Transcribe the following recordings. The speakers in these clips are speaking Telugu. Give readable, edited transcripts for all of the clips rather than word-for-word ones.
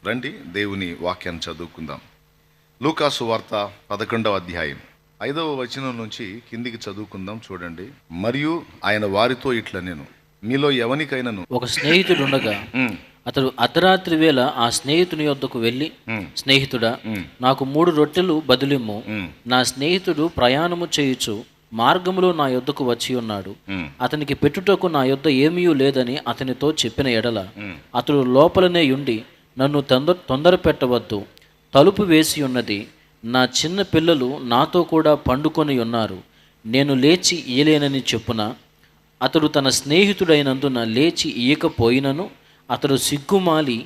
రండి దేవుని వాక్యాన్ని చదువుకుందాం. లూకాసు వార్త 11వ అధ్యాయం 5వ వచనం నుంచి కిందికి చదువుకుందాం. చూడండి. మరియు ఆయన వారితో ఇట్లా, నేను మీలో ఎవనికైనాను ఒక స్నేహితుడుండగా ఉమ్, అతడు అర్ధరాత్రి వేళ ఆ స్నేహితుని యొద్దకు వెళ్ళి, ఉమ్, స్నేహితుడా, ఉమ్, నాకు 3 రొట్టెలు బదులిమ్ము. ఉమ్, నా స్నేహితుడు ప్రయాణము చేయుచు మార్గములో నా యొద్దకు వచ్చి ఉన్నాడు. ఉమ్, అతనికి పెట్టుటకు నా యొద్ద ఏమీ లేదని అతనితో చెప్పిన ఎడల, ఉమ్, అతడు లోపలనే ఉండి, నన్ను తొందర పెట్టవద్దు, తలుపు వేసి ఉన్నది, నా చిన్న పిల్లలు నాతో కూడా పండుకొని ఉన్నారు, నేను లేచి ఇయ్యలేనని చెప్పున. అతడు తన స్నేహితుడైనందున లేచి ఇయ్యకపోయినను, అతడు సిగ్గుమాలి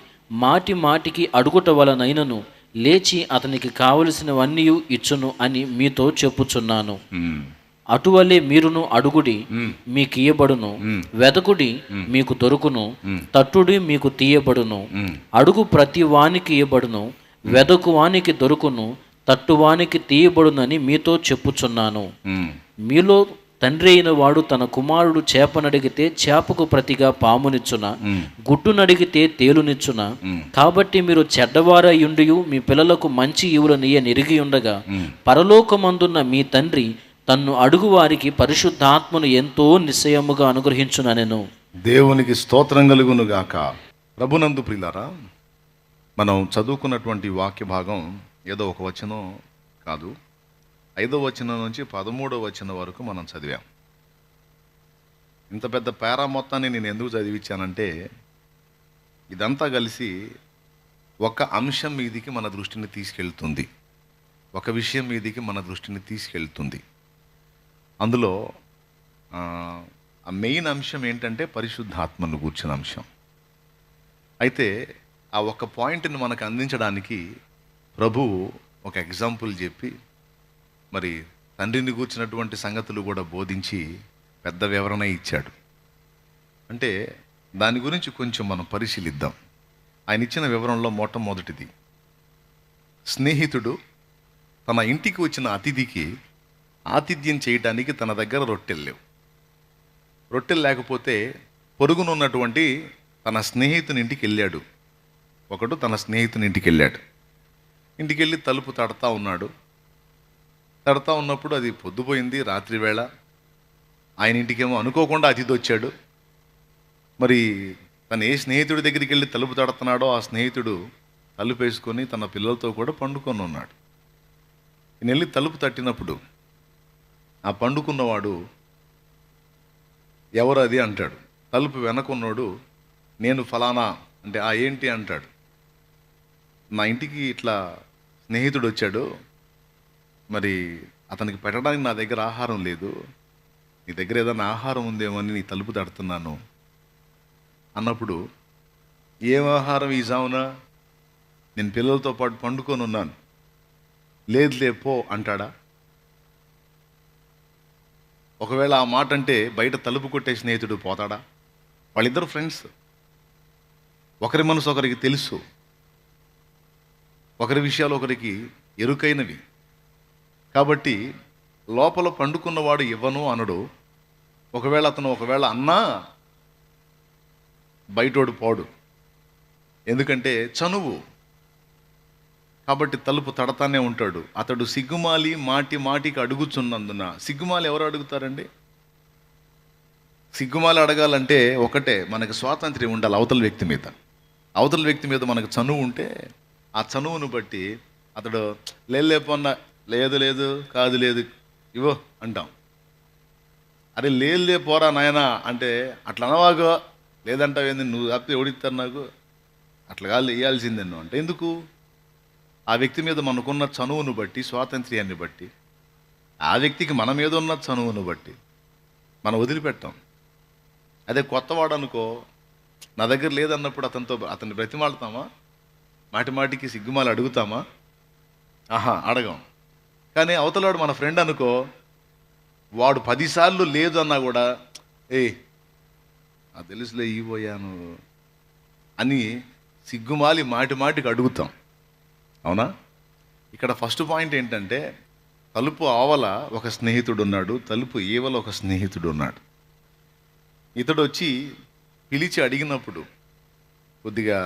మాటి మాటికి అడుగుట వలనైనను లేచి అతనికి కావలసినవన్నీ ఇచ్చును అని మీతో చెప్పుచున్నాను. ఉమ్, అటువలే మీరును అడుగుడి, మీకు ఇయ్యబడును, వెదకుడి, మీకు దొరుకును, తట్టుడి, మీకు తీయబడును. అడుగు ప్రతి వానికి ఇయ్యబడును, వెదకు వానికి దొరుకును, తట్టువానికి తీయబడునని మీతో చెప్పుచున్నాను. ఉమ్. మీలో తండ్రి అయిన వాడు తన కుమారుడు చేపనడిగితే చేపకు ప్రతిగా పామునిచ్చున, గుట్టునడిగితే తేలునిచ్చున. కాబట్టి మీరు చెడ్డవారయుండియు మీ పిల్లలకు మంచి ఈవులనియ నిరిగి ఉండగా, పరలోకమందున్న మీ తండ్రి తన్ను అడుగు వారికి పరిశుద్ధాత్మను ఎంతో నిశ్చయముగా అనుగ్రహించుననెను. దేవునికి స్తోత్రం కలుగును గాక. ప్రభునందు ప్రియులారా, మనం చదువుకున్నటువంటి వాక్య భాగం ఏదో ఒక వచనం కాదు, 5వ వచనం నుంచి 13వ వచనం వరకు మనం చదివాం. ఇంత పెద్ద పేరా మొత్తాన్ని నేను ఎందుకు చదివించానంటే, ఇదంతా కలిసి ఒక అంశం మీదికి మన దృష్టిని తీసుకెళ్తుంది, ఒక విషయం మీదికి మన దృష్టిని తీసుకెళ్తుంది. అందులో ఆ మెయిన్ అంశం ఏంటంటే పరిశుద్ధాత్మను కూర్చున్న అంశం. అయితే ఆ ఒక్క పాయింట్ని మనకు అందించడానికి ప్రభువు ఒక ఎగ్జాంపుల్ చెప్పి, మరి తండ్రిని కూర్చున్నటువంటి సంగతులు కూడా బోధించి పెద్ద వివరణ ఇచ్చాడు. అంటే దాని గురించి కొంచెం మనం పరిశీలిద్దాం. ఆయన ఇచ్చిన వివరణలో మొట్టమొదటిది, స్నేహితుడు తన ఇంటికి వచ్చిన అతిథికి ఆతిథ్యం చేయడానికి తన దగ్గర రొట్టెలు లేవు. రొట్టెలు లేకపోతే పొరుగునున్నటువంటి తన స్నేహితుని ఇంటికి వెళ్ళాడు. ఒకడు తన స్నేహితుని ఇంటికి వెళ్ళాడు. ఇంటికి వెళ్ళి తలుపు తడతా ఉన్నాడు. తడతా ఉన్నప్పుడు అది పొద్దుపోయింది, రాత్రి వేళ. ఆయన ఇంటికేమో అనుకోకుండా అతిథి వచ్చాడు. మరి తను ఏ స్నేహితుడి దగ్గరికి వెళ్ళి తలుపు తడుతున్నాడో ఆ స్నేహితుడు తలుపు వేసుకొని తన పిల్లలతో కూడా పండుకొని ఉన్నాడు. ఈయన వెళ్ళి తలుపు తట్టినప్పుడు ఆ పండుకున్నవాడు ఎవరు అది అంటాడు. తలుపు వెనకున్నాడు, నేను ఫలానా అంటే, ఆ ఏంటి అంటాడు. నా ఇంటికి ఇట్లా స్నేహితుడు వచ్చాడు, మరి అతనికి పెట్టడానికి నా దగ్గర ఆహారం లేదు, నీ దగ్గర ఏదైనా ఆహారం ఉందేమో అని నీ తలుపు తడుతున్నాను అన్నప్పుడు, ఏం ఆహారం ఈ జామున, నేను పిల్లలతో పాటు పండుకొని ఉన్నాను, లేదు పో అంటాడా? ఒకవేళ ఆ మాట అంటే బయట తలుపు కొట్టే స్నేహితుడు పోతాడా? వాళ్ళిద్దరు ఫ్రెండ్స్, ఒకరి మనసు ఒకరికి తెలుసు, ఒకరి విషయాలు ఒకరికి ఎరుకైనవి. కాబట్టి లోపల పండుకున్నవాడు ఇవ్వను అనడు. ఒకవేళ అన్నా బయటోడు పోడు, ఎందుకంటే చనువు. కాబట్టి తలుపు తడతానే ఉంటాడు. అతడు సిగ్గుమాలి మాటి మాటికి అడుగుచున్నందున, సిగ్గుమాలి ఎవరు అడుగుతారండి? సిగ్గుమాలి అడగాలంటే ఒకటే, మనకు స్వాతంత్ర్యం ఉండాలి అవతల వ్యక్తి మీద. అవతల వ్యక్తి మీద మనకు చనువు ఉంటే ఆ చనువును బట్టి అతడు లేపన్న, లేదు లేదు, కాదు లేదు, ఇవో అంటాం. అరే లే పోరా నాయనా అంటే, అట్లా అనవాగో, లేదంటావు ఏంది, నువ్వు తప్పితే ఎవడిస్తారు నాకు, అట్లా కాదు వేయాల్సిందే నువ్వు అంటే. ఎందుకు? ఆ వ్యక్తి మీద మనకున్న చనువును బట్టి, స్వాతంత్ర్యాన్ని బట్టి, ఆ వ్యక్తికి మన మీద ఉన్న చనువును బట్టి మనం వదిలిపెట్టాం. అదే కొత్తవాడు అనుకో, నా దగ్గర లేదన్నప్పుడు అతన్ని బ్రతిమాలుతామా? మాటి మాటికి సిగ్గుమాలి అడుగుతామా? అడగం. కానీ అవతలాడు మన ఫ్రెండ్ అనుకో, వాడు 10 సార్లు లేదు అన్నా కూడా, ఆ తెలుసులే ఇవ్వయాను అని సిగ్గుమాలి మాటి మాటికి అడుగుతాం. అవునా? ఇక్కడ ఫస్ట్ పాయింట్ ఏంటంటే, తలుపు ఆవల ఒక స్నేహితుడు ఉన్నాడు, తలుపు ఈవల ఒక స్నేహితుడు ఉన్నాడు. ఇతడు వచ్చి పిలిచి అడిగినప్పుడు కొద్దిగా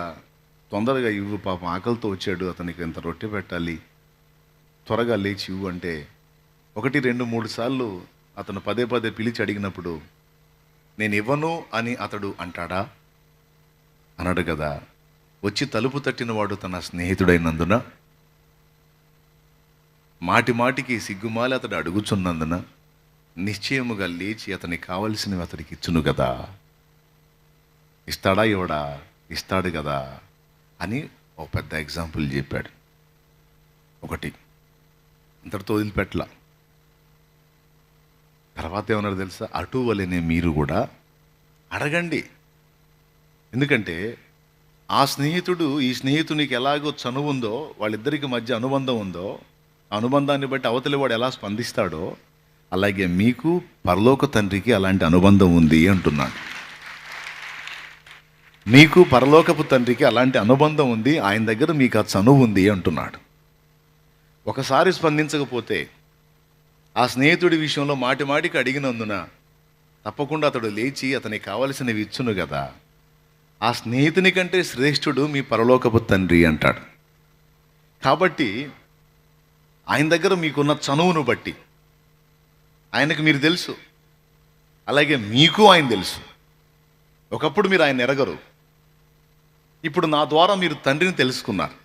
తొందరగా ఇవ్వు, పాపం ఆకలితో వచ్చాడు, అతనికి ఇంత రొట్టె పెట్టాలి, త్వరగా లేచి ఇవ్వు అంటే 1, 2, 3 సార్లు అతను పదే పదే పిలిచి అడిగినప్పుడు నేను ఇవ్వను అని అతడు అంటాడా? అనడు కదా. వచ్చి తలుపు తట్టిన వాడు తన స్నేహితుడైనందున, మాటి మాటికి సిగ్గుమాలి అతడు అడుగుచున్నందున నిశ్చయముగా లేచి అతనికి కావలసినవి అతడికి ఇచ్చును కదా. ఇస్తాడా? ఇవ్వడా? ఇస్తాడు కదా అని ఒక పెద్ద ఎగ్జాంపుల్ చెప్పాడు. ఒకటి ఇంతటితో వదిలిపెట్టలా. తర్వాత ఏమన్నాడు తెలుసా? అటువలనే మీరు కూడా అడగండి. ఎందుకంటే ఆ స్నేహితుడు ఈ స్నేహితునికి ఎలాగో చనువు ఉందో, వాళ్ళిద్దరికి మధ్య అనుబంధం ఉందో, ఆ అనుబంధాన్ని బట్టి అవతలి వాడు ఎలా స్పందిస్తాడో, అలాగే మీకు పరలోక తండ్రికి అలాంటి అనుబంధం ఉంది అంటున్నాడు. మీకు పరలోకపు తండ్రికి అలాంటి అనుబంధం ఉంది, ఆయన దగ్గర మీకు ఆ చనువు ఉంది అంటున్నాడు. ఒకసారి స్పందించకపోతే ఆ స్నేహితుడి విషయంలో మాటి మాటికి అడిగినందున తప్పకుండా అతడు లేచి అతనికి కావలసినవి ఇచ్చును కదా. ఆ స్నేహితుని కంటే శ్రేష్ఠుడు మీ పరలోకపు తండ్రి అంటాడు. కాబట్టి ఆయన దగ్గర మీకున్న చనువును బట్టి ఆయనకు మీరు తెలుసు, అలాగే మీకు ఆయన తెలుసు. ఒకప్పుడు మీరు ఆయన ఎరగరు, ఇప్పుడు నా ద్వారా మీరు తండ్రిని తెలుసుకున్నారు.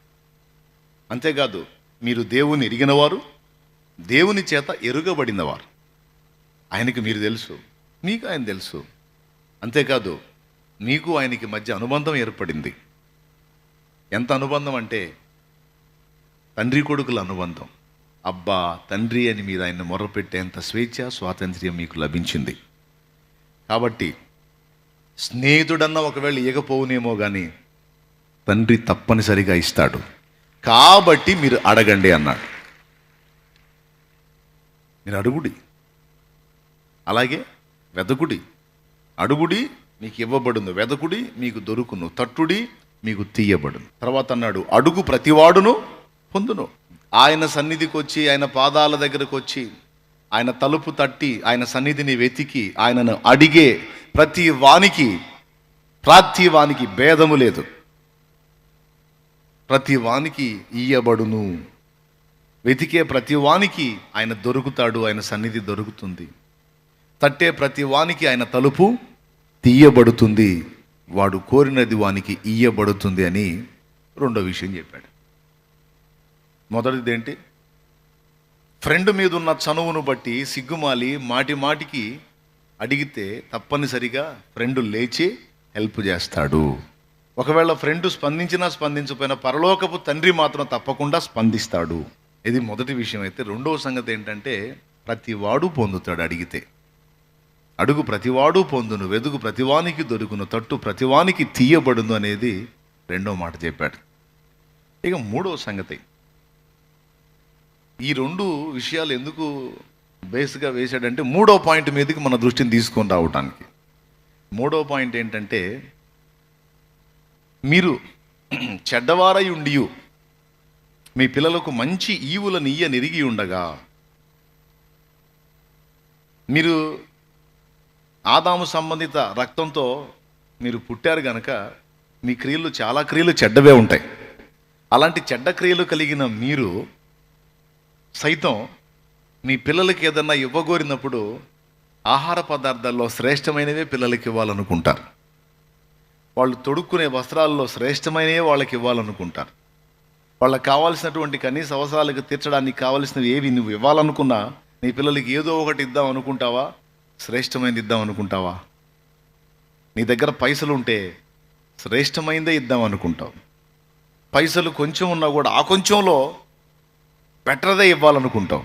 అంతేకాదు మీరు దేవుని ఎరిగినవారు, దేవుని చేత ఎరుగబడినవారు. ఆయనకు మీరు తెలుసు, మీకు ఆయన తెలుసు. అంతేకాదు మీకు ఆయనకి మధ్య అనుబంధం ఏర్పడింది. ఎంత అనుబంధం అంటే తండ్రి కొడుకుల అనుబంధం. అబ్బా తండ్రి అని మీరు ఆయన మొర్రపెట్టేంత స్వేచ్ఛ, స్వాతంత్ర్యం మీకు లభించింది. కాబట్టి స్నేహితుడన్న ఒకవేళ ఇవ్వకపోవునేమో కానీ తండ్రి తప్పనిసరిగా ఇస్తాడు. కాబట్టి మీరు అడగండి అన్నాడు. మీరు అడుగుడి, అలాగే వెదకుడి. అడుగుడి మీకు ఇవ్వబడును, వెదకుడి మీకు దొరుకును, తట్టుడి మీకు తీయబడును. తర్వాత అన్నాడు అడుగు ప్రతివాడును పొందును. ఆయన సన్నిధికి వచ్చి, ఆయన పాదాల దగ్గరకు వచ్చి, ఆయన తలుపు తట్టి, ఆయన సన్నిధిని వెతికి, ఆయనను అడిగే ప్రతి వానికి భేదము లేదు. ప్రతి వానికి ఇయ్యబడును. వెతికే ప్రతి వానికి ఆయన దొరుకుతాడు, ఆయన సన్నిధి దొరుకుతుంది. తట్టే ప్రతి వానికి ఆయన తలుపు తీయబడుతుంది, వాడు కోరినది వానికి ఇయ్యబడుతుంది అని రెండో విషయం చెప్పాడు. మొదటిది ఏంటి? ఫ్రెండ్ మీద ఉన్న చనువును బట్టి సిగ్గుమాలి మాటి మాటికి అడిగితే తప్పనిసరిగా ఫ్రెండ్ లేచి హెల్ప్ చేస్తాడు. ఒకవేళ ఫ్రెండ్ స్పందించినా స్పందించకపోయినా పరలోకపు తండ్రి మాత్రం తప్పకుండా స్పందిస్తాడు. ఇది మొదటి విషయం. అయితే రెండవ సంగతి ఏంటంటే ప్రతివాడు పొందుతాడు అడిగితే. అడుగు ప్రతివాడు పొందును, వెదుగు ప్రతివానికి దొరుకును, తట్టు ప్రతివానికి తీయబడును అనేది రెండో మాట చెప్పాడు. ఇక మూడవ సంగతి, ఈ రెండు విషయాలు ఎందుకు బేస్గా వేశాడంటే మూడో పాయింట్ మీదకి మన దృష్టిని తీసుకొని రావటానికి. మూడో పాయింట్ ఏంటంటే మీరు చెడ్డవారై ఉండియు మీ పిల్లలకు మంచి ఈవులను నెరిగి ఉండగా, మీరు ఆదాము సంబంధిత రక్తంతో మీరు పుట్టారు గనక మీ క్రియలు చాలా క్రియలు చెడ్డవే ఉంటాయి. అలాంటి చెడ్డ క్రియలు కలిగిన మీరు సైతం మీ పిల్లలకి ఏదన్నా ఇవ్వగోరినప్పుడు ఆహార పదార్థాల్లో శ్రేష్టమైనవే పిల్లలకి ఇవ్వాలనుకుంటారు. వాళ్ళు తొడుక్కునే వస్త్రాల్లో శ్రేష్టమైనవే వాళ్ళకి ఇవ్వాలనుకుంటారు. వాళ్ళకి కావాల్సినటువంటి కనీస అవసరాలకు తీర్చడానికి కావాల్సినవి ఏవి నువ్వు ఇవ్వాలనుకున్నా నీ పిల్లలకి ఏదో ఒకటి ఇద్దాం అనుకుంటావా? శ్రేష్టమైనది ఇద్దాం అనుకుంటావా? నీ దగ్గర పైసలు ఉంటే శ్రేష్టమైనదే ఇద్దాం అనుకుంటావు. పైసలు కొంచెం ఉన్నా కూడా ఆ కొంచెంలో బెటర్దే ఇవ్వాలనుకుంటాం.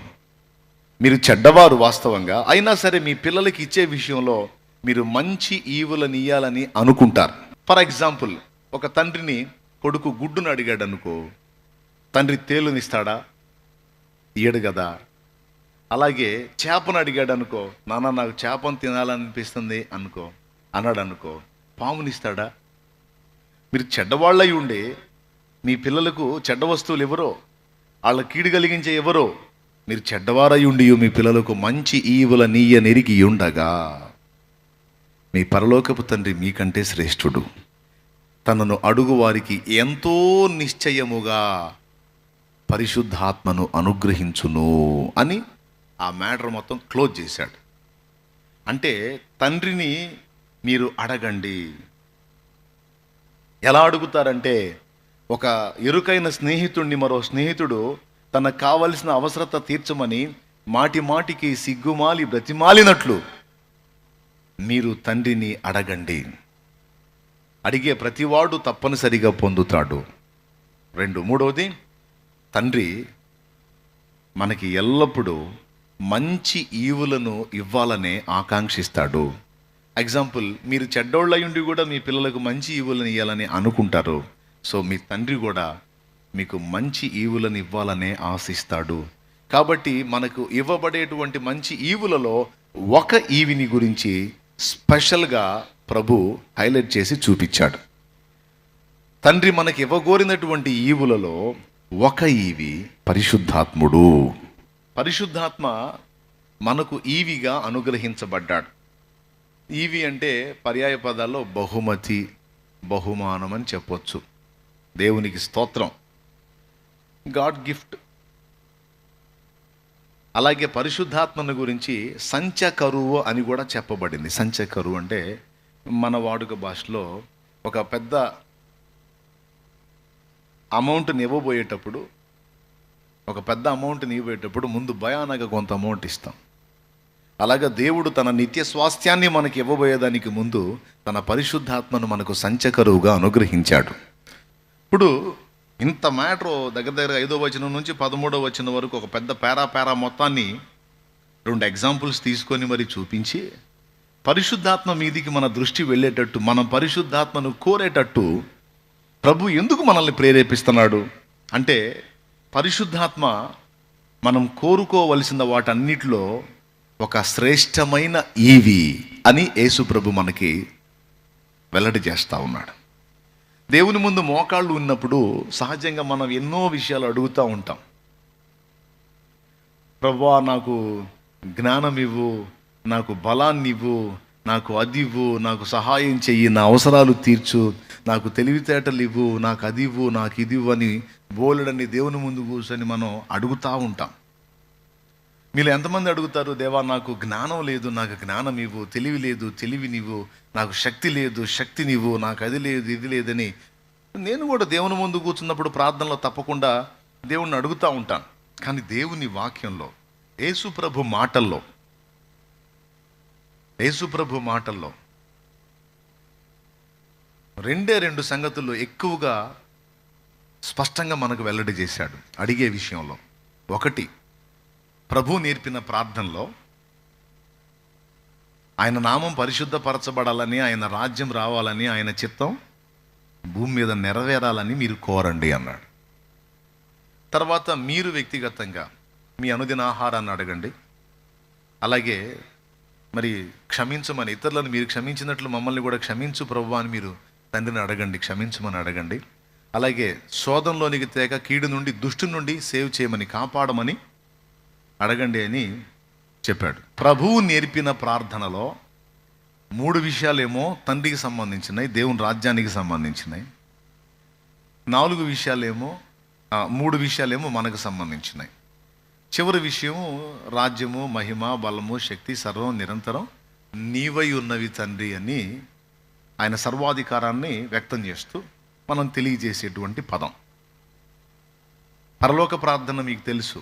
మీరు చెడ్డవారు వాస్తవంగా, అయినా సరే మీ పిల్లలకి ఇచ్చే విషయంలో మీరు మంచి ఈవులను ఇయ్యాలని అనుకుంటారు. ఫర్ ఎగ్జాంపుల్, ఒక తండ్రిని కొడుకు గుడ్డును అడిగాడు అనుకో, తండ్రి తేలునిస్తాడా? ఇయ్యడు కదా. అలాగే చేపను అడిగాడు అనుకో, నాన్న నాకు చేపను తినాలనిపిస్తుంది అన్నాడు అనుకో, పామునిస్తాడా? మీరు చెడ్డవాళ్ళై ఉండే మీ పిల్లలకు చెడ్డ వస్తువులు ఎవరో, వాళ్ళ కీడు కలిగించే ఎవరో, మీరు చెడ్డవారై ఉండి మీ పిల్లలకు మంచి ఈవుల నెరిగి ఉండగా మీ పరలోకపు తండ్రి మీకంటే శ్రేష్ఠుడు. తనను అడుగు వారికి ఎంతో నిశ్చయముగా పరిశుద్ధాత్మను అనుగ్రహించును అని ఆ మ్యాటర్ మొత్తం క్లోజ్ చేశాడు. అంటే తండ్రిని మీరు అడగండి. ఎలా అడుగుతారంటే, ఒక ఇరుకైన స్నేహితుడిని మరో స్నేహితుడు తనకు కావలసిన అవసరత తీర్చమని మాటి మాటికి సిగ్గుమాలి బ్రతిమాలినట్లు మీరు తండ్రిని అడగండి. అడిగే ప్రతివాడు తప్పనిసరిగా పొందుతాడు. మూడవది, తండ్రి మనకి ఎల్లప్పుడూ మంచి ఈవులను ఇవ్వాలనే ఆకాంక్షిస్తాడు. ఎగ్జాంపుల్, మీరు చెడ్డోళ్ళయుండి కూడా మీ పిల్లలకు మంచి ఈవులను ఇవ్వాలని అనుకుంటారు. సో మీ తండ్రి కూడా మీకు మంచి ఈవులను ఇవ్వాలనే ఆశిస్తాడు. కాబట్టి మనకు ఇవ్వబడేటువంటి మంచి ఈవులలో ఒక ఈవిని గురించి స్పెషల్గా ప్రభు హైలైట్ చేసి చూపించాడు. తండ్రి మనకి ఇవ్వగోరినటువంటి ఈవులలో ఒక ఈవి పరిశుద్ధాత్ముడు. పరిశుద్ధాత్మ మనకు ఈవిగా అనుగ్రహించబడ్డాడు. ఈవి అంటే పర్యాయ పదాల్లో బహుమతి, బహుమానం అని చెప్పొచ్చు. దేవునికి స్తోత్రం, గాడ్ గిఫ్ట్. అలాగే పరిశుద్ధాత్మను గురించి సంచకరువు అని కూడా చెప్పబడింది. సంచకరువు అంటే మన వాడుక భాషలో ఒక పెద్ద అమౌంట్ని ఇవ్వబోయేటప్పుడు ముందు భయానక కొంత అమౌంట్ ఇస్తాం. అలాగే దేవుడు తన నిత్య స్వాస్థ్యాన్ని మనకి ఇవ్వబోయేదానికి ముందు తన పరిశుద్ధాత్మను మనకు సంచకరువుగా అనుగ్రహించాడు. ఇప్పుడు ఇంత మ్యాటర్ దగ్గర 5వ వచనం నుంచి 13వ వచనం వరకు ఒక పెద్ద పేరా మొత్తాన్ని 2 ఎగ్జాంపుల్స్ తీసుకొని మరి చూపించి పరిశుద్ధాత్మ మీదికి మన దృష్టి వెళ్ళేటట్టు, మనం పరిశుద్ధాత్మను కోరేటట్టు ప్రభు ఎందుకు మనల్ని ప్రేరేపిస్తున్నాడు అంటే, పరిశుద్ధాత్మ మనం కోరుకోవలసిన వాటన్నిటిలో ఒక శ్రేష్టమైన ఈవి అని యేసు ప్రభు మనకి వెల్లడి చేస్తూ ఉన్నాడు. దేవుని ముందు మోకాళ్ళు ఉన్నప్పుడు సహజంగా మనం ఎన్నో విషయాలు అడుగుతూ ఉంటాం. ప్రభువా, నాకు జ్ఞానం ఇవ్వు, నాకు బలాన్ని ఇవ్వు, నాకు అది ఇవ్వు, నాకు సహాయం చెయ్యి, నా అవసరాలు తీర్చు, నాకు తెలివితేటలు ఇవ్వు, నాకు అది ఇవ్వు, నాకు ఇది ఇవ్వు అని బోలెడని దేవుని ముందు కూర్చొని మనం అడుగుతూ ఉంటాం. మీరు ఎంతమంది అడుగుతారు, దేవా నాకు జ్ఞానం లేదు, నాకు జ్ఞానం ఇవ్వు, తెలివి లేదు, తెలివినివ్వు, నాకు శక్తి లేదు, శక్తినివ్వు, నాకు అది లేదు, ఇది లేదని. నేను కూడా దేవుని ముందు కూర్చున్నప్పుడు ప్రార్థనలో తప్పకుండా దేవుణ్ణి అడుగుతూ ఉంటాను. కానీ దేవుని వాక్యంలో, యేసుప్రభు మాటల్లో 2 సంగతుల్లో ఎక్కువగా స్పష్టంగా మనకు వెల్లడి చేశాడు అడిగే విషయంలో. ఒకటి, ప్రభు నేర్పిన ప్రార్థనలో ఆయన నామం పరిశుద్ధపరచబడాలని, ఆయన రాజ్యం రావాలని, ఆయన చిత్తం భూమి మీద నెరవేరాలని మీరు కోరండి అన్నాడు. తర్వాత మీరు వ్యక్తిగతంగా మీ అనుదిన ఆహారాన్ని అడగండి. అలాగే మరి క్షమించమని, ఇతరులను మీరు క్షమించినట్లు మమ్మల్ని కూడా క్షమించు ప్రభువా అని మీరు తండ్రిని అడగండి, క్షమించమని అడగండి. అలాగే శోధంలోనికి తేక కీడు నుండి, దుష్టు నుండి సేవ్ చేయమని, కాపాడమని అడగండి అని చెప్పాడు. ప్రభువు నేర్పిన ప్రార్థనలో 3 విషయాలేమో తండ్రికి సంబంధించినవి, దేవుని రాజ్యానికి సంబంధించినవి. 3 విషయాలేమో మనకు సంబంధించినవి. చివరి విషయం రాజ్యము, మహిమ, బలము, శక్తి సర్వం నిరంతరం నీవై ఉన్నవి తండ్రి అని ఆయన సర్వాధికారాన్ని వ్యక్తం చేస్తూ మనం తెలియజేసేటువంటి పదం. పరలోక ప్రార్థన మీకు తెలుసు,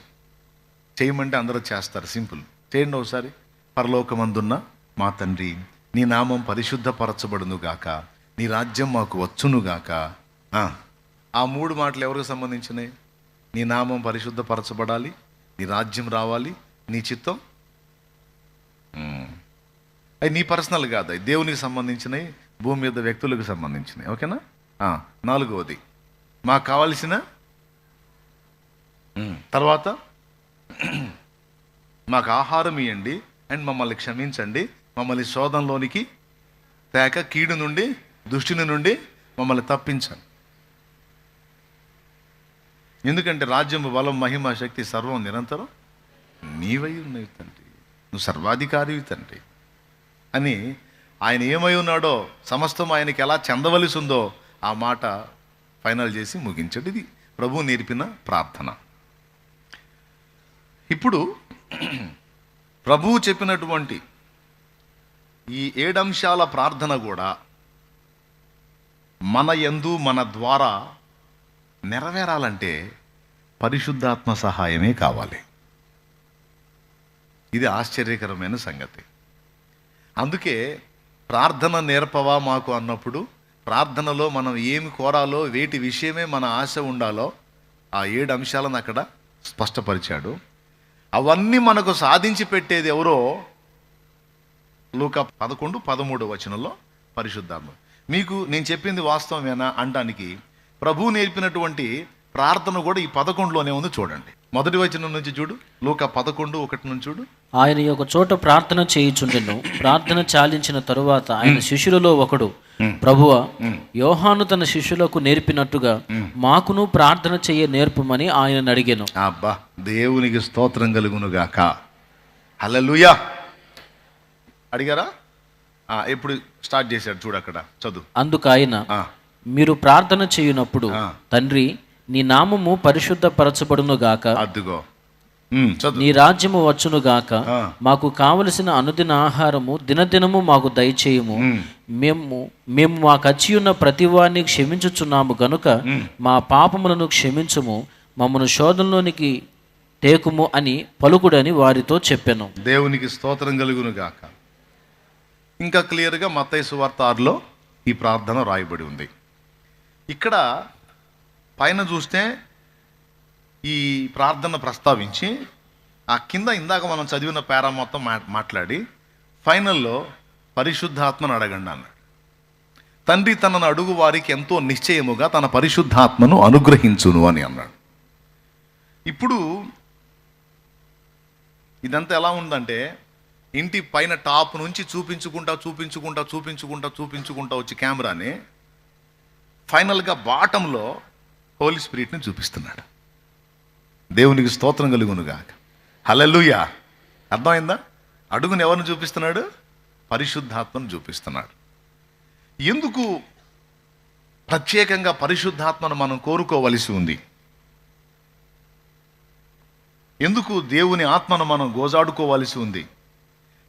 చేయమంటే అందరూ చేస్తారు, సింపుల్. చేయండి ఒకసారి. పరలోకమందున్న మా తండ్రి, నీ నామం పరిశుద్ధపరచబడును గాక, నీ రాజ్యం మాకు వచ్చును గాక. ఆ 3 మాటలు ఎవరికి సంబంధించినవి? నీ నామం పరిశుద్ధపరచబడాలి, నీ రాజ్యం రావాలి, నీ చిత్తం. అవి నీ పర్సనల్ కాదు, అవి దేవునికి సంబంధించినవి, భూమి మీద వ్యక్తులకు సంబంధించినవి. ఓకేనా? 4వది, మాకు కావలసిన తర్వాత మాకు ఆహారం ఇవ్వండి అండ్ మమ్మల్ని క్షమించండి, మమ్మల్ని శోధంలోనికి తేక కీడు నుండి, దుష్టుని నుండి మమ్మల్ని తప్పించండి. ఎందుకంటే రాజ్యము, బలం, మహిమ, శక్తి సర్వం నిరంతరం నీవై ఉన్నవి తండ్రి, నువ్వు సర్వాధికారివి తండ్రి అని ఆయన ఏమై ఉన్నాడో, సమస్తం ఆయనకి ఎలా చెందవలసి ఉందో ఆ మాట ఫైనల్ చేసి ముగించాడు. ఇది ప్రభువు నేర్పిన ప్రార్థన. ఇప్పుడు ప్రభువు చెప్పినటువంటి ఈ 7 అంశాల ప్రార్థన కూడా మన యందు మన ద్వారా నెరవేరాలంటే పరిశుద్ధాత్మ సహాయమే కావాలి. ఇది ఆశ్చర్యకరమైన సంగతి. అందుకే ప్రార్థన నేర్పవా మాకు అన్నప్పుడు ప్రార్థనలో మనం ఏమి కోరాలో, వేటి విషయమే మన ఆశ ఉండాలో ఆ 7 అంశాలను అక్కడ స్పష్టపరిచాడు. అవన్నీ మనకు సాధించి పెట్టేది ఎవరో? లూకా 11:13 వచనంలో పరిశుద్ధాత్మ. మీకు నేను చెప్పింది వాస్తవమేనా అనడానికి ప్రభువు నేర్పినటువంటి ప్రార్థన కూడా ఈ 11లోనే ఉంది. చూడండి, మొదటి వచనం నుంచి చూడు. లూకా 11:1 నుంచి చూడు. ఆయన ఒక చోట ప్రార్థన చేయుచుండెను. ప్రార్థన చాలించిన తరువాత ఆయన శిష్యులలో ఒకడు, ప్రభువా, యోహాను తన శిష్యులకు నేర్పినట్టుగా మాకును ప్రార్థన చేయ నేర్పమని ఆయన అడిగాను. అబ్బా, దేవునికి స్తోత్రం కలుగునుగాక. హల్లెలూయా. అడిగారా? ఎప్పుడు స్టార్ట్ చేశాడు చూడు, అక్కడ చదువు. అందుకు ఆయన, మీరు ప్రార్థన చేయునప్పుడు, తండ్రి, నీ నామము పరిశుద్ధపరచబడును గాక, అద్దుగో, నీ రాజ్యము వచ్చును గాక, మాకు కావలసిన అనుదిన ఆహారము దినదినము మాకు దయచేయము. మేము మాకచ్చియున్న ప్రతివాన్ని క్షమించుచున్నాము గనుక మా పాపములను క్షమించుము, మమ్మను శోధనలోనికి తేకుము అని పలుకుడని వారితో చెప్పాను. దేవునికి స్తోత్రం కలుగును గాక. ఇంకా క్లియర్గా మత్తయి సువార్త 6లో ఈ ప్రార్థన రాయబడి ఉంది. ఇక్కడ పైన చూస్తే ఈ ప్రార్థన ప్రస్తావించి ఆ కింద ఇందాక మనం చదివిన పేరా మొత్తం మాట్లాడి ఫైనల్లో పరిశుద్ధాత్మను అడగండి అన్నాడు. తండ్రి తనను అడుగు వారికి ఎంతో నిశ్చయముగా తన పరిశుద్ధాత్మను అనుగ్రహించును అని అన్నాడు. ఇప్పుడు ఇదంతా ఎలా ఉందంటే, ఇంటి పైన టాప్ నుంచి చూపించుకుంటా వచ్చి కెమెరాని ఫైనల్గా బాటంలో హోలీ స్పిరిట్ని చూపిస్తున్నాడు. దేవునికి స్తోత్రం కలుగునుగాక. హల్లెలూయా. అర్థమైందా? అడుగుని ఎవరిని చూపిస్తున్నాడు? పరిశుద్ధాత్మను చూపిస్తున్నాడు. ఎందుకు ప్రత్యేకంగా పరిశుద్ధాత్మను మనం కోరుకోవలసి ఉంది? ఎందుకు దేవుని ఆత్మను మనం గోజాడుకోవలసి ఉంది?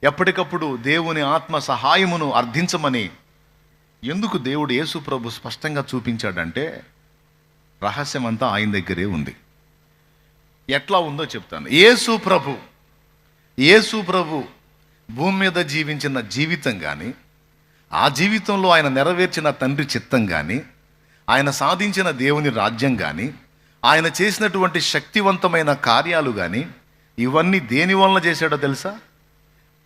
ఎప్పటికప్పుడు దేవుని ఆత్మ సహాయమును అర్థించమని ఎందుకు దేవుడు యేసు ప్రభు స్పష్టంగా చూపించాడంటే, రహస్యం అంతా ఆయన దగ్గరే ఉంది. ఎట్లా ఉందో చెప్తాను. యేసు ప్రభు భూమి మీద జీవించిన జీవితం కానీ, ఆ జీవితంలో ఆయన నెరవేర్చిన తండ్రి చిత్తం కానీ, ఆయన సాధించిన దేవుని రాజ్యం కానీ, ఆయన చేసినటువంటి శక్తివంతమైన కార్యాలు కానీ, ఇవన్నీ దేని వలన చేశాడో తెలుసా?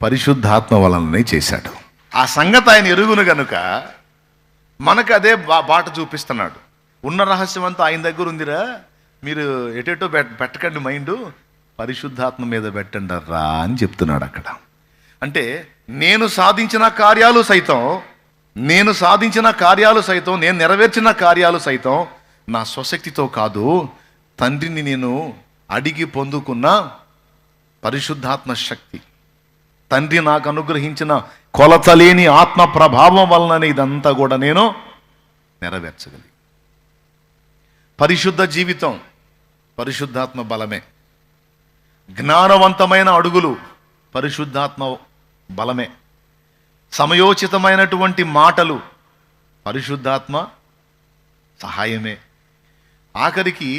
పరిశుద్ధాత్మ వలననే చేశాడు. ఆ సంగతి ఆయన ఎరుగును గనుక మనకు అదే బాట చూపిస్తున్నాడు. ఉన్న రహస్యం అంతా ఆయన దగ్గర ఉందిరా, మీరు ఎటేటో పెట్టకండి, మైండ్ పరిశుద్ధాత్మ మీద పెట్టండి రా అని చెప్తున్నాడు అక్కడ. అంటే నేను సాధించిన కార్యాలు సైతం నేను నెరవేర్చిన కార్యాలు సైతం నా స్వశక్తితో కాదు, తండ్రిని నేను అడిగి పొందుకున్న పరిశుద్ధాత్మ శక్తి, తండ్రి నాకు అనుగ్రహించిన కొలతలేని ఆత్మ ప్రభావం వలన ఇదంతా కూడా నేను నెరవేర్చగలి. పరిశుద్ధ జీవితం పరిశుద్ధాత్మ బలమే. జ్ఞానవంతమైన అడుగులు పరిశుద్ధాత్మ బలమే. సమయోచితమైనటువంటి మాటలు పరిశుద్ధాత్మ సహాయమే. ఆఖరికి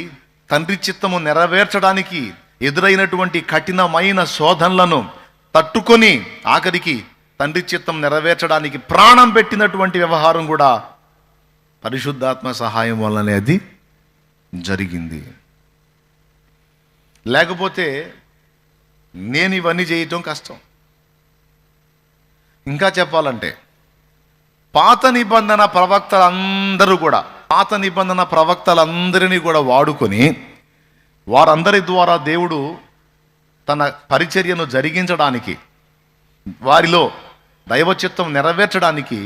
తండ్రి చిత్తము నెరవేర్చడానికి ఎదురైనటువంటి కఠినమైన శోధనలను తట్టుకొని ఆఖరికి తండ్రి చిత్తం నెరవేర్చడానికి ప్రాణం పెట్టినటువంటి వ్యవహారం కూడా పరిశుద్ధాత్మ సహాయం వల్లనే అది జరిగింది. లేకపోతే నేను ఇవన్నీ చేయటం కష్టం. ఇంకా చెప్పాలంటే పాత నిబంధన ప్రవక్తలందరినీ కూడా వాడుకొని వారందరి ద్వారా దేవుడు తన పరిచర్యను జరిగించడానికి, వారిలో దైవచిత్తం నెరవేర్చడానికి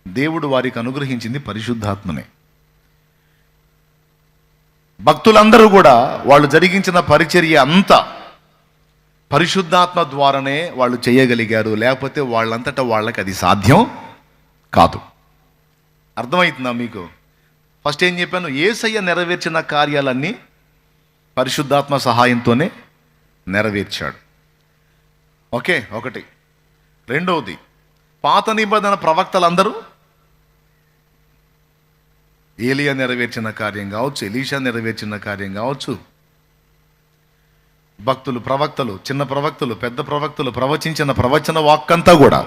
దేవుడు వారికి అనుగ్రహించింది పరిశుద్ధాత్మనే. భక్తులందరూ కూడా వాళ్ళు జరిగించిన పరిచర్య అంతా పరిశుద్ధాత్మ ద్వారానే వాళ్ళు చేయగలిగారు. లేకపోతే వాళ్ళంతటా వాళ్ళకి అది సాధ్యం కాదు. అర్థమవుతుందా మీకు? ఫస్ట్ ఏం చెప్పాను? యేసయ్య నెరవేర్చిన కార్యాలన్నీ పరిశుద్ధాత్మ సహాయంతోనే నెరవేర్చాడు. ఓకే, ఒకటి. రెండవది, పాత నిబంధన ప్రవక్తలందరూ ఏలియా నెరవేర్చిన కార్యం కావచ్చు, ఎలీషా నెరవేర్చిన కార్యం కావచ్చు, భక్తులు, ప్రవక్తలు, చిన్న ప్రవక్తలు, పెద్ద ప్రవక్తలు ప్రవచించిన ప్రవచన వాక్కంతా కూడా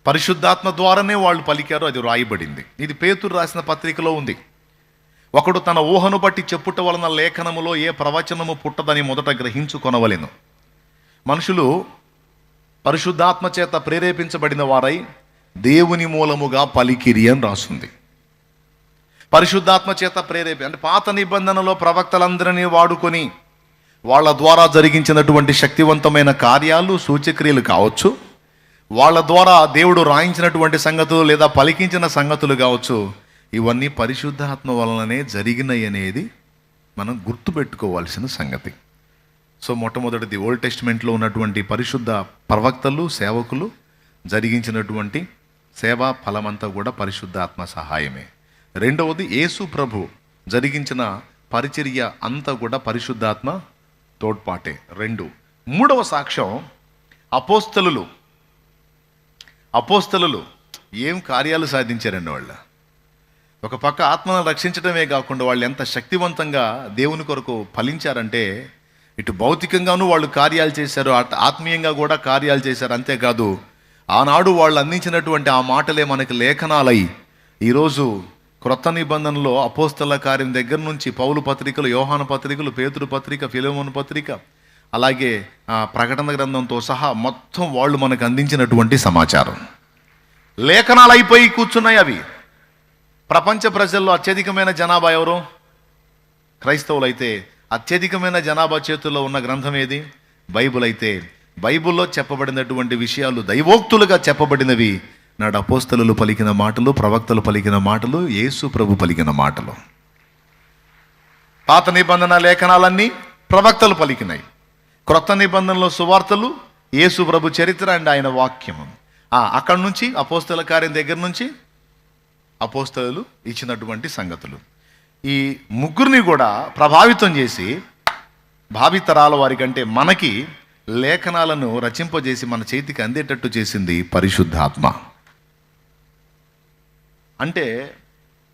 పరిశుద్ధాత్మ ద్వారానే వాళ్ళు పలికారు. అది రాయబడింది. ఇది పేతురు రాసిన పత్రికలో ఉంది. ఒకడు తన ఊహను బట్టి చెప్పుట వలన లేఖనములో ఏ ప్రవచనము పుట్టదని మొదట గ్రహించుకొనవలెను. మనుషులు పరిశుద్ధాత్మ చేత ప్రేరేపించబడిన వారై దేవుని మూలముగా పలికిరి అని రాస్తుంది. పరిశుద్ధాత్మ చేత అంటే పాత నిబంధనలో ప్రవక్తలందరినీ వాడుకొని వాళ్ళ ద్వారా జరిగించినటువంటి శక్తివంతమైన కార్యాలు, సూచక్రియలు కావచ్చు, వాళ్ళ ద్వారా దేవుడు రాయించినటువంటి సంగతులు లేదా పలికించిన సంగతులు కావచ్చు, ఇవన్నీ పరిశుద్ధాత్మ వలననే జరిగినాయి అనేది మనం గుర్తుపెట్టుకోవాల్సిన సంగతి. సో మొట్టమొదటిది, ఓల్డ్ టెస్టిమెంట్లో ఉన్నటువంటి పరిశుద్ధ ప్రవక్తలు, సేవకులు జరిగించినటువంటి సేవా ఫలమంతా కూడా పరిశుద్ధాత్మ సహాయమే. రెండవది, యేసు ప్రభు జరిగించిన పరిచర్య అంతా కూడా పరిశుద్ధాత్మ తోడ్పాటే. మూడవ సాక్ష్యం, అపోస్తలులు ఏం కార్యాలు సాధించారండి వాళ్ళు. ఒక పక్క ఆత్మను రక్షించడమే కాకుండా వాళ్ళు ఎంత శక్తివంతంగా దేవుని కొరకు ఫలించారంటే, ఇటు భౌతికంగానూ వాళ్ళు కార్యాలు చేశారు, ఆత్మీయంగా కూడా కార్యాలు చేశారు. అంతేకాదు, ఆనాడు వాళ్ళు అందించినటువంటి ఆ మాటలే మనకి లేఖనాలై ఈరోజు క్రొత్త నిబంధనలో అపోస్తల కార్యం దగ్గర నుంచి పౌలు పత్రికలు, యోహాను పత్రికలు, పేతురు పత్రిక, ఫిలెమోను పత్రిక, అలాగే ప్రకటన గ్రంథంతో సహా మొత్తం వాళ్ళు మనకు అందించినటువంటి సమాచారం లేఖనాలు అయిపోయి కూర్చున్నాయి. అవి ప్రపంచ ప్రజల్లో అత్యధికమైన జనాభా ఎవరు? క్రైస్తవులు. అయితే అత్యధికమైన జనాభా చేతుల్లో ఉన్న గ్రంథం ఏది? బైబుల్. అయితే బైబుల్లో చెప్పబడినటువంటి విషయాలు దైవోక్తులుగా చెప్పబడినవి నాడు అపోస్తలులు పలికిన మాటలు, ప్రవక్తలు పలికిన మాటలు, యేసు ప్రభు పలికిన మాటలు. పాత నిబంధన లేఖనాలన్నీ ప్రవక్తలు పలికినాయి. క్రొత్త నిబంధనలో సువార్తలు, యేసు ప్రభు చరిత్ర అండ్ ఆయన వాక్యము. అక్కడి నుంచి అపోస్తల కార్యం దగ్గర నుంచి అపోస్తలులు ఇచ్చినటువంటి సంగతులు, ఈ ముగ్గురిని కూడా ప్రభావితం చేసి భావితరాల వారికంటే మనకి లేఖనాలను రచింపజేసి మన చేతికి అందేటట్టు చేసింది పరిశుద్ధాత్మ. అంటే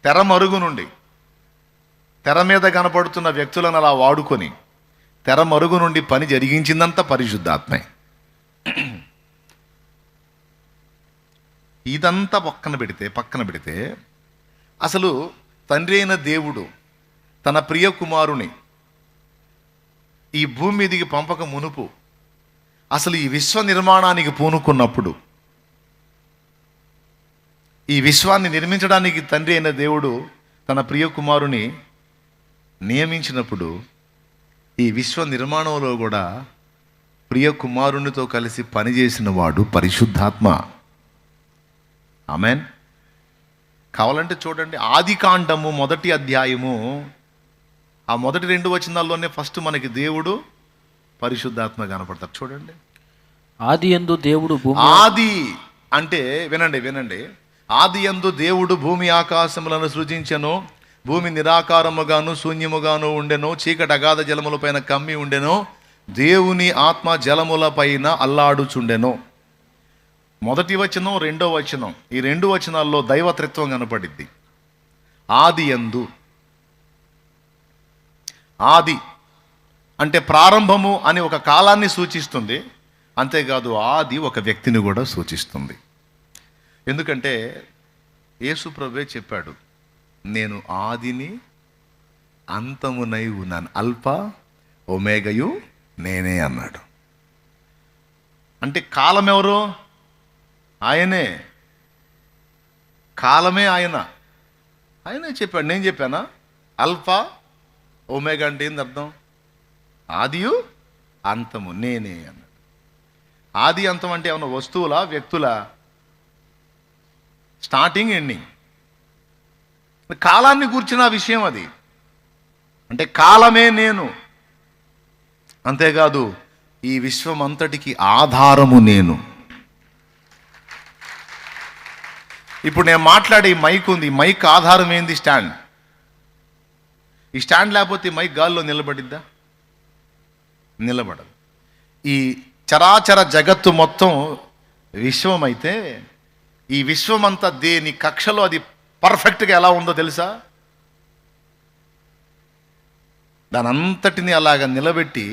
తెర మరుగు నుండి తెర మీద కనపడుతున్న వ్యక్తులను అలా వాడుకొని తెర మరుగు నుండి పని జరిగించిందంతా పరిశుద్ధాత్మే. ఇదంతా పక్కన పెడితే అసలు తండ్రి అయిన దేవుడు తన ప్రియ కుమారుని ఈ భూమి మీదికి పంపక మునుపు, అసలు ఈ విశ్వ నిర్మాణానికి పూనుకున్నప్పుడు, ఈ విశ్వాన్ని నిర్మించడానికి తండ్రి అయిన దేవుడు తన ప్రియ కుమారుని నియమించినప్పుడు, ఈ విశ్వ నిర్మాణంలో కూడా ప్రియ కుమారునితో కలిసి పనిచేసిన వాడు పరిశుద్ధాత్మ. ఆమెన్. కావాలంటే చూడండి, ఆదికాండము 1వ అధ్యాయము ఆ మొదటి 2 వచనాల్లోనే ఫస్ట్ మనకి దేవుడు పరిశుద్ధాత్మ కనపడతారు. చూడండి. ఆదియందు దేవుడు ఆది అంటే వినండి, ఆదియందు దేవుడు భూమి ఆకాశములను సృజించెను. భూమి నిరాకారముగాను శూన్యముగాను ఉండెను. చీకటి అగాధ జలముల పైన కమ్మి ఉండెను. దేవుని ఆత్మ జలముల పైన అల్లాడుచుండెను. మొదటి వచనం, 2వ వచనం, ఈ 2 వచనాల్లో దైవత్రిత్వం కనపడిద్ది. ఆదియందు, ఆది అంటే ప్రారంభము అని ఒక కాలాన్ని సూచిస్తుంది. అంతేకాదు ఆది ఒక వ్యక్తిని కూడా సూచిస్తుంది. ఎందుకంటే యేసు ప్రభువే చెప్పాడు, నేను ఆదిని అంతమునై ఉన్నాను, అల్ఫా ఒమేగయు నేనే అన్నాడు. అంటే కాలం ఎవరు? ఆయనే. కాలమే ఆయనే చెప్పాడు. నేను చెప్పానా? అల్ఫా ఒమేగా అంటే ఏంది అర్థం? ఆదియు అంతము నేనే అన్నాడు. ఆది అంతం అంటే ఏమన్నా వస్తువులా, వ్యక్తులా? Starting, ending. కాలాన్ని కూర్చిన విషయం అది. అంటే కాలమే నేను. అంతేకాదు ఈ విశ్వం అంతటికి ఆధారము నేను. ఇప్పుడు నేను మాట్లాడే ఈ మైక్ ఉంది, ఈ మైక్ ఆధారం ఏంది? స్టాండ్. ఈ స్టాండ్ లేకపోతే ఈ మైక్ గాల్లో నిలబడిద్దా? నిలబడదు. ఈ చరాచర జగత్తు మొత్తం విశ్వం అయితే, ఈ విశ్వం అంతా దేని కక్షలో అది పర్ఫెక్ట్గా ఎలా ఉందో తెలుసా? దాని అంతటిని అలాగ నిలబెట్టి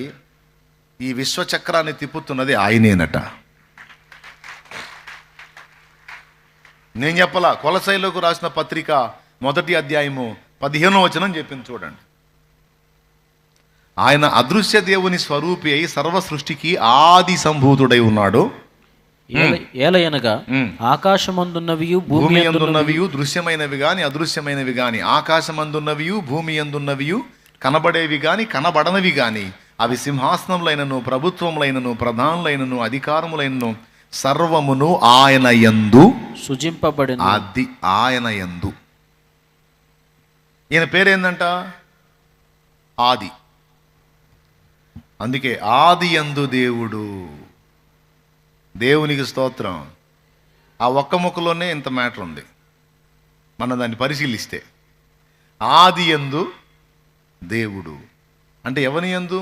ఈ విశ్వచక్రాన్ని తిప్పుతున్నది ఆయనేనట. నేను చెప్పలా, కొలసైలోకి రాసిన పత్రిక 1వ అధ్యాయము 15వ వచనం చెప్పింది చూడండి. ఆయన అదృశ్య దేవుని స్వరూపి అయి సర్వ సృష్టికి ఆది సంభూతుడై ఉన్నాడు. ఏలయనగా ఆకాశమందున్నవియు భూమి అందున్నవియు, దృశ్యమైనవి గాని అదృశ్యమైనవి గాని, ఆకాశమందున్నవియు భూమి అందున్నవియు, కనబడేవి గాని కనబడనవి గాని, అవి సింహాసనములైనను ప్రభుత్వములైనను ప్రధానులైనను అధికారములైనను సర్వమును ఆయన యందు సృజింపబడిన. అది ఆయన యందు. ఈయన పేరేందంట? ఆది. అందుకే ఆది యందు దేవుడు. దేవునికి స్తోత్రం. ఆ ఒక్క ముక్కలోనే ఇంత మ్యాటర్ ఉంది. మనం దాన్ని పరిశీలిస్తే ఆది యందు దేవుడు అంటే ఎవని యందు?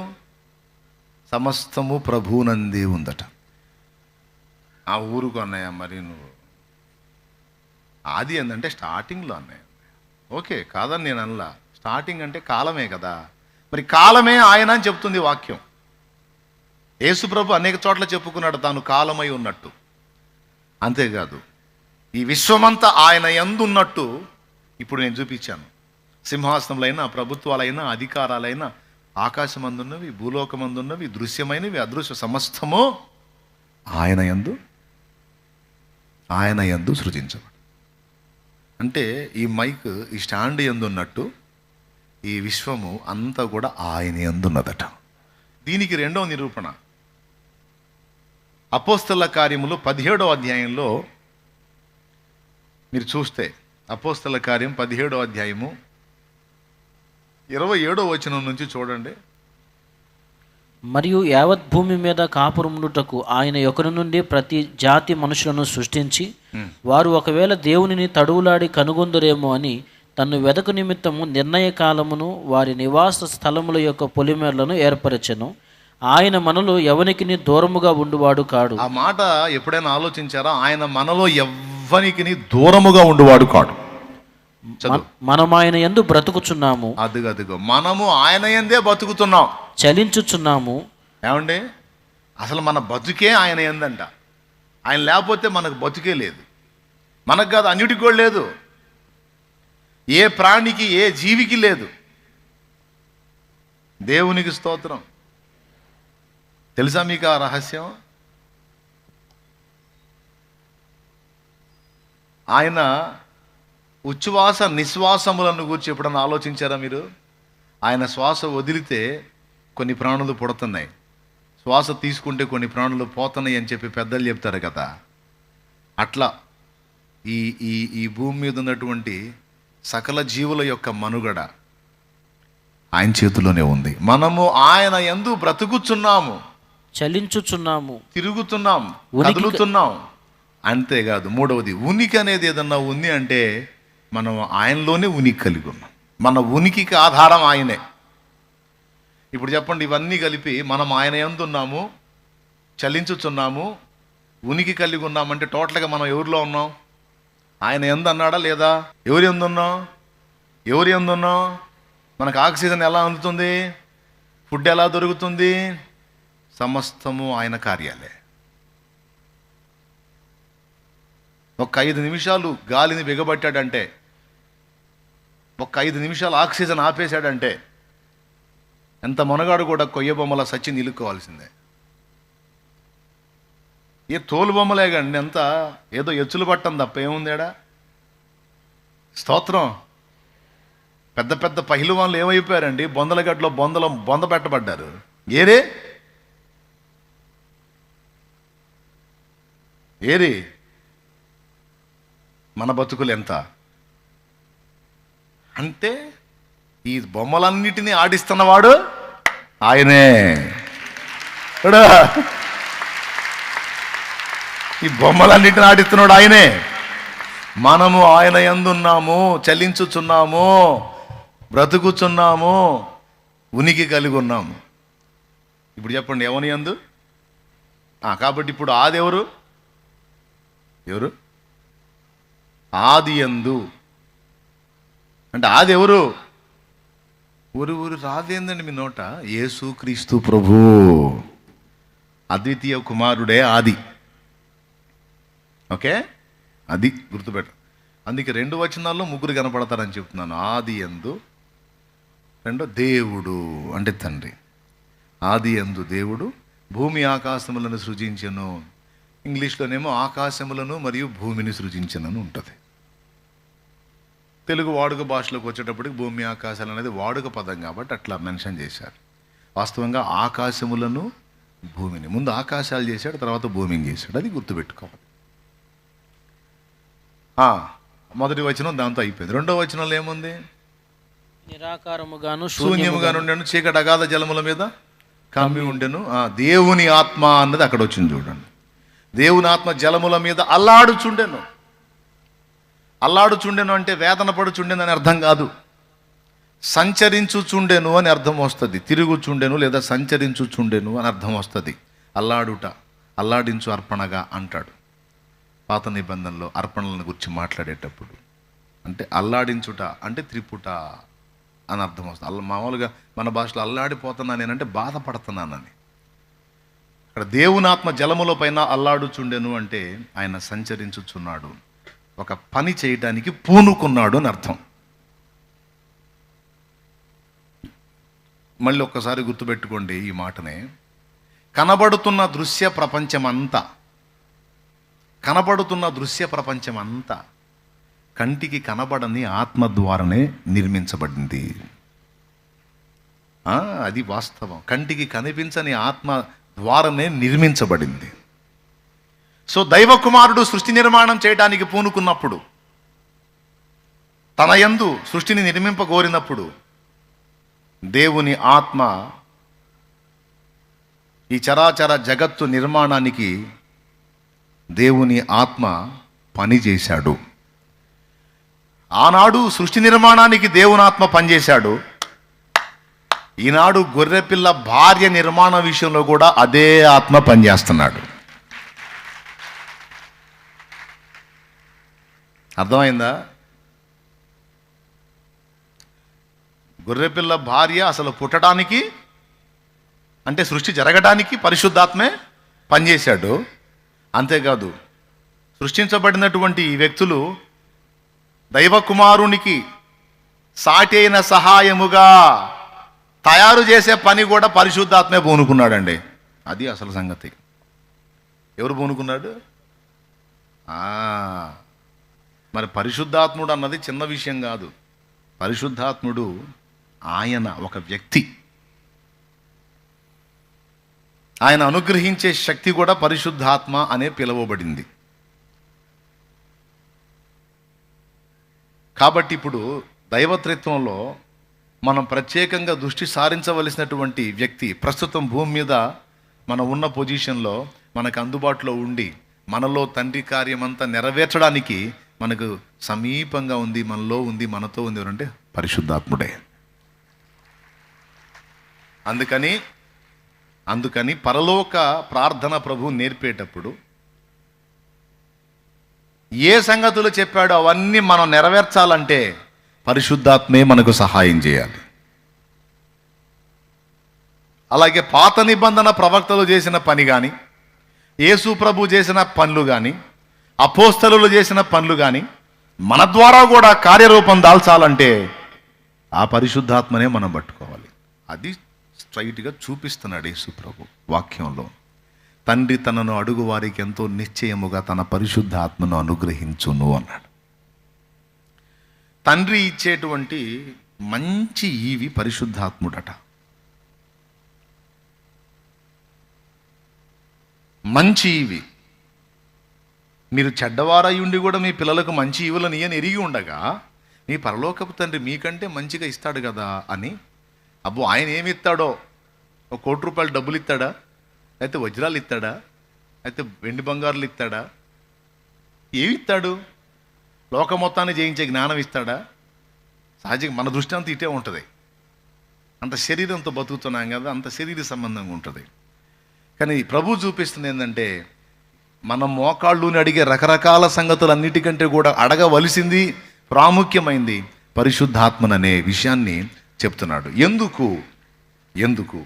సమస్తము ప్రభువునందే ఉందట. ఆ ఊరుకు అన్నయ్య, మరి నువ్వు ఆది ఏందంటే స్టార్టింగ్లో అన్నయ్య. ఓకే, కాదని నేను అనలా. స్టార్టింగ్ అంటే కాలమే కదా, మరి కాలమే ఆయన అని చెప్తుంది వాక్యం. యేసుప్రభు అనేక చోట్ల చెప్పుకున్నాడు తాను కాలమై ఉన్నట్టు. అంతేకాదు, ఈ విశ్వమంతా ఆయన యందు ఉన్నట్టు ఇప్పుడు నేను చూపించాను. సింహాసనములైనా ప్రభుత్వాలైనా అధికారాలైనా ఆకాశమందున్నవి భూలోకమందున్నవి దృశ్యమైనవి అదృశ్య సమస్తము ఆయన యందు సృజించబడు. అంటే ఈ మైక్ ఈ స్టాండ్ యందు ఉన్నట్టు ఈ విశ్వము అంతా కూడా ఆయన యందు ఉన్నదట. దీనికి రెండవ నిరూపణ అపోస్తల కార్యములు 17వ అధ్యాయంలో మీరు చూస్తే, అపోస్తల కార్యం 17వ అధ్యాయము 27వ వచనం నుంచి చూడండి. మరియు యావత్ భూమి మీద కాపురముండుటకు ఆయన ఒకరి నుండి ప్రతి జాతి మనుషులను సృష్టించి, వారు ఒకవేళ దేవునిని తడువులాడి కనుగొందురేమో అని తన్ను వెదకు నిమిత్తము నిర్ణయ కాలమును వారి నివాస స్థలముల యొక్క పొలిమేరలను ఏర్పరచెను. ఆయన మనలో ఎవనికిని దూరముగా ఉండువాడు కాడు. ఆ మాట ఎప్పుడైనా ఆలోచించారా? ఆయన మనలో ఎవ్వనికిని దూరముగా ఉండువాడు కాడు. మనం ఆయన యందు బ్రతుకుచున్నాము. అదిగో మనము ఆయన యందే బతుకుతున్నాం, చలించుచున్నాము. ఏమండి, అసలు మన బతుకే ఆయన యందంట. ఆయన లేకపోతే మనకు బతుకే లేదు. మనకు కాదు, అన్నిటికి కూడా లేదు. ఏ ప్రాణికి ఏ జీవికి లేదు. దేవునికి స్తోత్రం. తెలుసా మీకు ఆ రహస్యం? ఆయన ఉచ్ఛ్వాస నిశ్వాసములను గురించి ఎప్పుడన్నా ఆలోచించారా మీరు? ఆయన శ్వాస వదిలితే కొన్ని ప్రాణులు పుడుతున్నాయి, శ్వాస తీసుకుంటే కొన్ని ప్రాణులు పోతున్నాయి అని చెప్పి పెద్దలు చెప్తారు కదా. అట్లా ఈ ఈ ఈ భూమి మీద ఉన్నటువంటి సకల జీవుల యొక్క మనుగడ ఆయన చేతిలోనే ఉంది. మనము ఆయన యందు బ్రతుకుచున్నాము, చలించుచున్నాము, తిరుగుతున్నాం, కదులుతున్నాం. అంతేకాదు, మూడవది ఉనికి అనేది ఏదన్నా ఉంది అంటే మనం ఆయనలోనే ఉనికి కలిగి ఉన్నాం. మన ఉనికికి ఆధారం ఆయనే. ఇప్పుడు చెప్పండి, ఇవన్నీ కలిపి మనం ఆయన యందు ఉన్నాము, చలించుచున్నాము, ఉనికి కలిగి ఉన్నామంటే టోటల్గా మనం ఎవరిలో ఉన్నాం? ఆయన యందు అన్నాడా లేదా? ఎవరి యందు ఉన్నాం? మనకు ఆక్సిజన్ ఎలా అందుతుంది? ఫుడ్ ఎలా దొరుకుతుంది? సమస్తము ఆయన కార్యాలే. ఒక 5 నిమిషాలు గాలిని బిగబట్టాడంటే, ఒక 5 నిమిషాలు ఆక్సిజన్ ఆపేశాడంటే ఎంత మనగాడు కూడా కొయ్య బొమ్మల సచ్చి నిలుక్కోవాల్సిందే. ఏ తోలు బొమ్మలే కండి, ఎంత ఏదో ఎచ్చులు పట్టం తప్ప ఏముందేడా? స్తోత్రం. పెద్ద పెద్ద పహిలువాన్లు ఏమైపోయారండి? బొందలగడ్డలో బొంద పెట్టబడ్డారు. ఏరి మన బతుకులు ఎంత అంటే, ఈ బొమ్మలన్నిటినీ ఆడిస్తున్నవాడు ఆయనే. ఈ బొమ్మలన్నిటిని ఆడిస్తున్నాడు ఆయనే. మనము ఆయన యందున్నాము, చలించుచున్నాము, బ్రతుకుచున్నాము, ఉనికి కలిగి ఉన్నాము. ఇప్పుడు చెప్పండి, ఎవని యందు? కాబట్టి ఇప్పుడు ఆది ఎవరు? ఆది యందు అంటే ఆది ఎవరు? ఊరు రాదేందండి మీ నోట? యేసు క్రీస్తు ప్రభు, అద్వితీయ కుమారుడే ఆది. ఓకే, అది గుర్తుపెట్ట. అందుకే 2 వచనాల్లో ముగ్గురు కనపడతారని చెప్తున్నాను. ఆది యందు, రెండో దేవుడు అంటే తండ్రి. ఆది యందు దేవుడు భూమి ఆకాశములను సృజించెను. ఇంగ్లీష్లోనేమో ఆకాశములను మరియు భూమిని సృజించెనని ఉంటుంది. తెలుగు వాడుక భాషలోకి వచ్చేటప్పటికి భూమి ఆకాశాలు అనేది వాడుక పదం కాబట్టి అట్లా మెన్షన్ చేశారు. వాస్తవంగా ఆకాశములను భూమిని, ముందు ఆకాశాలు చేశాడు, తర్వాత భూమిని చేశాడు. అది గుర్తుపెట్టుకోవాలి. మొదటి వచనం దాంతో అయిపోయింది. 2వ వచనంలో ఏముంది? నిరాకారముగాను శూన్యముగాను ఉండెను, చీకటి అగాధ జలముల మీద కమ్మి ఉండెను. దేవుని ఆత్మ అన్నది అక్కడ వచ్చింది చూడండి. దేవుని ఆత్మ జలముల మీద అల్లాడుచుండెను. అల్లాడుచుండెను అంటే వేదన పడుచుండెను అని అర్థం కాదు. సంచరించుచుండెను అని అర్థం వస్తుంది. తిరుగుచుండెను లేదా సంచరించుచుండెను అని అర్థం వస్తుంది. అల్లాడుట, అల్లాడించు అర్పణగా అంటాడు. పాత నిబంధనలో అర్పణలను గురించి మాట్లాడేటప్పుడు అంటే అల్లాడించుట అంటే త్రిపుట అని అర్థం వస్తుంది. మామూలుగా మన భాషలో అల్లాడిపోతున్నాను నేనంటే బాధపడుతున్నానని. ఇక్కడ దేవుని ఆత్మ జలముల పైన అల్లాడుచుండెను అంటే ఆయన సంచరించుచున్నాడు, ఒక పని చేయడానికి పూనుకున్నాడు అని అర్థం. మళ్ళీ ఒక్కసారి గుర్తుపెట్టుకోండి ఈ మాటనే. కనబడుతున్న దృశ్య ప్రపంచమంతా కంటికి కనబడని ఆత్మ ద్వారానే నిర్మించబడింది. అది వాస్తవం. కంటికి కనిపించని ఆత్మ ద్వారానే నిర్మించబడింది. సో దైవ కుమారుడు సృష్టి నిర్మాణం చేయడానికి పూనుకున్నప్పుడు, తన యందు సృష్టిని నిర్మింపగోరినప్పుడు దేవుని ఆత్మ ఈ చరాచర జగత్తు నిర్మాణానికి దేవుని ఆత్మ పనిచేశాడు. ఆనాడు సృష్టి నిర్మాణానికి దేవుని ఆత్మ పనిచేశాడు. ఈనాడు గొర్రెపిల్ల భార్య నిర్మాణ విషయంలో కూడా అదే ఆత్మ పనిచేస్తున్నాడు. అర్థమైందా? గొర్రెపిల్ల భార్య అసలు పుట్టడానికి అంటే సృష్టి జరగడానికి పరిశుద్ధాత్మే పనిచేశాడు. అంతేకాదు సృష్టించబడినటువంటి ఈ వ్యక్తులు దైవ కుమారునికి సాటి అయిన సహాయముగా తయారు చేసే పని కూడా పరిశుద్ధాత్మే పూనుకున్నాడండి. అది అసలు సంగతి. ఎవరు పూనుకున్నాడు? మరి పరిశుద్ధాత్ముడు అన్నది చిన్న విషయం కాదు. పరిశుద్ధాత్ముడు ఆయన ఒక వ్యక్తి. ఆయన అనుగ్రహించే శక్తి కూడా పరిశుద్ధాత్మ అనే పిలువబడింది. కాబట్టి ఇప్పుడు దైవత్రిత్వంలో మనం ప్రత్యేకంగా దృష్టి సారించవలసినటువంటి వ్యక్తి, ప్రస్తుతం భూమి మీద మనం ఉన్న పొజిషన్లో మనకు అందుబాటులో ఉండి మనలో తండ్రి కార్యమంతా నెరవేర్చడానికి మనకు సమీపంగా ఉంది, మనలో ఉంది, మనతో ఉంది ఎవరంటే పరిశుద్ధాత్ముడే. అందుకని పరలోక ప్రార్థన ప్రభు నేర్పేటప్పుడు ఏ సంగతులు చెప్పాడో అవన్నీ మనం నెరవేర్చాలంటే పరిశుద్ధాత్మే మనకు సహాయం చేయాలి. అలాగే పాత నిబంధన ప్రవక్తలు చేసిన పని కానీ, యేసు ప్రభు చేసిన పనులు కానీ, అపోస్తలులు చేసిన పనులు కానీ మన ద్వారా కూడా కార్యరూపం దాల్చాలంటే ఆ పరిశుద్ధాత్మనే మనం పట్టుకోవాలి. అది స్ట్రైట్గా చూపిస్తున్నాడు యేసు ప్రభు వాక్యంలో. తండ్రి తనను అడుగు వారికి ఎంతో నిశ్చయముగా తన పరిశుద్ధ ఆత్మను అనుగ్రహించును అన్నాడు. తండ్రి ఇచ్చేటువంటి మంచి ఈవి పరిశుద్ధాత్ముడట. మంచి ఈవి. మీరు చెడ్డవారై ఉండి కూడా మీ పిల్లలకు మంచి ఈవులను ఇయ్యని ఎరిగి ఉండగా మీ పరలోకపు తండ్రి మీకంటే మంచిగా ఇస్తాడు కదా అని. అబ్బో, ఆయన ఏమి ఇస్తాడో, ఒక ₹1,00,00,000 డబ్బులు ఇస్తాడా, అయితే వజ్రాలు ఇస్తాడా, అయితే వెండి బంగారులు ఇస్తాడా, ఏమి ఇస్తాడు? లోకం మొత్తాన్ని జయించే జ్ఞానం ఇస్తాడా? సహజంగా మన దృష్టి అంతా ఇటే ఉంటుంది. అంత శరీరంతో బతుకుతున్నాం కదా, అంత శరీర సంబంధంగా ఉంటుంది. కానీ ప్రభు చూపిస్తుంది ఏంటంటే, మన మోకాళ్ళుని అడిగే రకరకాల సంగతులన్నిటికంటే కూడా అడగవలసింది, ప్రాముఖ్యమైంది పరిశుద్ధాత్మననే విషయాన్ని చెప్తున్నాడు. ఎందుకు ఎందుకు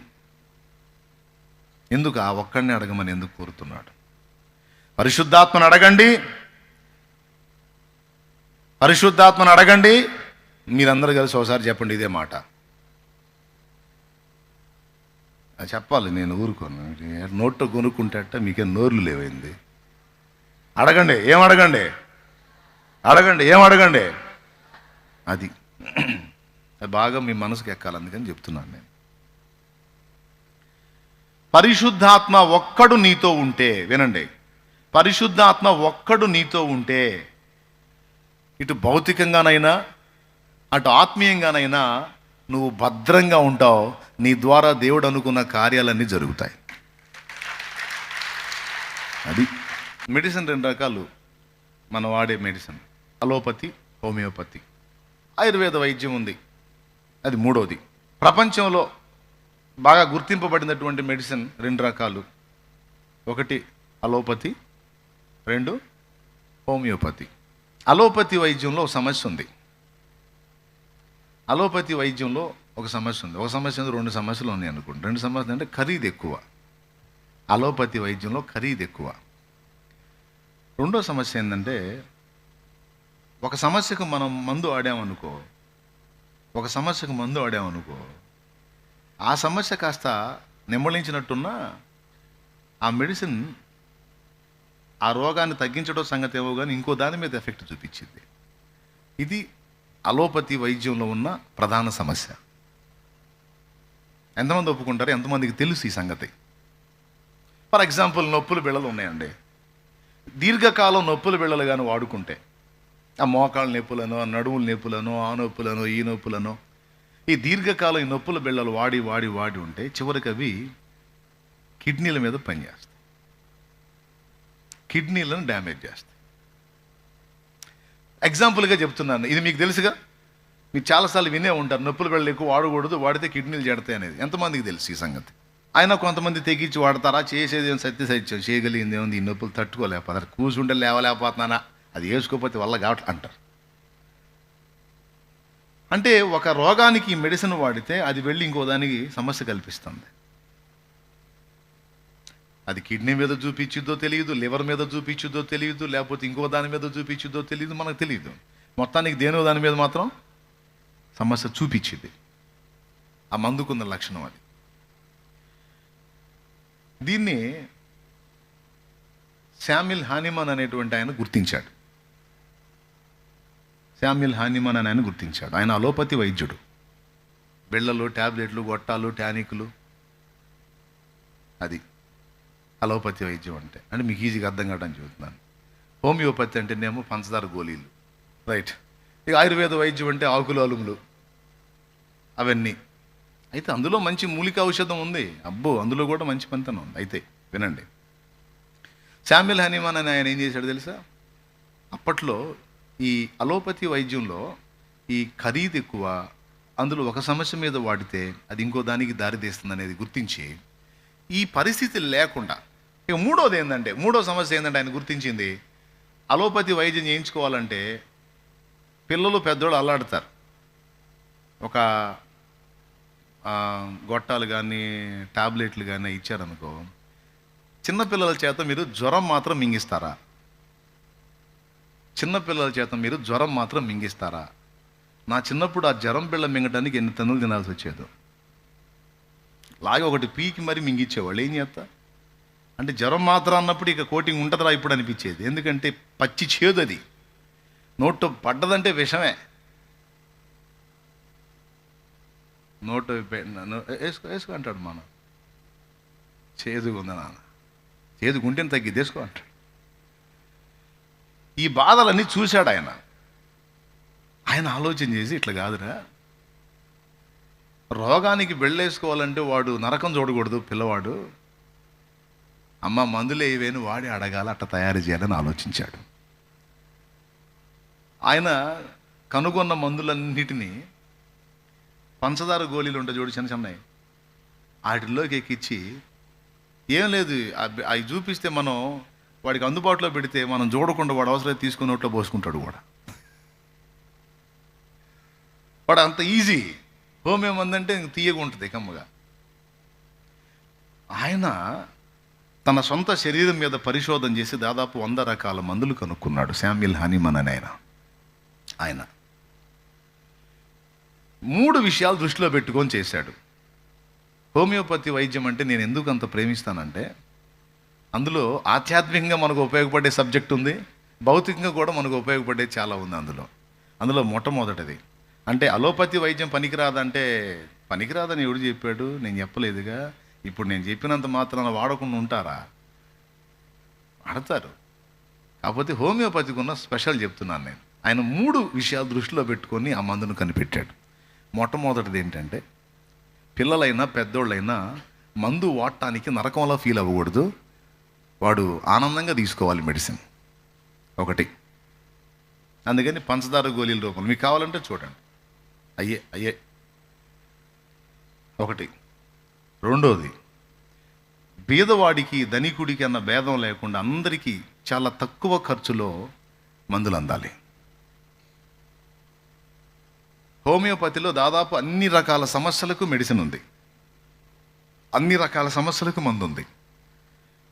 ఎందుకు ఆ ఒక్కడిని అడగమని ఎందుకు కోరుతున్నాడు? పరిశుద్ధాత్మను అడగండి, పరిశుద్ధాత్మను అడగండి. మీరందరూ కలిసి ఒకసారి చెప్పండి ఇదే మాట. అది చెప్పాలి, నేను ఊరుకోను. నోట్లో కొనుక్కుంటేట మీకేం నోర్లు లేవైంది. అడగండి, ఏం అడగండి, అడగండి, ఏం అడగండి. అది బాగా మీ మనసుకు ఎక్కాలి, అందుకని చెప్తున్నాను నేను. పరిశుద్ధాత్మ ఒక్కడు నీతో ఉంటే, వినండి, పరిశుద్ధాత్మ ఒక్కడు నీతో ఉంటే ఇటు భౌతికంగానైనా అటు ఆత్మీయంగానైనా నువ్వు భద్రంగా ఉంటావు. నీ ద్వారా దేవుడు అనుకున్న కార్యాలన్నీ జరుగుతాయి. అది మెడిసిన్ 2 రకాలు మనం వాడే మెడిసిన్: అలోపతి, హోమియోపతి. ఆయుర్వేద వైద్యం ఉంది, అది 3వది. ప్రపంచంలో బాగా గుర్తింపబడినటువంటి మెడిసిన్ 2 రకాలు: 1 అలోపతి, 2 హోమియోపతి. అలోపతి వైద్యంలో ఒక సమస్య ఉంది. అలోపతి వైద్యంలో ఒక సమస్య ఉంది. ఒక సమస్య ఉంది, 2 సమస్యలు ఉన్నాయి అనుకోండి. 2 సమస్యలు అంటే ఖరీదు ఎక్కువ. అలోపతి వైద్యంలో ఖరీదు ఎక్కువ. రెండో సమస్య ఏంటంటే, ఒక సమస్యకు మనం మందు ఆడామనుకో, ఒక సమస్యకు మందు ఆడామనుకో, ఆ సమస్య కాస్త నెమ్మలించినట్టున్నా ఆ మెడిసిన్ ఆ రోగాన్ని తగ్గించడం సంగతి ఏమో కానీ ఇంకో దాని మీద ఎఫెక్ట్ చూపించింది. ఇది అలోపతి వైద్యంలో ఉన్న ప్రధాన సమస్య. ఎంతమంది ఒప్పుకుంటారు? ఎంతమందికి తెలుసు ఈ సంగతి? ఫర్ ఎగ్జాంపుల్, నొప్పులు బిళ్ళలు ఉన్నాయండి. దీర్ఘకాలం నొప్పులు బిళ్ళలు కానీ వాడుకుంటే, ఆ మోకాళ్ళ నొప్పులను, ఆ నడుముల నొప్పులను, ఆ నొప్పులను, ఈ నొప్పులను, ఈ దీర్ఘకాలం ఈ నొప్పుల బిళ్ళలు వాడి వాడి వాడి ఉంటే చివరికి అవి కిడ్నీల మీద పనిచేస్తాయి, కిడ్నీలను డ్యామేజ్ చేస్తాయి. ఎగ్జాంపుల్గా చెప్తున్నాను, ఇది మీకు తెలుసుగా, మీరు చాలాసార్లు వినే ఉంటారు, నొప్పుల బిళ్ళలు ఎక్కువ వాడకూడదు, వాడితే కిడ్నీలు జడతాయి అనేది. ఎంతమందికి తెలుసు ఈ సంగతి? అయినా కొంతమంది తెగించి వాడతారా? చేసేది ఏం సత్యం, చేయగలిగింది ఏముంది, ఈ నొప్పులు తట్టుకోలేకపోతారు, కూర్చుంటే లేవలేకపోతున్నానా, అది వేసుకోకపోతే వల్ల కావట్లే అంటారు. అంటే ఒక రోగానికి ఈ మెడిసిన్ వాడితే అది వెళ్ళి ఇంకో దానికి సమస్య కల్పిస్తుంది. అది కిడ్నీ మీద చూపించుద్దో తెలియదు, లివర్ మీద చూపించుద్దో తెలియదు, లేకపోతే ఇంకో దాని మీద చూపించుద్దో తెలియదు, మనకు తెలియదు. మొత్తానికి దేనో దాని మీద మాత్రం సమస్య చూపించింది. ఆ మందుకున్న లక్షణం అది. దీన్ని శామ్యుల్ హానిమన్ అనేటువంటి ఆయన గుర్తించాడు. శామ్యుల్ హానిమన్ అని ఆయన గుర్తించాడు. ఆయన అలోపతి వైద్యుడు. బిళ్ళలు, ట్యాబ్లెట్లు, గొట్టాలు, టానిక్లు, అది అలోపతి వైద్యం అంటే మీకు ఈజీగా అర్థం కావడానికి చెబుతున్నాను. హోమియోపతి అంటేనేమో పంచదార గోళీలు, రైట్. ఇక ఆయుర్వేద వైద్యం అంటే ఆకులు, అలుములు, అవన్నీ. అయితే అందులో మంచి మూలిక ఔషధం ఉంది, అబ్బో, అందులో కూడా మంచి పనితనం ఉంది. అయితే వినండి, శామ్యుల్ హానిమన్ అని ఆయన ఏం చేశాడు తెలుసా? అప్పట్లో ఈ అలోపతి వైద్యంలో ఈ ఖరీదు ఎక్కువ, అందులో ఒక సమస్య మీద వాడితే అది ఇంకో దానికి దారితీస్తుంది అనేది గుర్తించి, ఈ పరిస్థితి లేకుండా ఇక మూడో సమస్య ఏంటంటే ఆయన గుర్తించింది, అలోపతి వైద్యం చేయించుకోవాలంటే పిల్లలు పెద్దోళ్ళు అల్లాడతారు. ఒక గొట్టాలు కానీ టాబ్లెట్లు కానీ ఇచ్చారనుకో, చిన్నపిల్లల చేత మీరు జ్వరం మాత్రం మింగిస్తారా? చిన్నపిల్లల చేత మీరు జ్వరం మాత్రం మింగిస్తారా? నా చిన్నప్పుడు ఆ జ్వరం బిళ్ళ మింగటానికి ఎన్ని తన్నులు తినాల్సి వచ్చేదో. లాగే ఒకటి పీకి మరి మింగిచ్చేవాళ్ళు. ఏం చేస్తా అంటే జ్వరం మాత్రం అన్నప్పుడు ఇక కోటింగ్ ఉంటుందిరా ఇప్పుడు అనిపించేది. ఎందుకంటే పచ్చి చేదు, అది నోటు పడ్డదంటే విషమే. నోటు వేసుకో అంటాడు మన, చేదుగుంది నాన్న, చేదుగుంటేనే తగ్గి వేసుకో అంటాడు. ఈ బాధలన్నీ చూశాడు ఆయన. ఆయన ఆలోచన చేసి, ఇట్లా కాదురా, రోగానికి బెళ్ళేసుకోవాలంటే వాడు నరకం చూడకూడదు పిల్లవాడు, అమ్మ మందులు ఏవేని వాడి అడగాల, అట్లా తయారు చేయాలని ఆలోచించాడు. ఆయన కనుగొన్న మందులన్నిటినీ పంచదార గోళీలు ఉంటాయి చూడు, చిన్న చిన్నవి, వాటిల్లోకి ఎక్కించి, ఏం లేదు అవి చూపిస్తే మనం వాడికి అందుబాటులో పెడితే మనం చూడకుండా వాడు అవసరం తీసుకుని నోట్లో పోసుకుంటాడు కూడా. వాడు అంత ఈజీ. హోమియో మందు అంటే తీయగా ఉంటుంది కమ్మగా. ఆయన తన సొంత శరీరం మీద పరిశోధన చేసి దాదాపు 100 రకాల మందులు కనుక్కున్నాడు. శామ్యుల్ హానీమన్ అని ఆయన 3 విషయాలు దృష్టిలో పెట్టుకొని చేశాడు. హోమియోపతి వైద్యం అంటే నేను ఎందుకు అంత ప్రేమిస్తానంటే, అందులో ఆధ్యాత్మికంగా మనకు ఉపయోగపడే సబ్జెక్ట్ ఉంది, భౌతికంగా కూడా మనకు ఉపయోగపడే చాలా ఉంది. అందులో మొట్టమొదటిది అంటే అలోపతి వైద్యం పనికిరాదంటే, పనికిరాదని ఎవడు చెప్పాడు? నేను చెప్పలేదుగా. ఇప్పుడు నేను చెప్పినంత మాత్రాన వాడకుండా ఉంటారా? వాడతారు. కాకపోతే హోమియోపతికి ఉన్న స్పెషల్ చెప్తున్నాను నేను. ఆయన 3 విషయాలు దృష్టిలో పెట్టుకొని ఆ మందును కనిపెట్టాడు. మొట్టమొదటిది ఏంటంటే, పిల్లలైనా పెద్దోళ్ళైనా మందు వాడటానికి నరకంలా ఫీల్ అవ్వకూడదు, వాడు ఆనందంగా తీసుకోవాలి మెడిసిన్. ఒకటి. అందుకని పంచదార గోళీల రూపంలో మీకు కావాలంటే చూడండి, అయ్యే ఒకటి. రెండోది, బీదవాడికి ధనికుడికి అన్న భేదం లేకుండా అందరికీ చాలా తక్కువ ఖర్చులో మందులు అందాలి. హోమియోపతిలో దాదాపు అన్ని రకాల సమస్యలకు మెడిసిన్ ఉంది, అన్ని రకాల సమస్యలకు మందు ఉంది.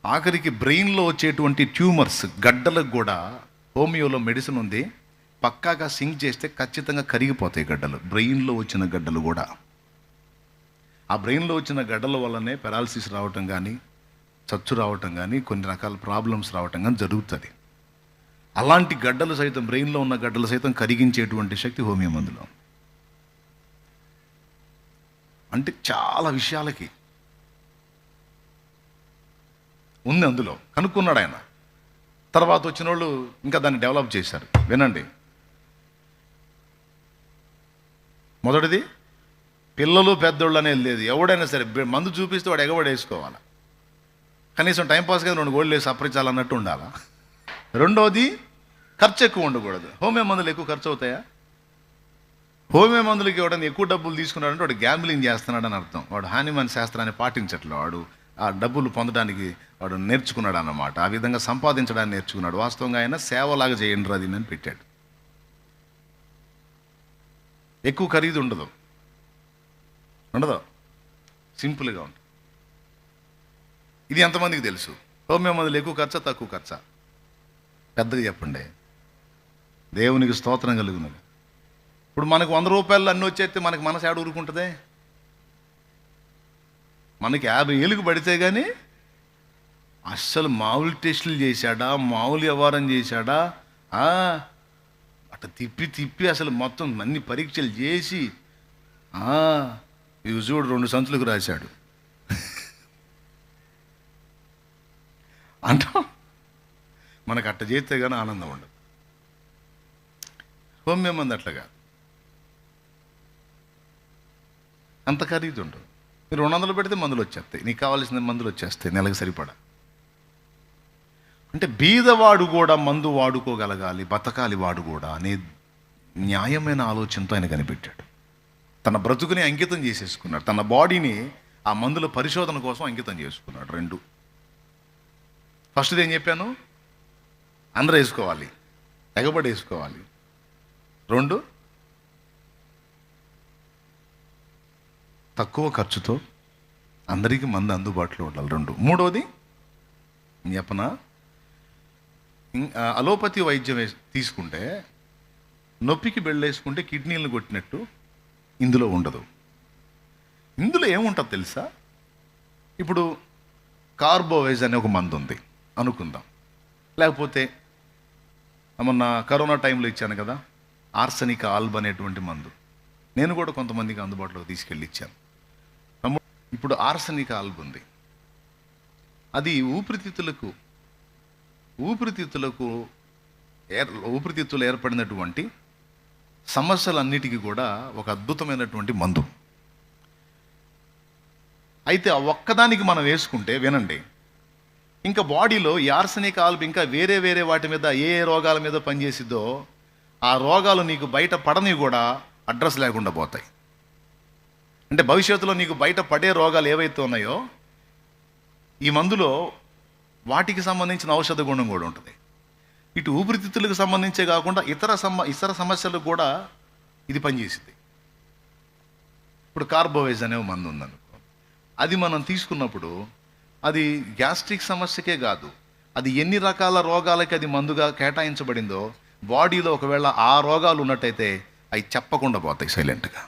ఆఖరికి బ్రెయిన్లో వచ్చేటువంటి ట్యూమర్స్, గడ్డలకు కూడా హోమియోలో మెడిసిన్ ఉంది. పక్కాగా సింక్ చేస్తే ఖచ్చితంగా కరిగిపోతాయి గడ్డలు, బ్రెయిన్లో వచ్చిన గడ్డలు కూడా. ఆ బ్రెయిన్లో వచ్చిన గడ్డల వల్లనే పెరాలసిస్ రావటం కానీ, చచ్చు రావటం కానీ, కొన్ని రకాల ప్రాబ్లమ్స్ రావటం కానీ జరుగుతుంది. అలాంటి గడ్డలు సైతం, బ్రెయిన్లో ఉన్న గడ్డలు సైతం కరిగించేటువంటి శక్తి హోమియో మందులో. అంటే చాలా విషయాలకి ఉంది, అందులో కనుక్కున్నాడు ఆయన. తర్వాత వచ్చిన వాళ్ళు ఇంకా దాన్ని డెవలప్ చేశారు. వినండి. మొదటిది, పిల్లలు పెద్దోళ్ళు అనేది లేదు. ఎవడైనా సరే మందు చూపిస్తే వాడు ఎగబడి వేసుకోవాలి. కనీసం టైంపాస్ కదా 2 గోళ్ళు వేసి సపరించాలన్నట్టు ఉండాలా. రెండోది, ఖర్చు ఎక్కువ ఉండకూడదు. హోమియో మందులు ఎక్కువ ఖర్చు అవుతాయా? హోమియో మందులకి ఎవడన్నా ఎక్కువ డబ్బులు తీసుకున్నాడంటే వాడు గ్యాంబ్లింగ్ చేస్తున్నాడని అర్థం. వాడు హానీమన్ శాస్త్రాన్ని పాటించట్లేదు. వాడు ఆ డబ్బులు పొందడానికి వాడు నేర్చుకున్నాడు అన్నమాట. ఆ విధంగా సంపాదించడానికి నేర్చుకున్నాడు. వాస్తవంగా ఆయన సేవలాగా చేయండి అది అని పెట్టాడు. ఎక్కువ ఖరీదు ఉండదు, సింపుల్గా ఉంటుంది. ఇది ఎంతమందికి తెలుసు? హోమియో మందులు ఎక్కువ ఖర్చా తక్కువ ఖర్చా? పెద్దగా చెప్పండి. దేవునికి స్తోత్రం కలుగునది. ఇప్పుడు మనకు 100 రూపాయలు అన్నీ వచ్చేస్తే మనకి మనసు ఏడ ఊరుకుంటుంది? మనకి 50,000కి పడితే కానీ అస్సలు మామూలు టెస్టులు చేశాడా, మామూలు వ్యవహారం చేశాడా, అట్లా తిప్పి అసలు మొత్తం అన్ని పరీక్షలు చేసి ఇవి చూడు 2 సంచులకు రాశాడు అంటాం. మనకు అట్ట చేస్తే కానీ ఆనందం ఉండదు. హోమియో మంది అట్లాగా అంత ఖరీదు ఉండదు. మీరు 200 పెడితే మందులు వచ్చేస్తాయి, నీకు కావాల్సిన మందులు వచ్చేస్తాయి నెలకు సరిపడా. అంటే బీదవాడు కూడా మందు వాడుకోగలగాలి, బతకాలి వాడు కూడా అనే న్యాయమైన ఆలోచనతో ఆయన కనిపెట్టాడు. తన బ్రతుకుని అంకితం చేసేసుకున్నాడు, తన బాడీని ఆ మందుల పరిశోధన కోసం అంకితం చేసుకున్నాడు. 2, ఫస్ట్ది ఏం చెప్పాను? అందరూ వేసుకోవాలి, ఎగబడి వేసుకోవాలి. 2, తక్కువ ఖర్చుతో అందరికీ మందు అందుబాటులో ఉండాలి. 2. మూడోది చెప్పనా, అలోపతి వైద్యం తీసుకుంటే నొప్పికి బెళ్ళేసుకుంటే కిడ్నీలను కొట్టినట్టు ఇందులో ఉండదు. ఇందులో ఏముంటుంది తెలుసా? ఇప్పుడు కార్బోవేజ్ అనే ఒక మందు ఉంది అనుకుందాం, లేకపోతే మొన్న కరోనా టైంలో ఇచ్చాను కదా ఆర్సనిక్ ఆల్బ్ అనేటువంటి మందు, నేను కూడా కొంతమందికి అందుబాటులోకి తీసుకెళ్ళి ఇచ్చాను. ఇప్పుడు ఆర్సనిక్ ఆల్బ్ ఉంది, అది ఊపిరితిత్తులు ఏర్పడినటువంటి సమస్యలన్నిటికీ కూడా ఒక అద్భుతమైనటువంటి మందు. అయితే ఆ ఒక్కదానికి మనం వేసుకుంటే, వినండి, ఇంకా బాడీలో ఈ ఆర్సనిక్ ఆల్బ్ ఇంకా వేరే వాటి మీద ఏ రోగాల మీద పనిచేసిద్దో ఆ రోగాలు నీకు బయట పడని కూడా అడ్రస్ లేకుండా పోతాయి. అంటే భవిష్యత్తులో నీకు బయట పడే రోగాలు ఏవైతే ఉన్నాయో ఈ మందులో వాటికి సంబంధించిన ఔషధ గుణం కూడా ఉంటుంది. ఇటు ఊపిరితిత్తులకు సంబంధించే కాకుండా ఇతర సమస్యలకు కూడా ఇది పనిచేసింది. ఇప్పుడు కార్బోవేజ్ అనే మందు ఉందనుకో, అది మనం తీసుకున్నప్పుడు అది గ్యాస్ట్రిక్ సమస్యకే కాదు, అది ఎన్ని రకాల రోగాలకి అది మందుగా కేటాయించబడిందో బాడీలో ఒకవేళ ఆ రోగాలు ఉన్నట్టయితే అవి చెప్పకుండా పోతాయి సైలెంట్గా.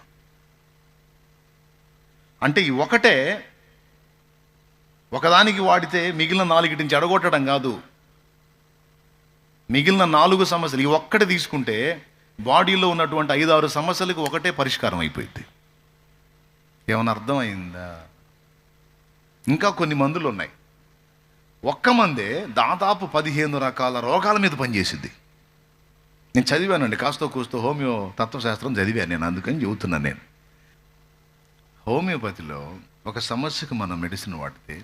అంటే ఈ ఒకదానికి వాడితే మిగిలిన 4 నుంచి ఎడగొట్టడం కాదు, మిగిలిన 4 సమస్యలు ఈ ఒక్కటి తీసుకుంటే బాడీలో ఉన్నటువంటి 5-6 సమస్యలకు ఒకటే పరిష్కారం అయిపోయింది. ఏమైనా అర్థమైందా? ఇంకా కొన్ని మందులు ఉన్నాయి. ఒక్క మందే దాదాపు 15 రకాల రోగాల మీద పనిచేసింది. నేను చదివానండి, కాస్తో కూస్తో హోమియో తత్వశాస్త్రం చదివాను నేను, అందుకని చెబుతున్నాను. నేను హోమియోపతిలో ఒక సమస్యకు మనం మెడిసిన్ వాడితే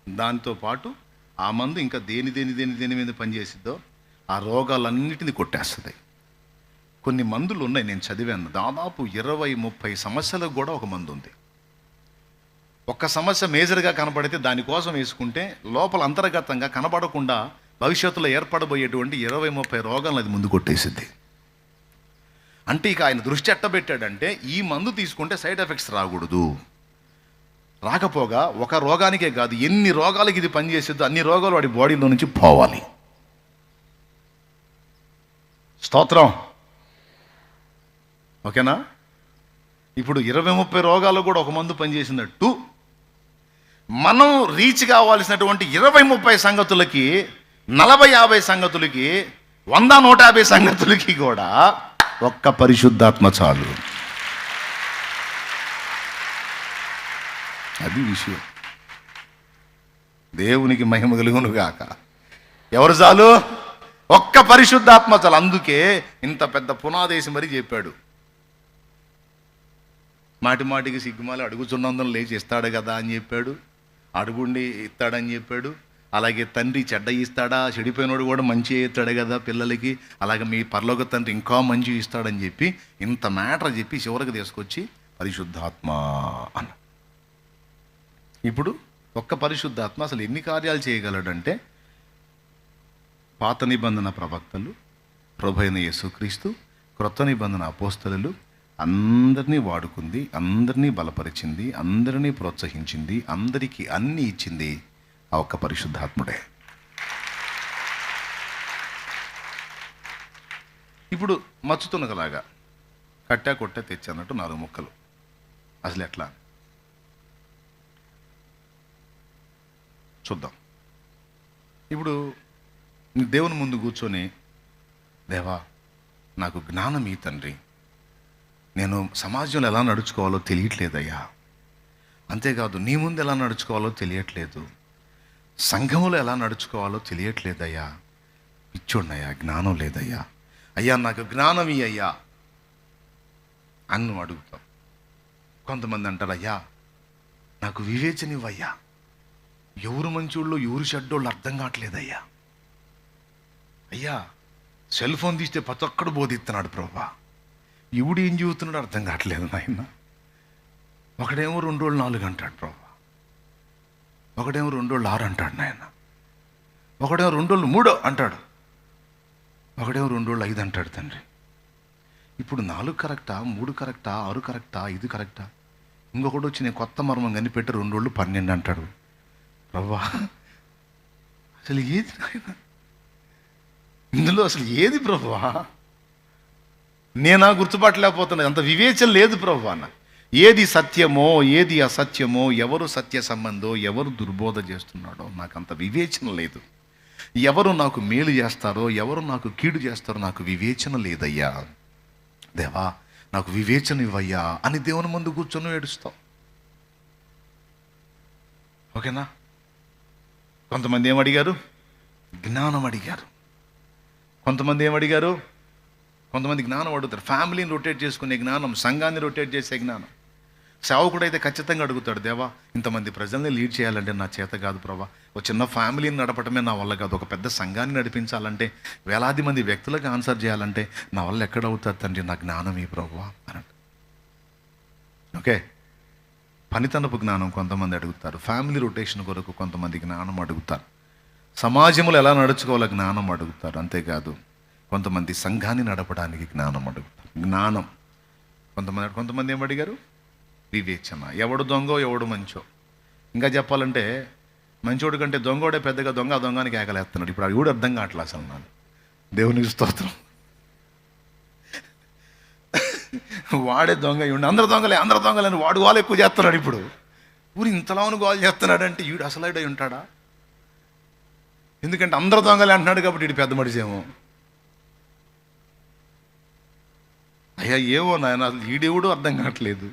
దాంతో పాటు ఆ మందు ఇంకా దేని మీద పనిచేసిద్దో ఆ రోగాలన్నిటిని కొట్టేస్తుంది. కొన్ని మందులు ఉన్నాయి, నేను చదివాను, దాదాపు 20-30 సమస్యలకు కూడా ఒక మందు ఉంది. ఒక్క సమస్య మేజర్గా కనపడితే దానికోసం వేసుకుంటే లోపల అంతర్గతంగా కనబడకుండా భవిష్యత్తులో ఏర్పడబోయేటువంటి 20-30 రోగాలను అది ముందు కొట్టేసింది. అంటే ఇక ఆయన దృష్టి ఎట్టబెట్టాడంటే ఈ మందు తీసుకుంటే సైడ్ ఎఫెక్ట్స్ రాకూడదు. రాకపోగా ఒక రోగానికే కాదు, ఎన్ని రోగాలకి ఇది పనిచేసేదో అన్ని రోగాలు వాడి బాడీలో నుంచి పోవాలి. స్తోత్రం. ఓకేనా? ఇప్పుడు 20-30 రోగాలు కూడా ఒక మందు పనిచేసినట్టు మనం రీచ్ కావాల్సినటువంటి 20-30 సంగతులకి, 40-50 సంగతులకి, 100-150 సంగతులకి కూడా ఒక్క పరిశుద్ధాత్మ చాలు. అది విషయం. దేవునికి మహిమ కలుగును గాక. ఎవరు చాలు? ఒక్క పరిశుద్ధాత్మ చాలు. అందుకే ఇంత పెద్ద పునాదేసి మరీ చెప్పాడు. మాటికి సిగ్గుమాలి అడుగుచున్నందున లేచి ఇస్తాడు కదా అని చెప్పాడు, అడుగుండి ఇస్తాడని చెప్పాడు. అలాగే తండ్రి చెడ్డ ఇస్తాడా, చెడిపోయినోడు కూడా మంచి ఇస్తాడు కదా పిల్లలకి, అలాగే మీ పరలోక తండ్రి ఇంకా మంచి ఇస్తాడని చెప్పి ఇంత మ్యాటర్ చెప్పి చివరికి తీసుకొచ్చి పరిశుద్ధాత్మ అన్న. ఇప్పుడు ఒక్క పరిశుద్ధాత్మ అసలు ఎన్ని కార్యాలు చేయగలడంటే పాత నిబంధన ప్రవక్తలు, ప్రభువైన యేసుక్రీస్తు, క్రొత్త నిబంధన అపోస్తలులు అందరినీ వాడుకుంది, అందరినీ బలపరిచింది, అందరినీ ప్రోత్సహించింది, అందరికీ అన్నీ ఇచ్చింది ఆ ఒక్క పరిశుద్ధాత్ముడే. ఇప్పుడు మచ్చుతున్నగలాగా కట్టా కొట్టా తెచ్చన్నట్టు 4 ముక్కలు. అసలు ఎట్లా చూద్దాం. ఇప్పుడు దేవుని ముందు కూర్చొని, దేవా నాకు జ్ఞానం ఈ తండ్రి, నేను సమాజంలో ఎలా నడుచుకోవాలో తెలియట్లేదయ్యా, అంతేకాదు నీ ముందు ఎలా నడుచుకోవాలో తెలియట్లేదు, సంఘంలో ఎలా నడుచుకోవాలో తెలియట్లేదయ్యా, పిచ్చోడినయ్యా, జ్ఞానం లేదయ్యా, అయ్యా నాకు జ్ఞానం అయ్యా అని నువ్వు అడుగుతావు. కొంతమంది అంటారు, అయ్యా నాకు వివేచన ఇవ్వయ్యా, ఎవరు మంచోళ్ళు ఎవరు చెడ్డోళ్ళు అర్థం కావట్లేదయ్యా, అయ్యా సెల్ ఫోన్ తీస్తే ప్రతి ఒక్కడు బోధిస్తున్నాడు ప్రభా, ఎవడు ఏం చెబుతున్నాడు అర్థం కావట్లేదు నాయన, ఒకడేమో 2 రోజులు 4 అంటాడు ప్రభా, ఒకడేమో 2 రోజులు 6 అంటాడు నాయన, ఒకడేమో 2 రోజులు 3 అంటాడు, ఒకడేమో 2 రోజులు 5 అంటాడు తండ్రి. ఇప్పుడు 4 కరెక్టా, 3 కరెక్టా, 6 కరెక్టా, 5 కరెక్టా? ఇంకొకటి వచ్చి నేను కొత్త మర్మం కనిపెట్టి 2 రోజులు 12 అంటాడు. ప్రభా అసలు ఏది నాయన, ఇందులో అసలు ఏది ప్రభువా? నేనా గుర్తుపట్టలేకపోతున్నా, అంత వివేచన లేదు ప్రభువా అన్న. ఏది సత్యమో ఏది అసత్యమో, ఎవరు సత్య సంబంధో ఎవరు దుర్బోధ చేస్తున్నాడో నాకు అంత వివేచన లేదు. ఎవరు నాకు మేలు చేస్తారో ఎవరు నాకు కీడు చేస్తారో నాకు వివేచన లేదయ్యా, దేవా నాకు వివేచన ఇవ్వయ్యా అని దేవుని ముందు కూర్చొని ఏడుస్తావు. ఓకేనా? కొంతమంది ఏమడిగారు? జ్ఞానం అడిగారు. కొంతమంది ఏమడిగారు? కొంతమంది జ్ఞానం అడుగుతారు, ఫ్యామిలీని రొటేట్ చేసుకునే జ్ఞానం, సంఘాన్ని రొటేట్ చేసే జ్ఞానం. సేవకుడైతే ఖచ్చితంగా అడుగుతాడు, దేవా ఇంతమంది ప్రజల్ని లీడ్ చేయాలంటే నా చేత కాదు ప్రభా, ఒక చిన్న ఫ్యామిలీని నడపటమే నా వల్ల కాదు, ఒక పెద్ద సంఘాన్ని నడిపించాలంటే వేలాది మంది వ్యక్తులకు ఆన్సర్ చేయాలంటే నా వల్ల ఎక్కడవుతుంది తండ్రి, నా జ్ఞానం ఈ ప్రభువా అన్నాడు. ఓకే, పనితనపు జ్ఞానం కొంతమంది అడుగుతారు, ఫ్యామిలీ రొటేషన్ కొరకు కొంతమంది జ్ఞానం అడుగుతారు, సమాజంలో ఎలా నడుచుకోవాలో జ్ఞానం అడుగుతారు. అంతేకాదు కొంతమంది సంఘాన్ని నడపడానికి జ్ఞానం అడుగుతారు. జ్ఞానం కొంతమంది ఏం అడిగారు? వివేచన. ఎవడు దొంగో ఎవడు మంచో. ఇంకా చెప్పాలంటే మంచోడు కంటే దొంగోడే పెద్దగా దొంగనికి ఏకలేస్తున్నాడు. ఇప్పుడు అది కూడా అర్థం కావట్లేదు అసలు నాకు. దేవునికి స్తోత్రం. వాడే దొంగ ఇవ్వండి, అందరు దొంగలని వాడు గోలు ఎక్కువ చేస్తున్నాడు. ఇప్పుడు ఊరు ఇంతలోను గోలు చేస్తున్నాడంటే వీడు అసలు ఉంటాడా? ఎందుకంటే అందరు దొంగలే అంటున్నాడు కాబట్టి వీడు పెద్ద మడిసేమో. అయ్యా ఏమో నాయన, అసలు వీడెవడు అర్థం కావట్లేదు.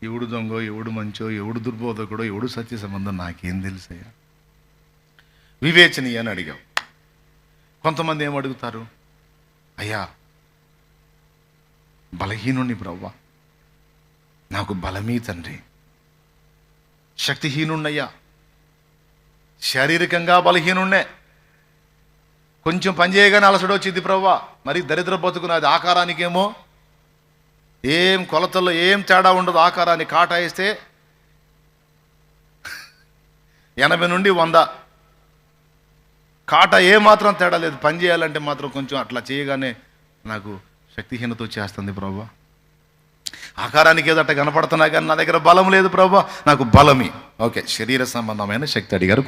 ఎవడు దొంగో ఎవడు మంచో ఎవడు దుర్బోధకుడో ఎవడు సత్య సంబంధం నాకేం తెలుసయ్యా. వివేచనీయ అని అడిగావు. కొంతమంది ఏం అడుగుతారు? అయ్యా బలహీనుణ్ణి ప్రవ్వా, నాకు బలమీ తండ్రి, శక్తిహీనుణ్ణయ్యా, శారీరకంగా బలహీనుణ్ణే, కొంచెం పని చేయగానే అలసడు వచ్చింది ప్రవ్వా, మరి దరిద్ర బతుకున్నది, ఆకారానికేమో ఏం కొలతల్లో ఏం తేడా ఉండదు, ఆకారాన్ని కాటా వేస్తే 80 నుండి 100 కాటా ఏమాత్రం తేడా లేదు. పని చేయాలంటే మాత్రం కొంచెం అట్లా చేయగానే నాకు శక్తిహీనత వచ్చేస్తుంది ప్రభా. ఆకారానికి ఏదో అట్ట కనపడుతున్నా కానీ నా దగ్గర బలం లేదు ప్రభా, నాకు బలమి. ఓకే, శరీర సంబంధమైన శక్తి అడిగారు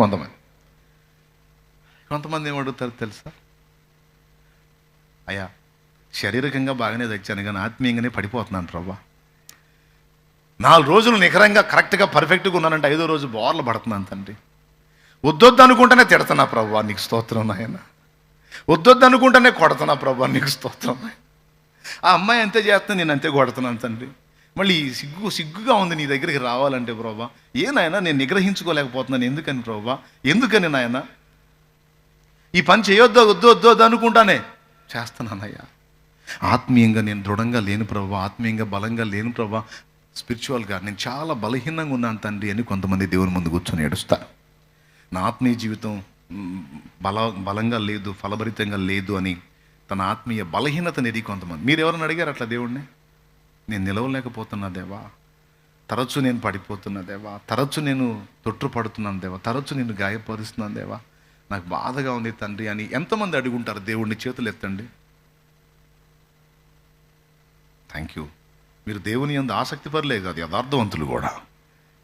కొంతమంది ఏమడుగుతారు తెలుసా? అయ్యా శారీరకంగా బాగానే తెచ్చాను కానీ ఆత్మీయంగానే పడిపోతున్నాను ప్రభా. 4 రోజులు నికరంగా కరెక్ట్గా పర్ఫెక్ట్గా ఉన్నానంటే 5వ రోజు బోర్లు పడుతున్నాను తండ్రి. వద్దొద్దు అనుకుంటేనే తిడుతున్నా ప్రభా, నీకు స్తోత్రం నాయన. వద్దొద్దు అనుకుంటేనే కొడుతున్నా ప్రభా, నీకు స్తోత్రం నాయన. ఆ అమ్మాయి అంతే చేస్తున్నా, నేను అంతే కొడుతున్నాను తండ్రి. మళ్ళీ సిగ్గుగా ఉంది నీ దగ్గరికి రావాలంటే ప్రభా. నాయనా నేను నిగ్రహించుకోలేకపోతున్నాను. ఎందుకని ప్రభా? ఎందుకని నాయన? ఈ పని చేయొద్దు వద్దు అనుకుంటానే చేస్తున్నానయ్యా. ఆత్మీయంగా నేను దృఢంగా లేను ప్రభా, ఆత్మీయంగా బలంగా లేను ప్రభా, స్పిరిచువల్గా నేను చాలా బలహీనంగా ఉన్నాను తండ్రి అని కొంతమంది దేవుని ముందు కూర్చొని ఏడుస్తారు. నా ఆత్మీయ జీవితం బలంగా లేదు, ఫలభరితంగా లేదు అని తన ఆత్మీయ బలహీనతని ఎదిగి కొంతమంది. మీరు ఎవరైనా అడిగారు అట్లా దేవుణ్ణి? నేను నిలవలేకపోతున్నా దేవా, తరచు నేను పడిపోతున్నా దేవా, తరచు నేను తొట్టుపడుతున్నాను దేవా, తరచు నేను గాయపరుస్తున్నాను దేవా, నాకు బాధగా ఉంది తండ్రి అని ఎంతమంది అడుగుంటారు దేవుణ్ణి? చేతులు ఎత్తండి. Thank you. మీరు దేవుని యందు ఆసక్తి పరులే కాదు, యథార్థవంతులు కూడా.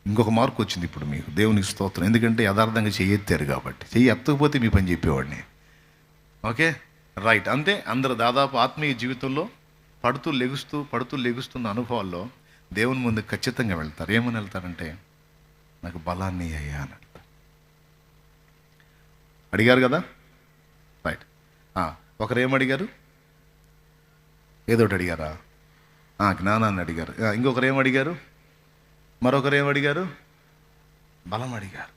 ఇంకొక మార్కు వచ్చింది ఇప్పుడు మీకు. దేవునికి స్తోత్రం. ఎందుకంటే యథార్థంగా చెయ్యెత్తారు కాబట్టి. చెయ్యి ఎత్తకపోతే మీ పని చెప్పేవాడిని. Okay right. అంతే, అందరూ దాదాపు ఆత్మీయ జీవితంలో పడుతూ లెగుస్తున్న అనుభవాల్లో దేవుని ముందు ఖచ్చితంగా వెళ్తారు. ఏమని వెళ్తారంటే, నాకు బలాన్ని అయ్యా అని వెళ్తారు. అడిగారు కదా, రైట్. ఒకరు ఏమడిగారు? ఏదోటి అడిగారా? జ్ఞానాన్ని అడిగారు. ఇంకొకరు ఏమడిగారు? మరొకరు ఏమడిగారు? బలం అడిగారు.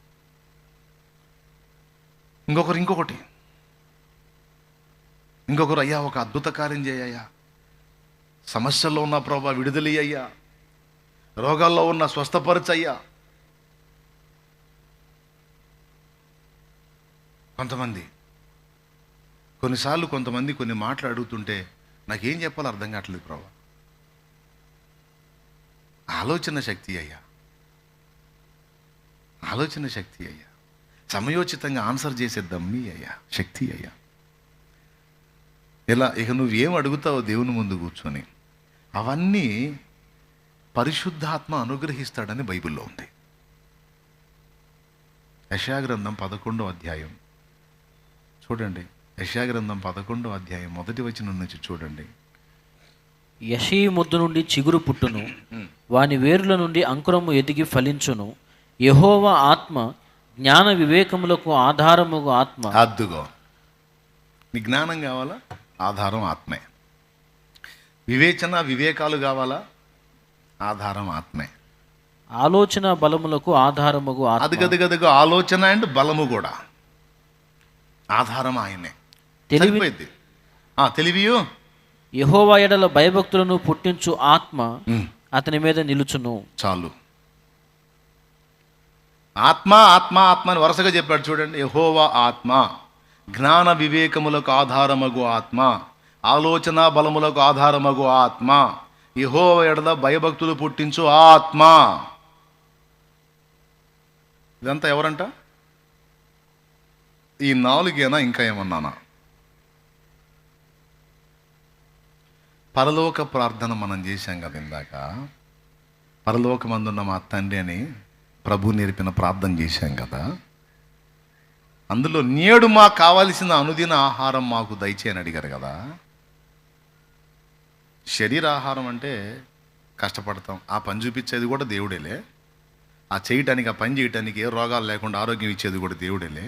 ఇంకొకరు అయ్యా ఒక అద్భుత కార్యం చేయ్యా, సమస్యల్లో ఉన్న ప్రభా విడుదలయ్యా, రోగాల్లో ఉన్న స్వస్థపరచయ్యా. కొన్నిసార్లు కొంతమంది కొన్ని మాటలు అడుగుతుంటే నాకేం చెప్పాలో అర్థం కావట్లేదు ప్రభా. ఆలోచన శక్తి అయ్యా, సమయోచితంగా ఆన్సర్ చేసే దమ్మి అయ్యా, శక్తి అయ్యా. ఇలా ఇక నువ్వేం అడుగుతావో దేవుని ముందు కూర్చొని అవన్నీ పరిశుద్ధాత్మ అనుగ్రహిస్తాడని బైబిల్లో ఉంది. యెషయా గ్రంథం 11వ అధ్యాయం చూడండి. యెషయా గ్రంథం 11వ అధ్యాయం 1వ వచనం నుంచి చూడండి. యెషయి ముద్దు నుండి చిగురు పుట్టును, వాని వేరుల నుండి అంకురము ఎదిగి ఫలించును. యెహోవా ఆత్మ జ్ఞాన వివేకములకు ఆధారముగు ఆత్మ. అద్దుగో, నీ జ్ఞానం కావాలా? ఆధారం ఆత్మే. వివేకాలు కావాలా? ఆధారం ఆత్మే. ఆలోచన బలములకు ఆధారముగు ఆత్మ. అదిగదిగదిగో ఆలోచన అండ్ బలము కూడా ఆధారం ఆయనే. తెలివియు యెహోవా ఎడల భయభక్తులను పుట్టించు ఆత్మ అతని మీద నిలుచును. చాలు. ఆత్మ ఆత్మ ఆత్మ అని వరుసగా చెప్పాడు చూడండి. యెహోవా ఆత్మ, జ్ఞాన వివేకములకు ఆధారమగు ఆత్మ, ఆలోచన బలములకు ఆధారమగు ఆత్మ, యెహోవా ఎడల భయభక్తులు పుట్టించు ఆత్మ. ఇదంతా ఎవరంట? ఈ నాలుగేనా ఇంకా ఏమన్నానా? పరలోక ప్రార్థన మనం చేశాం కదా ఇందాక. పరలోకమందున్న మా తండ్రి అని ప్రభు నేర్పిన ప్రార్థన చేశాం కదా. అందులో నేడు మాకు కావలసిన అనుదిన ఆహారం మాకు దయచేయని అడిగారు కదా. శరీర ఆహారం అంటే కష్టపడతాం, ఆ పని చూపించేది కూడా దేవుడేలే. ఆ చేయటానికి, ఆ పని చేయటానికి ఏ రోగాలు లేకుండా ఆరోగ్యం ఇచ్చేది కూడా దేవుడేలే.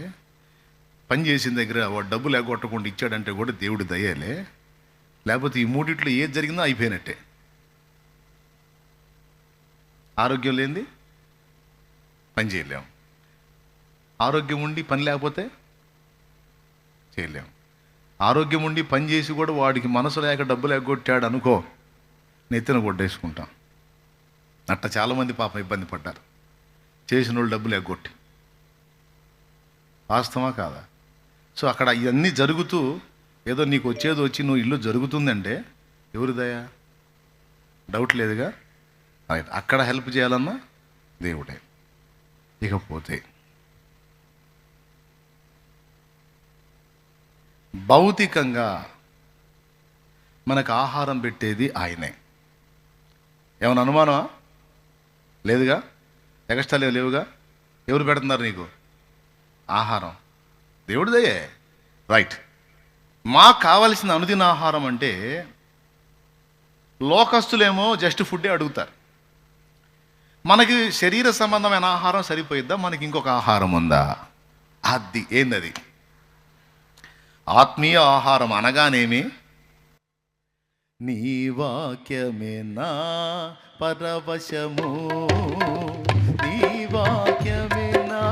పని చేసిన దగ్గర వాడు డబ్బులు ఎగ్గొట్టకుండా ఇచ్చాడంటే కూడా దేవుడి దయేలే. లేకపోతే ఈ మూడిట్లో ఏది జరిగిందో అయిపోయినట్టే. ఆరోగ్యం లేనిది పని చేయలేం, ఆరోగ్యం ఉండి పని లేకపోతే చేయలేం. ఆరోగ్యం ఉండి పని చేసి కూడా వాడికి మనసు లేక డబ్బులు ఎగ్గొట్టాడు అనుకో, నెత్తిన కొట్టేసుకుంటాం. అట్ట చాలామంది పాపం ఇబ్బంది పడ్డారు, చేసిన వాళ్ళు డబ్బులు ఎగ్గొట్టి. వాస్తవమా కాదా? సో అక్కడ ఇవన్నీ జరుగుతూ ఏదో నీకు వచ్చేది వచ్చి నువ్వు ఇల్లు జరుగుతుందంటే ఎవరి దయా? డౌట్ లేదుగా. అక్కడ హెల్ప్ చేయాలన్నా దేవుడే. ఇకపోతే భౌతికంగా మనకు ఆహారం పెట్టేది ఆయనే. ఏమైనా అనుమానమా? లేదుగా. ఎగస్ట్రాలు లేవుగా. ఎవరు పెడుతున్నారు నీకు ఆహారం? దేవుడిదయే. రైట్. మాకు కావలసిన అనుదిన ఆహారం అంటే లోకస్తులేమో జస్ట్ ఫుడ్డే అడుగుతారు. మనకి శరీర సంబంధమైన ఆహారం సరిపోయిద్దా? మనకి ఇంకొక ఆహారం ఉందా? అది ఏందది? ఆత్మీయ ఆహారం అనగానేమి? నీ వాక్యమే నా పరవశము, నీ వాక్యమే నా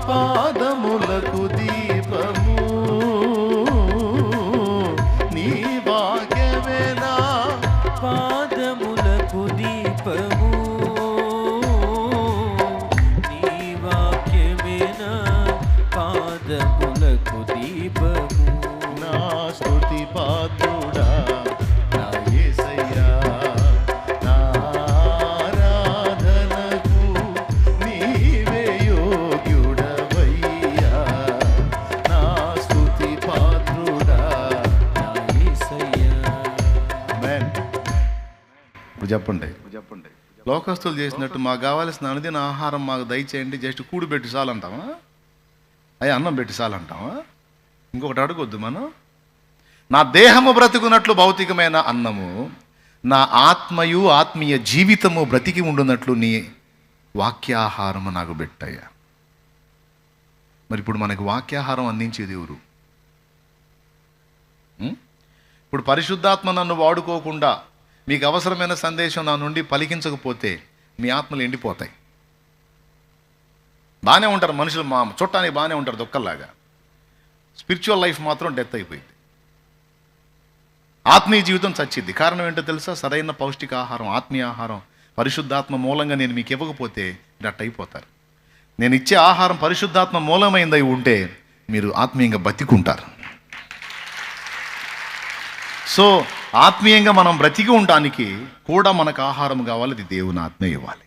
పాదములకు దీపము, నీ వాక్యమే నా పాదములకు దీపము, నీ వాక్యమే నా పాదములకు దీపము. నా స్తుతి పాత్రుడా నా యేసయ్యా, నా ఆరాధనకు నీవే యోగ్యుడవయ్యా. నా స్తుతి పాత్రుడా నా యేసయ్యా. ఆమేన్. ఇప్పుడు చెప్పండి, లోకస్తులు చేసినట్టు మాకు కావాల్సిన అనుదిన ఆహారం మాకు దయచేయండి, జస్ట్ కూడు పెట్టి చాలంటావా? అయ్యా అన్నం పెట్టి చాలంటావా? ఇంకొకటి అడగొద్దు మనం. నా దేహము బ్రతుకున్నట్లు భౌతికమైన అన్నము, నా ఆత్మయు ఆత్మీయ జీవితము బ్రతికి ఉండునట్లు నీ వాక్యాహారము నాకు పెట్టయ్యా. మరి ఇప్పుడు మనకు వాక్యాహారం అందించేది ఎవరు? ఇప్పుడు పరిశుద్ధాత్మ నన్ను వాడుకోకుండా మీకు అవసరమైన సందేశం నా నుండి పలికించకపోతే మీ ఆత్మలు ఎండిపోతాయి. బాగానే ఉంటారు మనుషులు, మా చుట్టానికి బాగానే ఉంటారు దొక్కల్లాగా. స్పిరిచువల్ లైఫ్ మాత్రం డెత్ అయిపోయింది. ఆత్మీయ జీవితం చచ్చిద్ది. కారణం ఏంటో తెలుసా? సరైన పౌష్టిక ఆహారం, ఆత్మీయ ఆహారం పరిశుద్ధాత్మ మూలంగా నేను మీకు ఇవ్వకపోతే మీరు అట్ట అయిపోతారు. నేను ఇచ్చే ఆహారం పరిశుద్ధాత్మ మూలమైందై ఉంటే మీరు ఆత్మీయంగా బతికుంటారు. సో ఆత్మీయంగా మనం బ్రతికి ఉండటానికి కూడా మనకు ఆహారం కావాలి. అది దేవుని ఆత్మ ఇవ్వాలి.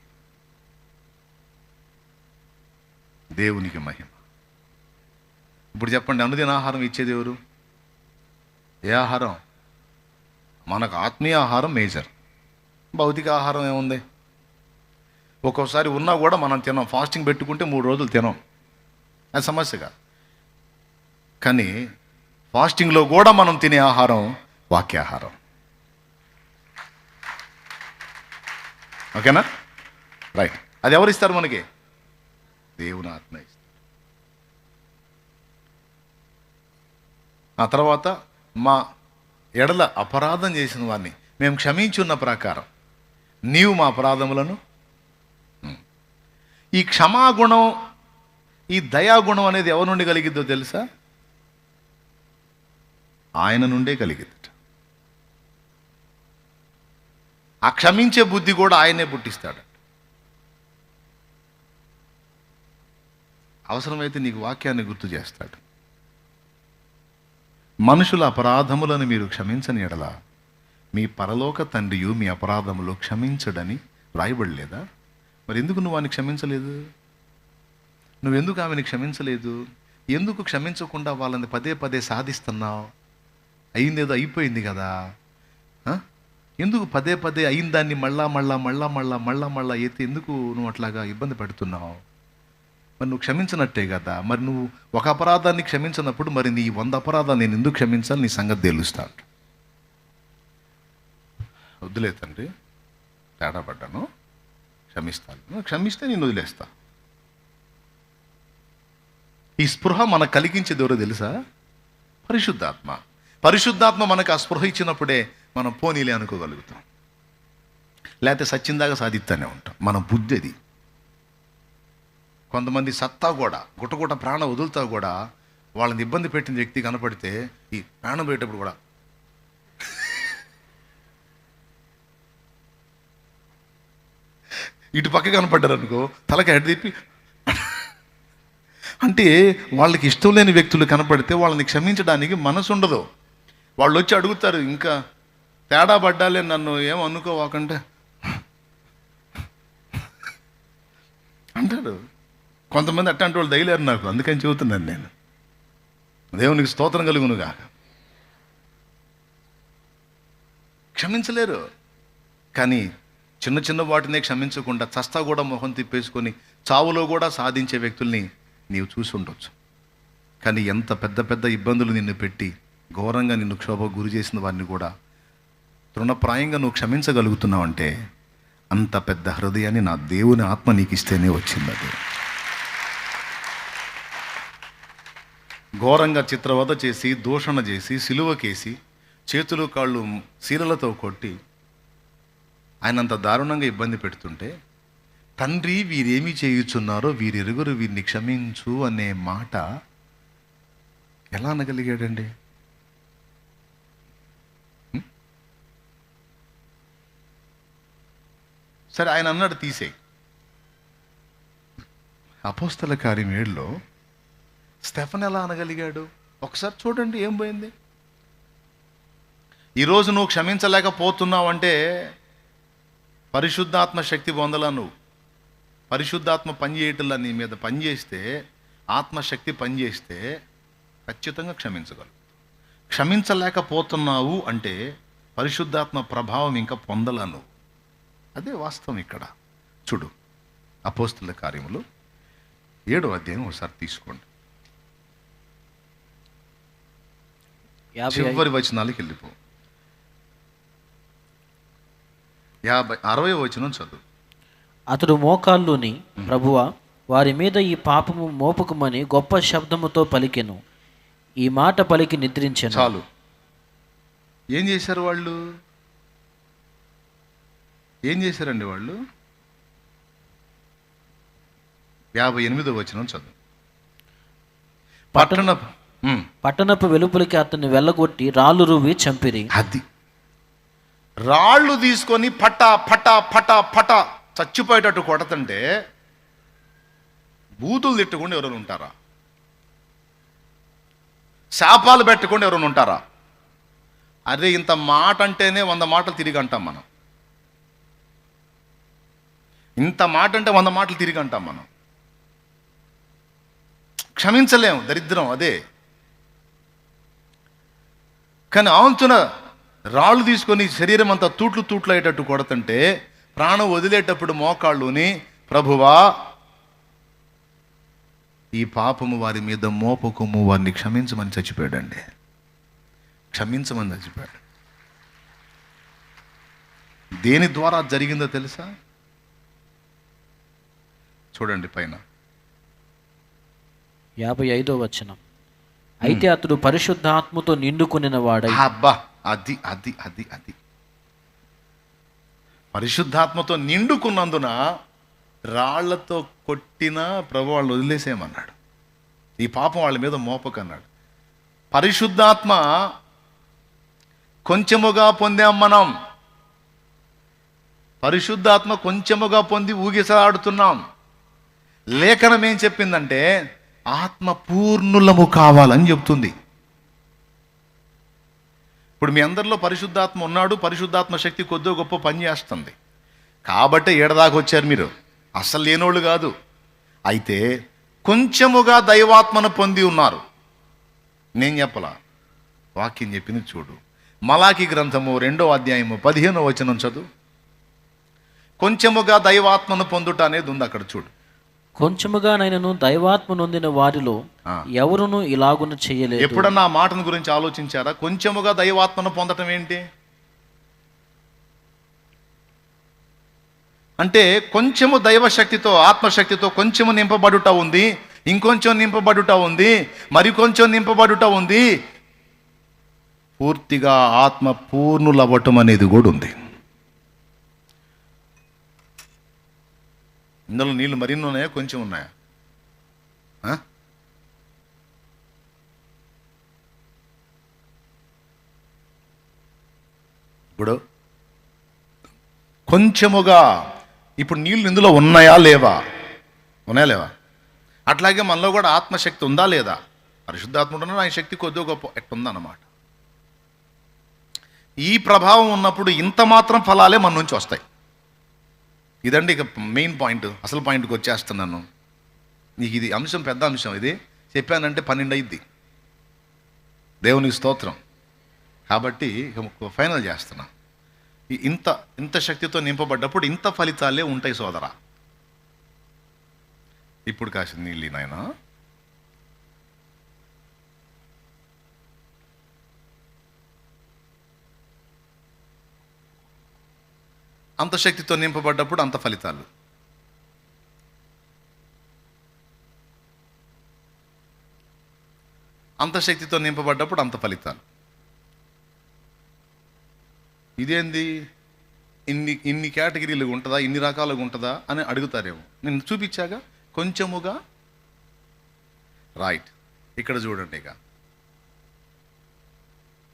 దేవునికి మహిమ. ఇప్పుడు చెప్పండి, అనుదిన ఆహారం ఇచ్చేది ఎవరు? ఏ ఆహారం? మనకు ఆత్మీయ ఆహారం మేజర్. భౌతిక ఆహారం ఏముంది? ఒక్కోసారి ఉన్నా కూడా మనం తినం. ఫాస్టింగ్ పెట్టుకుంటే 3 రోజులు తినం, అది సమస్య కాదు. కానీ ఫాస్టింగ్లో కూడా మనం తినే ఆహారం వాక్యాహారం. ఓకేనా? రైట్. అది ఎవరు ఇస్తారు మనకి? దేవుని ఆత్మ ఇస్తారు. ఆ తర్వాత మా ఎడల అపరాధం చేసిన వారిని మేము క్షమించున్న ప్రకారం నీవు మా అపరాధములను. ఈ క్షమాగుణం, ఈ దయాగుణం అనేది ఎవరి నుండి కలిగిద్దో తెలుసా? ఆయన నుండే కలిగిద్ది. ఆ క్షమించే బుద్ధి కూడా ఆయనే పుట్టిస్తాడు. అవసరమైతే నీకు వాక్యాన్ని గుర్తు చేస్తాడు. మనుషుల అపరాధములను మీరు క్షమించని ఎడల మీ పరలోక తండ్రియు మీ అపరాధములు క్షమించడని రాయబడలేదా? మరి ఎందుకు నువ్వు వాడిని క్షమించలేదు? నువ్వెందుకు ఆమెను క్షమించలేదు? ఎందుకు క్షమించకుండా వాళ్ళని పదే పదే సాధిస్తున్నావు? అయిందేదో అయిపోయింది కదా. ఎందుకు పదే పదే అయిన దాన్ని మళ్ళా ఎత్తి ఎందుకు నువ్వు అట్లాగా ఇబ్బంది పెడుతున్నావు? మరి నువ్వు క్షమించినట్టే కదా. మరి నువ్వు ఒక అపరాధాన్ని క్షమించినప్పుడు మరి నీ 100 అపరాధాన్ని నేను ఎందుకు క్షమించాలి? నీ సంగతి తెలుస్తాడు. వద్దులే తండ్రి, తేడా పడ్డాను, క్షమిస్తాను. క్షమిస్తే నేను వదిలేస్తా. ఈ స్పృహ మనకు కలిగించేది ఎవరో తెలుసా? పరిశుద్ధాత్మ. పరిశుద్ధాత్మ మనకు ఆ స్పృహ ఇచ్చినప్పుడే మనం పోనీలే అనుకోగలుగుతాం. లేకపోతే సచ్చిందాగా సాధిస్తూనే ఉంటాం. మన బుద్ధి అది. కొంతమంది సత్తా కూడా గుట్టగుట్ట ప్రాణం వదులుతా కూడా వాళ్ళని ఇబ్బంది పెట్టిన వ్యక్తి కనపడితే ఈ ప్రాణం పోయేటప్పుడు కూడా ఇటు పక్క కనపడ్డారు అనుకో, తలకి హెడ్ తిప్పి అంటే వాళ్ళకి ఇష్టం లేని వ్యక్తులు కనపడితే వాళ్ళని క్షమించడానికి మనసు ఉండదు. వాళ్ళు వచ్చి అడుగుతారు, ఇంకా తేడా పడ్డాలే నన్ను ఏం అనుకోవాకంటే అంటారు. కొంతమంది అట్లాంటి వాళ్ళు దయలేరు నాకు, అందుకని చెబుతున్నాను నేను. దేవునికి స్తోత్రం కలుగునుగా. క్షమించలేరు. కానీ చిన్న చిన్న వాటినే క్షమించకుండా చస్తా కూడా మొహం తిప్పేసుకొని చావులో కూడా సాధించే వ్యక్తుల్ని నీవు చూసి ఉండొచ్చు. కానీ ఎంత పెద్ద పెద్ద ఇబ్బందులు నిన్ను పెట్టి ఘోరంగా నిన్ను క్షోభ గురి చేసిన వారిని కూడా తృణప్రాయంగా నువ్వు క్షమించగలుగుతున్నావంటే అంత పెద్ద హృదయాన్ని నా దేవుని ఆత్మ నీకు ఇస్తేనే వచ్చింది. అది ఘోరంగా చిత్రవధ చేసి, దూషణ చేసి, సిలువకేసి, చేతులు కాళ్ళు శీలలతో కొట్టి ఆయనంత దారుణంగా ఇబ్బంది పెడుతుంటే, తండ్రి వీరేమి చేయుచున్నారో వీరెరుగురు వీరిని క్షమించు అనే మాట ఎలా అనగలిగాడండి? సరే, ఆయన అన్నాడు తీసేయి. అపోస్తల కార్యం 7లో స్టెఫన్ ఎలా అనగలిగాడు? ఒకసారి చూడండి ఏం పోయింది. ఈరోజు నువ్వు క్షమించలేకపోతున్నావు అంటే పరిశుద్ధాత్మ శక్తి పొందలా. నువ్వు పరిశుద్ధాత్మ పనిచేయటంలా నీ మీద పనిచేస్తే, ఆత్మశక్తి పనిచేస్తే ఖచ్చితంగా క్షమించగలవు. క్షమించలేకపోతున్నావు అంటే పరిశుద్ధాత్మ ప్రభావం ఇంకా పొందలా నువ్వు. అదే వాస్తవం ఇక్కడ. చూడు, అపోస్తల కార్యములు 7వ అధ్యాయం ఒకసారి తీసుకోండి. చివరి వచనాలకి వెళ్ళిపో. 60వ వచనం చదువు. అతడు మోకాళ్ళుని, ప్రభువా వారి మీద ఈ పాపము మోపకమని గొప్ప శబ్దముతో పలికెను. ఈ మాట పలికి నిద్రించాను. చాలు. ఏం చేశారు వాళ్ళు? ఏం చేశారండి వాళ్ళు? 58వ వచనం చదువు. పట్టణపు వెలుపలికి అతన్ని వెళ్ళగొట్టి రాళ్ళు రువ్వి చంపిరి. అది రాళ్ళు తీసుకొని పటా పటా పటా పటా చచ్చిపోయేటట్టు కొడతంటే బూతులు తిట్టకుండా ఎవరైనా ఉంటారా? శాపాలు పెట్టకుండా ఎవరైనా ఉంటారా? అరే, ఇంత మాట అంటేనే 100 మాటలు తిరిగి అంటాం మనం. ఇంత మాట అంటే 100 మాటలు తిరిగి అంటాం మనం. క్షమించలేం, దరిద్రం అదే. కానీ ఆంచున రాళ్ళు తీసుకొని శరీరం అంతా తూట్లు అయ్యేటట్టు కొడతంటే ప్రాణం వదిలేటప్పుడు మోకాళ్ళుని, ప్రభువా ఈ పాపము వారి మీద మోపకము, వారిని క్షమించమని చచ్చిపోయాడండి. క్షమించమని చచ్చిపోయాడు. దేని ద్వారా జరిగిందో తెలుసా? చూడండి పైన 55వ వచనం. అయితే అతడు పరిశుద్ధాత్మతో నిండుకొనిన వాడై. అబ్బా, అది అది అది అది పరిశుద్ధాత్మతో నిండుకున్నందున రాళ్లతో కొట్టిన ప్రభు వాళ్ళని వదిలేసేయమన్నాడు. ఈ పాపం వాళ్ళ మీద మోపకన్నాడు. పరిశుద్ధాత్మ కొంచెముగా పొందాం మనం. పరిశుద్ధాత్మ కొంచెముగా పొంది ఊగిసలాడుతున్నాం. లేఖనం ఏం చెప్పిందంటే ఆత్మ పూర్ణులము కావాలని చెప్తుంది. ఇప్పుడు మీ అందరిలో పరిశుద్ధాత్మ ఉన్నాడు. పరిశుద్ధాత్మ శక్తి కొద్దో గొప్ప పనిచేస్తుంది కాబట్టి ఏడదాకా వచ్చారు మీరు. అసలు లేనోళ్ళు కాదు. అయితే కొంచెముగా దైవాత్మను పొంది ఉన్నారు. నేను చెప్పలా, వాక్యం చెప్పింది చూడు. మలాకి గ్రంథము 2వ అధ్యాయము 15వ వచనం చదువు. కొంచెముగా దైవాత్మను పొందుట అనేది ఉంది అక్కడ చూడు. కొంచెముగా నైనను దైవాత్మ నొందిన వారిలో ఎవరును ఇలాగున చేయలేదు. ఎప్పుడన్నా ఆ మాటను గురించి ఆలోచించారా? కొంచెముగా దైవాత్మను పొందటం ఏంటి అంటే కొంచెము దైవశక్తితో ఆత్మశక్తితో కొంచెము నింపబడుట ఉంది, ఇంకొంచెం నింపబడుట ఉంది, మరికొంచెం నింపబడుట ఉంది. పూర్తిగా ఆత్మ పూర్ణులవ్వటం అనేది కూడా ఉంది. ఇందులో నీళ్ళు మరిన్ని ఉన్నాయా, కొంచెం ఉన్నాయా? ఇప్పుడు కొంచెముగా, ఇప్పుడు నీళ్ళు ఇందులో ఉన్నాయా లేవా? ఉన్నాయా లేవా? అట్లాగే మనలో కూడా ఆత్మశక్తి ఉందా లేదా? పరిశుద్ధాత్మ ఉంటున్నా ఆయన శక్తి కొద్దిగా గొప్ప ఎట్టుందన్నమాట. ఈ ప్రభావం ఉన్నప్పుడు ఇంత మాత్రం ఫలాలే మన నుంచి వస్తాయి. ఇదండి ఇక మెయిన్ పాయింట్. అసలు పాయింట్కి వచ్చేస్తున్నాను. నీకు ఇది అంశం పెద్ద అంశం. ఇది చెప్పానంటే 12 అయింది. దేవునికి స్తోత్రం. కాబట్టి ఇక ఫైనల్ చేస్తున్నా. ఇంత శక్తితో నింపబడ్డప్పుడు ఇంత ఫలితాలే ఉంటాయి సోదరా. ఇప్పుడు కాసిన నీళ్ళు నాయన. అంత శక్తితో నింపబడ్డప్పుడు అంత ఫలితాలు. అంత శక్తితో నింపబడ్డప్పుడు అంత ఫలితాలు. ఇదేంది ఇన్ని కేటగిరీలుగా ఉంటుందా, ఇన్ని రకాలుగా ఉంటుందా అని అడుగుతారేమో. నేను చూపించాగా కొంచెముగా. రైట్, ఇక్కడ చూడండి. ఇక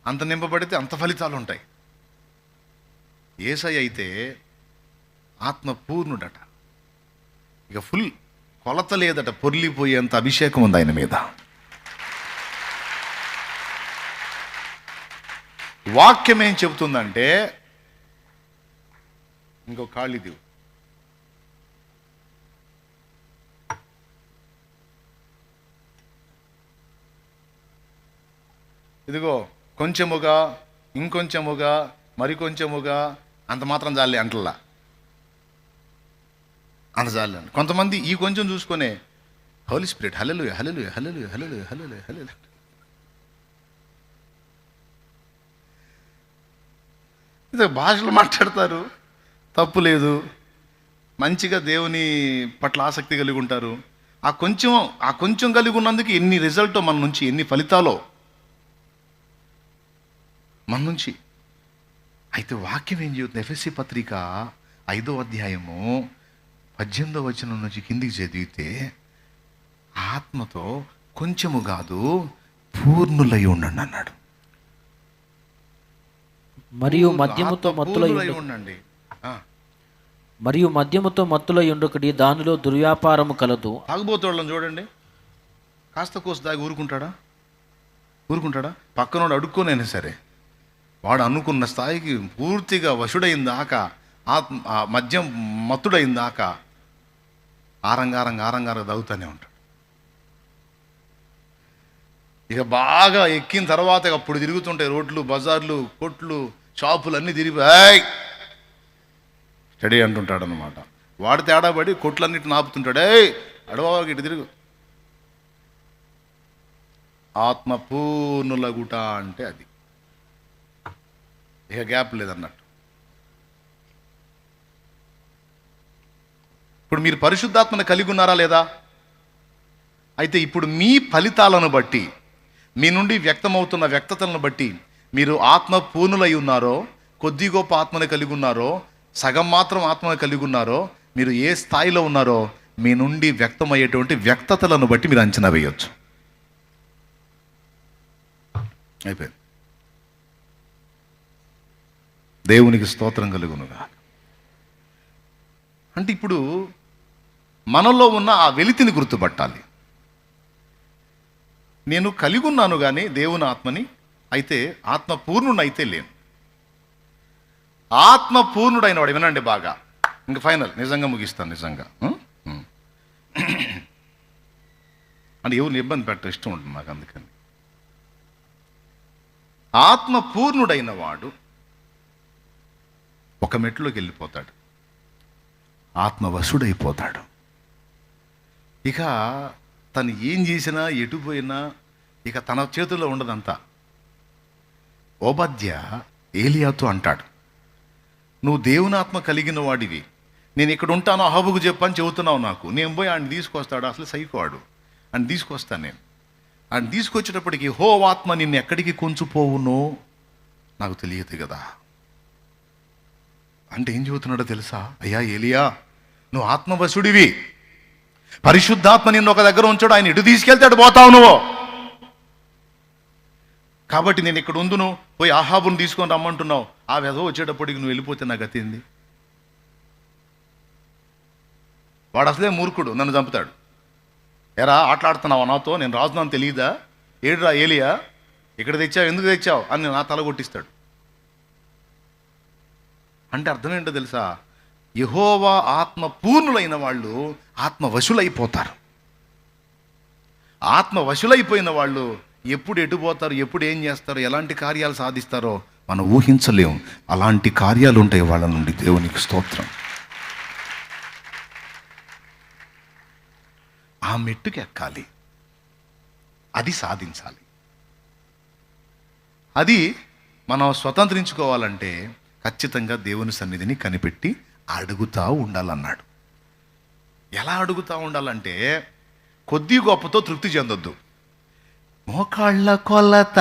అంత నింపబడితే అంత ఫలితాలు ఉంటాయి. యేసయ్య అయితే ఆత్మ పూర్ణుడట. ఇక ఫుల్ కొలత లేదట, పొర్లిపోయేంత అభిషేకం ఉంది ఆయన మీద. వాక్యం ఏం చెబుతుందంటే, ఇంకో ఖాళీ దివు. ఇదిగో కొంచెముగా, ఇంకొంచెముగా, మరికొంచెముగా, అంత మాత్రం చాలే అంటల్లా. అంత చాలే. కొంతమంది ఈ కొంచెం చూసుకునే హోలీ స్పిరిట్ హల్లెలూయా హల్లెలూయా హల్లెలూయా హల్లెలూయా హల్లెలూయా హల్లెలూయా. ఇది భాషలు మాట్లాడతారు, తప్పు లేదు. మంచిగా దేవుని పట్ల ఆసక్తి కలిగి ఉంటారు. ఆ కొంచెం కలిగి ఉన్నందుకు ఎన్ని రిజల్ట్ మన నుంచి, ఎన్ని ఫలితాలో మన నుంచి. అయితే వాక్యం ఏం చెబుతుంది? ఎఫెసీ పత్రిక 5వ అధ్యాయము 18వ వచనం నుంచి కిందికి చదివితే, ఆత్మతో కొంచెము కాదు పూర్ణులై ఉండండి అన్నాడు. మరియు మద్యముతో మత్తులై ఉండండి. మరియు మద్యముతో మత్తులై ఉండొకటి, దానిలో దుర్వ్యాపారము కలదు. తాగుబోతోళ్ళని చూడండి, కాస్త కోసి దాగి ఊరుకుంటాడా? పక్కనోడు అడుక్కోనైనా సరే వాడు అనుకున్న స్థాయికి పూర్తిగా వశుడైన దాకా, మద్యం మత్తుడైన దాకా ఆరంగారంగా తాగుతూనే ఉంటాడు. ఇక బాగా ఎక్కిన తర్వాత అప్పుడు తిరుగుతుంటాయి రోడ్లు, బజార్లు, కొట్లు, షాపులు అన్నీ తిరిగి స్టడీ అంటుంటాడు అనమాట. వాడు తేడాపడి కొట్లన్నిటిని ఆపుతుంటాడు. అడవాకి ఇటు తిరుగు. ఆత్మ పూర్ణులగుట అంటే అది. ఇక గ్యాప్ లేదన్నట్టు. ఇప్పుడు మీరు పరిశుద్ధాత్మను కలిగి ఉన్నారా లేదా? అయితే ఇప్పుడు మీ ఫలితాలను బట్టి, మీ నుండి వ్యక్తమవుతున్న వ్యక్తతలను బట్టి మీరు ఆత్మ పూర్ణులై ఉన్నారో, కొద్ది గొప్ప ఆత్మని కలిగి ఉన్నారో, సగం మాత్రం ఆత్మని కలిగి ఉన్నారో, మీరు ఏ స్థాయిలో ఉన్నారో మీ నుండి వ్యక్తమయ్యేటువంటి వ్యక్తతలను బట్టి మీరు అంచనా వేయొచ్చు. అయిపోయింది. దేవునికి స్తోత్రం కలుగునుగా. అంటే ఇప్పుడు మనలో ఉన్న ఆ వెలితిని గుర్తుపట్టాలి. నేను కలిగి ఉన్నాను కానీ దేవుని ఆత్మని, అయితే ఆత్మ పూర్ణుడైతే లేను. ఆత్మ పూర్ణుడైన వాడు, వినండి బాగా, ఇంకా ఫైనల్, నిజంగా ముగిస్తాను. నిజంగా అంటే ఎవరిని ఇబ్బంది పెట్ట ఇష్టం ఉంటుంది నాకు. అందుకని ఆత్మ పూర్ణుడైన వాడు ఒక మెట్లోకి వెళ్ళిపోతాడు, ఆత్మవశుడైపోతాడు. ఇక తను ఏం చేసినా, ఎటు పోయినా ఇక తన చేతుల్లో ఉండదంతా. ఓబద్య ఏలియాతో అంటాడు, నువ్వు దేవుని ఆత్మ కలిగిన వాడివి, నేను ఇక్కడ ఉంటాను అహాబుకు చెప్పని చెబుతున్నావు నాకు. నేను పోయి ఆయన తీసుకొస్తాడు, అసలు సైకోవాడు, ఆయన తీసుకొస్తాను. నేను ఆయన తీసుకొచ్చేటప్పటికి యెహోవాత్మ నిన్ను ఎక్కడికి కొంచుపోవునో నాకు తెలియదు కదా. అంటే ఏం చెబుతున్నాడో తెలుసా? అయ్యా ఏలియా, నువ్వు ఆత్మవశుడివి, పరిశుద్ధాత్మ నిన్ను ఒక దగ్గర ఉంచాడు, ఆయన ఇటు తీసుకెళ్తాడు, పోతావు నువ్వు. కాబట్టి నేను ఇక్కడ ఉందును, పోయి ఆహాబుని తీసుకొని రమ్మంటున్నావు. ఆ వెధవ వచ్చేటప్పటికి నువ్వు వెళ్ళిపోతే నా గతి ఏంది? వాడు అసలే మూర్ఖుడు, నన్ను చంపుతాడు. ఎరా ఆటలాడుతున్నావా నాతో, నేను రాజున్నాను తెలియదా? ఏడురా ఏలియా, ఇక్కడ తెచ్చావు, ఎందుకు తెచ్చావు అని నా తల కొట్టిస్తాడు. అంటే అర్థం ఏంటో తెలుసా? యెహోవా ఆత్మ పూర్ణులైన వాళ్ళు ఆత్మవశులైపోతారు. ఆత్మవశులైపోయిన వాళ్ళు ఎప్పుడు ఎటుపోతారు, ఎప్పుడు ఏం చేస్తారో, ఎలాంటి కార్యాలు సాధిస్తారో మనం ఊహించలేము. అలాంటి కార్యాలు ఉంటాయి వాళ్ళ నుండి. దేవునికి స్తోత్రం. ఆ మెట్టుకు ఎక్కాలి, అది సాధించాలి. అది మనం స్వతంత్రించుకోవాలంటే ఖచ్చితంగా దేవుని సన్నిధిని కనిపెట్టి అడుగుతూ ఉండాలన్నాడు. ఎలా అడుగుతూ ఉండాలంటే, కొద్ది గొప్పతో తృప్తి చెందొద్దు. మోకాళ్ళ కొలత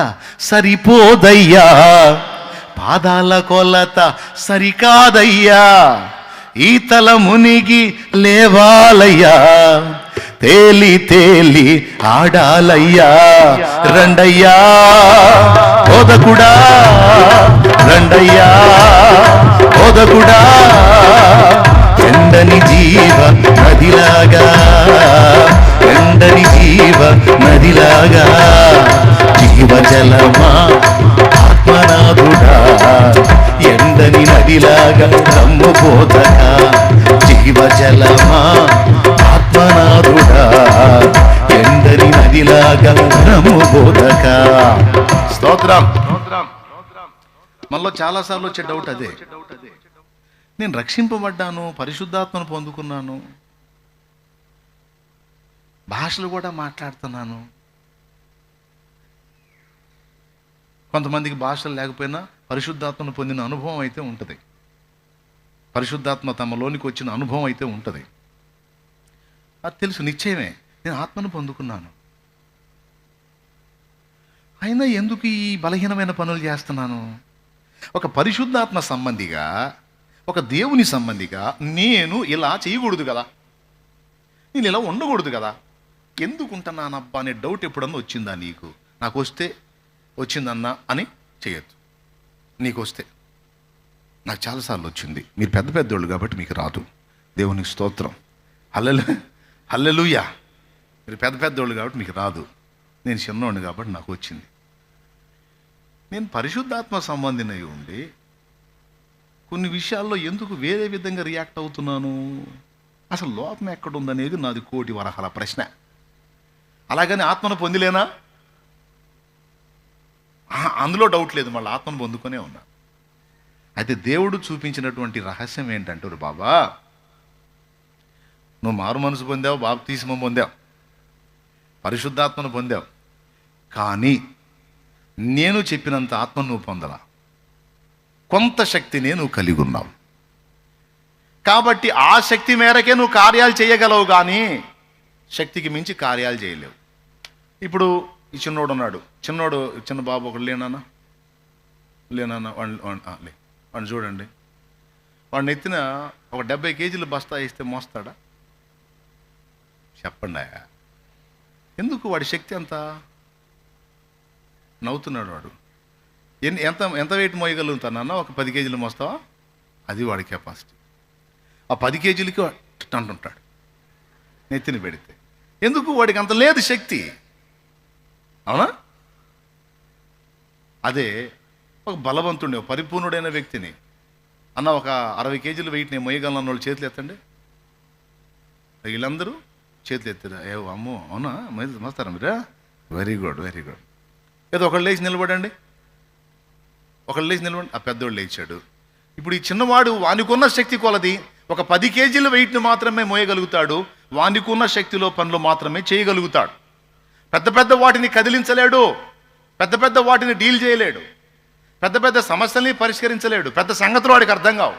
సరిపోదయ్యా, పాదాల కొలత సరికాదయ్యా, ఈతల మునిగి లేవాలయ్యా, తేలి తేలి ఆడాలయ్యా, రండయ్యా బోధకుడా, రండయ్యా బోధకుడా, ఎండని జీవ నదిలాగా, ఎండని జీవ నదిలాగా, జీవజలమా ఆత్మనాథుడా, ఎండని నదిలాగా రమ్ము బోధక, జీవజలమా ఆత్మనాథుడా, ఎండని నదిలాగా రమ్ము బోధక. స్తోత్రం. మనలో చాలాసార్లు వచ్చే డౌట్ అదే, నేను రక్షింపబడ్డాను, పరిశుద్ధాత్మను పొందుకున్నాను, భాషలు కూడా మాట్లాడుతున్నాను. కొంతమందికి భాషలు లేకపోయినా పరిశుద్ధాత్మను పొందిన అనుభవం అయితే ఉంటుంది, పరిశుద్ధాత్మ తమలోనికి వచ్చిన అనుభవం అయితే ఉంటుంది. అది తెలుసు, నిశ్చయమే, నేను ఆత్మను పొందుకున్నాను. అయినా ఎందుకు ఈ బలహీనమైన పనులు చేస్తున్నాను? ఒక పరిశుద్ధాత్మ సంబంధిగా, ఒక దేవుని సంబంధిగా నేను ఇలా చేయకూడదు కదా, నేను ఇలా ఉండకూడదు కదా, ఎందుకుంటున్నానబ్బా అనే డౌట్ ఎప్పుడన్నా వచ్చిందా నీకు? నాకు వస్తే వచ్చిందన్నా అని చేయొద్దు. నీకు వస్తే, నాకు చాలాసార్లు వచ్చింది. మీరు పెద్ద పెద్దోళ్ళు కాబట్టి మీకు రాదు. దేవునికి స్తోత్రం. హల్లెలూయా. మీరు పెద్ద పెద్దోళ్ళు కాబట్టి మీకు రాదు. నేను చిన్నోడిని కాబట్టి నాకు వచ్చింది. నేను పరిశుద్ధాత్మ సంబంధినై ఉండి కొన్ని విషయాల్లో ఎందుకు వేరే విధంగా రియాక్ట్ అవుతున్నాను? అసలు లోపం ఎక్కడుందనేది నాది కోటి వరహాల ప్రశ్న. అలాగని ఆత్మను పొందిలేనా? అందులో డౌట్ లేదు, మళ్ళీ ఆత్మను పొందుకొనే ఉన్నా. అయితే దేవుడు చూపించినటువంటి రహస్యం ఏంటంటారు, బాబా నువ్వు మారు మనసు పొందావు, బాప్తిస్మం పొందావు, పరిశుద్ధాత్మను పొందావు, కానీ నేను చెప్పినంత ఆత్మను నువ్వు పొందలా. కొంత శక్తినే నువ్వు కలిగి ఉన్నావు కాబట్టి ఆ శక్తి మేరకే నువ్వు కార్యాలు చేయగలవు, కానీ శక్తికి మించి కార్యాలు చేయలేవు. ఇప్పుడు ఈ చిన్నోడు ఉన్నాడు, చిన్న బాబు ఒకడు లేనా, లేనన్నా వాడిని చూడండి, వాడిని ఎత్తిన ఒక 70 కేజీలు బస్తా వేస్తే మోస్తాడా? చెప్పండి. ఎందుకు? వాడి శక్తి ఎంత? నవ్వుతున్నాడు వాడు. ఎంత ఎంత వెయిట్ మోయగలుగుతానన్నా? ఒక 10 కేజీలు మోస్తావా? అది వాడి కెపాసిటీ. ఆ 10 కేజీలకి అంటుంటాడు నెత్తిని పెడితే. ఎందుకు? వాడికి అంత లేదు శక్తి. అవునా? అదే ఒక బలవంతుడిని, ఒక పరిపూర్ణుడైన వ్యక్తిని అన్న ఒక 60 కేజీలు వెయిట్ నేను మోయగలను అన్న వాళ్ళు చేతులు ఎత్తండి. వీళ్ళందరూ చేతులు ఎత్తారా? అమ్మో అవునా మోస్తారా మీరా? Very good, very good. ఏదో ఒకళ్ళు లేచి నిలబడండి, ఒకళ్ళు లేచి నిలబడి. ఆ పెద్దోళ్ళు లేచాడు. ఇప్పుడు ఈ చిన్నవాడు వానికున్న శక్తి కొలది ఒక 10 కేజీల వెయిట్ని మాత్రమే మోయగలుగుతాడు. వానికున్న శక్తిలో పనులు మాత్రమే చేయగలుగుతాడు. పెద్ద పెద్ద వాటిని కదిలించలేడు, పెద్ద పెద్ద వాటిని డీల్ చేయలేడు, పెద్ద పెద్ద సమస్యల్ని పరిష్కరించలేడు. పెద్ద సంగతులు వాడికి అర్థం కావు,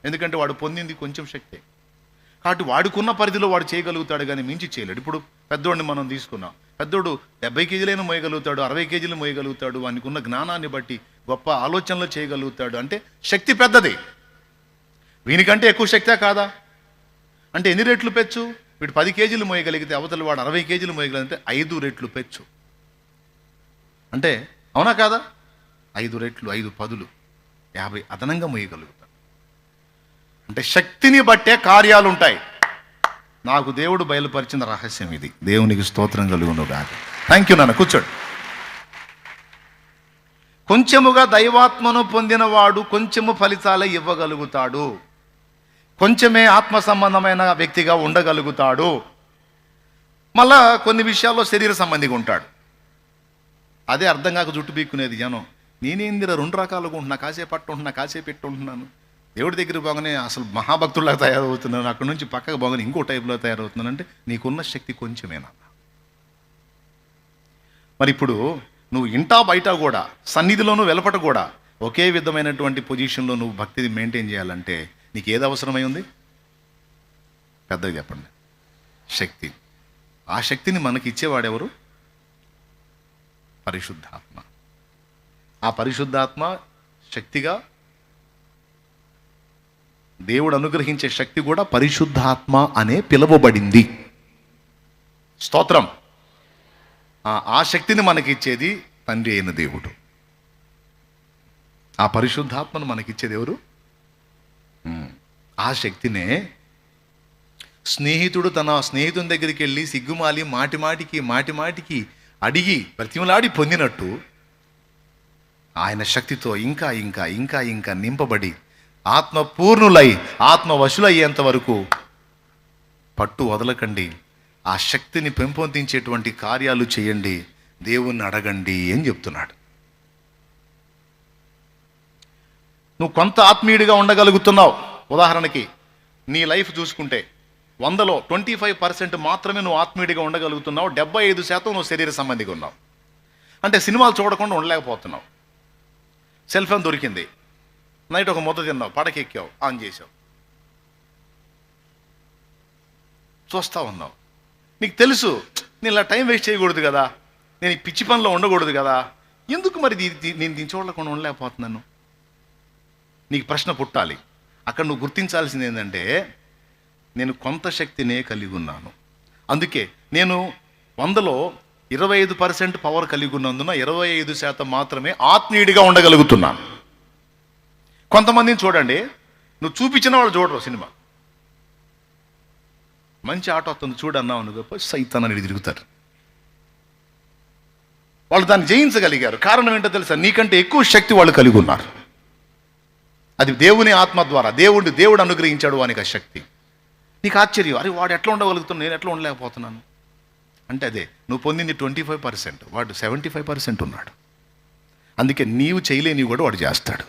ఎందుకంటే వాడు పొందింది కొంచెం శక్తే. కాబట్టి వాడుకున్న పరిధిలో వాడు చేయగలుగుతాడు, కానీ మించి చేయలేడు. ఇప్పుడు పెద్దోడిని మనం తీసుకున్నాం. పెద్దోడు 70 కేజీలైనా మోయగలుగుతాడు, 60 కేజీలు మోయగలుగుతాడు. వానికి ఉన్న జ్ఞానాన్ని బట్టి గొప్ప ఆలోచనలు చేయగలుగుతాడు. అంటే శక్తి పెద్దది. వీనికంటే ఎక్కువ శక్తే కాదా? అంటే ఎన్ని రెట్లు పెచ్చు? వీడు 10 కేజీలు మోయగలిగితే అవతల వాడు 60 కేజీలు మోయగలిగితే 5 రెట్లు పెచ్చు. అంటే అవునా కాదా? 5 రెట్లు, 5 పదులు 50 అదనంగా మోయగలుగుతాడు. అంటే శక్తిని బట్టే కార్యాలు ఉంటాయి. నాకు దేవుడు బయలుపరిచిన రహస్యం ఇది. దేవునికి స్తోత్రం కలుగును గాక. థ్యాంక్ యూ నాన్న. కూర్చోండి. కొంచెముగా దైవాత్మను పొందినవాడు కొంచెము ఫలితాలే ఇవ్వగలుగుతాడు. కొంచెమే ఆత్మ సంబంధమైన వ్యక్తిగా ఉండగలుగుతాడు. మళ్ళా కొన్ని విషయాల్లో శరీర సంబంధిగా ఉంటాడు. అదే అర్థం కాక జుట్టు పీక్కునేది జనం. నేనేందిరా 2 రకాలుగా ఉంటున్నా, కాసేపు పట్టుంటున్నా, కాసేపు పెట్టుంటున్నాను. దేవుడి దగ్గర పోగానే అసలు మహాభక్తుల్లా తయారవుతున్నాను, అక్కడి నుంచి పక్కకు పోగానే ఇంకో టైప్లో తయారవుతున్నాను. అంటే నీకున్న శక్తి కొంచెమేనా? మరి ఇప్పుడు నువ్వు ఇంటా బయట కూడా, సన్నిధిలోనూ వెలపట కూడా ఒకే విధమైనటువంటి పొజిషన్లో నువ్వు భక్తిని మెయింటైన్ చేయాలంటే నీకు ఏది అవసరమై ఉంది? పెద్దగా చెప్పండి. శక్తి. ఆ శక్తిని మనకి ఇచ్చేవాడెవరు? పరిశుద్ధాత్మ. ఆ పరిశుద్ధాత్మ శక్తిగా దేవుడు అనుగ్రహించే శక్తి కూడా పరిశుద్ధాత్మ అనే పిలువబడింది. స్తోత్రం. ఆ శక్తిని మనకిచ్చేది తండ్రి అయిన దేవుడు. ఆ పరిశుద్ధాత్మను మనకిచ్చేది ఎవరు? ఆ శక్తినే స్నేహితుడు తన స్నేహితుని దగ్గరికి వెళ్ళి సిగ్గుమాలి మాటి మాటికి అడిగి బ్రతిమలాడి పొందినట్టు ఆయన శక్తితో ఇంకా ఇంకా ఇంకా ఇంకా నింపబడి ఆత్మపూర్ణులై ఆత్మవశులయ్యేంత వరకు పట్టు వదలకండి. ఆ శక్తిని పెంపొందించేటువంటి కార్యాలు చేయండి, దేవుణ్ణి అడగండి అని చెప్తున్నాడు. నువ్వు కొంత ఆత్మీయుడిగా ఉండగలుగుతున్నావు. ఉదాహరణకి నీ లైఫ్ చూసుకుంటే 100లో 25% మాత్రమే నువ్వు ఆత్మీయుడిగా ఉండగలుగుతున్నావు. 75% నువ్వు శరీర సంబంధిగా ఉన్నావు. అంటే సినిమాలు చూడకుండా ఉండలేకపోతున్నావు. సెల్ ఫోన్ దొరికింది, నైట్ ఒక ముద్ద తిన్నావు, పడకెక్కావు, ఆన్ చేసావు, చూస్తూ ఉన్నావు. నీకు తెలుసు నేను ఇలా టైం వేస్ట్ చేయకూడదు కదా, నేను ఈ పిచ్చి పనిలో ఉండకూడదు కదా, ఎందుకు మరి నేను దీని చూడకుండా ఉండలేకపోతున్నాను? నీకు ప్రశ్న పుట్టాలి. అక్కడ నువ్వు గుర్తించాల్సింది ఏంటంటే నేను కొంత శక్తినే కలిగి ఉన్నాను. అందుకే నేను 100లో 25% పవర్ కలిగి ఉన్నందున 25% మాత్రమే ఆత్మీయుడిగా ఉండగలుగుతున్నాను. కొంతమందిని చూడండి, నువ్వు చూపించిన వాళ్ళు చూడరు. సినిమా మంచి ఆట వస్తుంది చూడన్నావు అనుకో, సైతాన్ని తిరుగుతారు. వాళ్ళు దాన్ని జయించగలిగారు. కారణం ఏంటో తెలుసా? నీకంటే ఎక్కువ శక్తి వాళ్ళు కలిగి ఉన్నారు. అది దేవుని ఆత్మ ద్వారా దేవుడు అనుగ్రహించాడు వానికి ఆ శక్తి. నీకు ఆశ్చర్యం, అరే వాడు ఎట్లా ఉండగలుగుతున్నాను, నేను ఎట్లా ఉండలేకపోతున్నాను అంటే అదే నువ్వు పొందింది 25%, వాడు 75% ఉన్నాడు. అందుకే నీవు చేయలేనివి కూడా వాడు చేస్తాడు.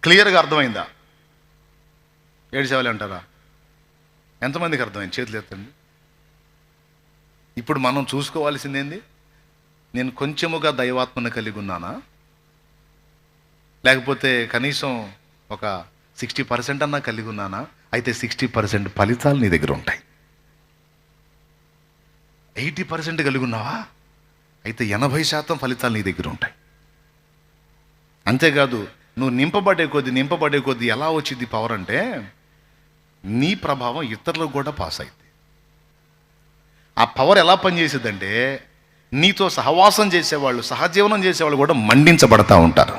క్లియర్గా అర్థమైందా? ఏడ్చేవాళ్ళు అంటారా? ఎంతమందికి అర్థమైంది? చేతులు ఎత్తండి. ఇప్పుడు మనం చూసుకోవాల్సిందేంది? నేను కొంచెముగా దైవాత్మను కలిగి ఉన్నానా, లేకపోతే కనీసం ఒక 60% అన్నా కలిగి ఉన్నానా? అయితే 60% ఫలితాలు నీ దగ్గర ఉంటాయి. 80% కలిగి ఉన్నావా? అయితే 80% ఫలితాలు నీ దగ్గర ఉంటాయి. అంతేకాదు, నువ్వు నింపబడే కొద్దీ ఎలా వచ్చింది పవర్ అంటే, నీ ప్రభావం ఇతరులకు కూడా పాస్ అయింది. ఆ పవర్ ఎలా పనిచేసేదంటే, నీతో సహవాసం చేసేవాళ్ళు, సహజీవనం చేసేవాళ్ళు కూడా మండించబడతా ఉంటారు.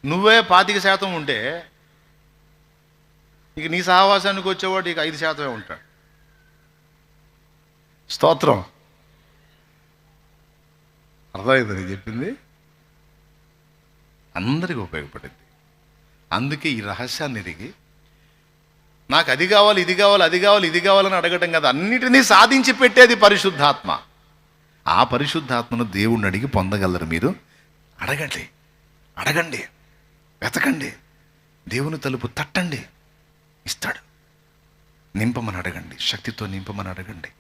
నువ్వే 25% ఉంటే ఇక నీ సహవాసానికి వచ్చేవాడు ఇక 5% ఉంటాడు. స్తోత్రం. అర్థమైంది నేను చెప్పింది? అందరికీ ఉపయోగపడింది. అందుకే ఈ రహస్యాన్ని ఎరిగి, నాకు అది కావాలి, ఇది కావాలి, అది కావాలి, ఇది కావాలని అడగటం కదా, అన్నిటినీ సాధించి పెట్టేది పరిశుద్ధాత్మ. ఆ పరిశుద్ధాత్మను దేవుణ్ణి అడిగి పొందగలరు మీరు. అడగండి, వెతకండి, దేవుని తలుపు తట్టండి, ఇస్తాడు. నింపమని అడగండి, శక్తితో నింపమని అడగండి,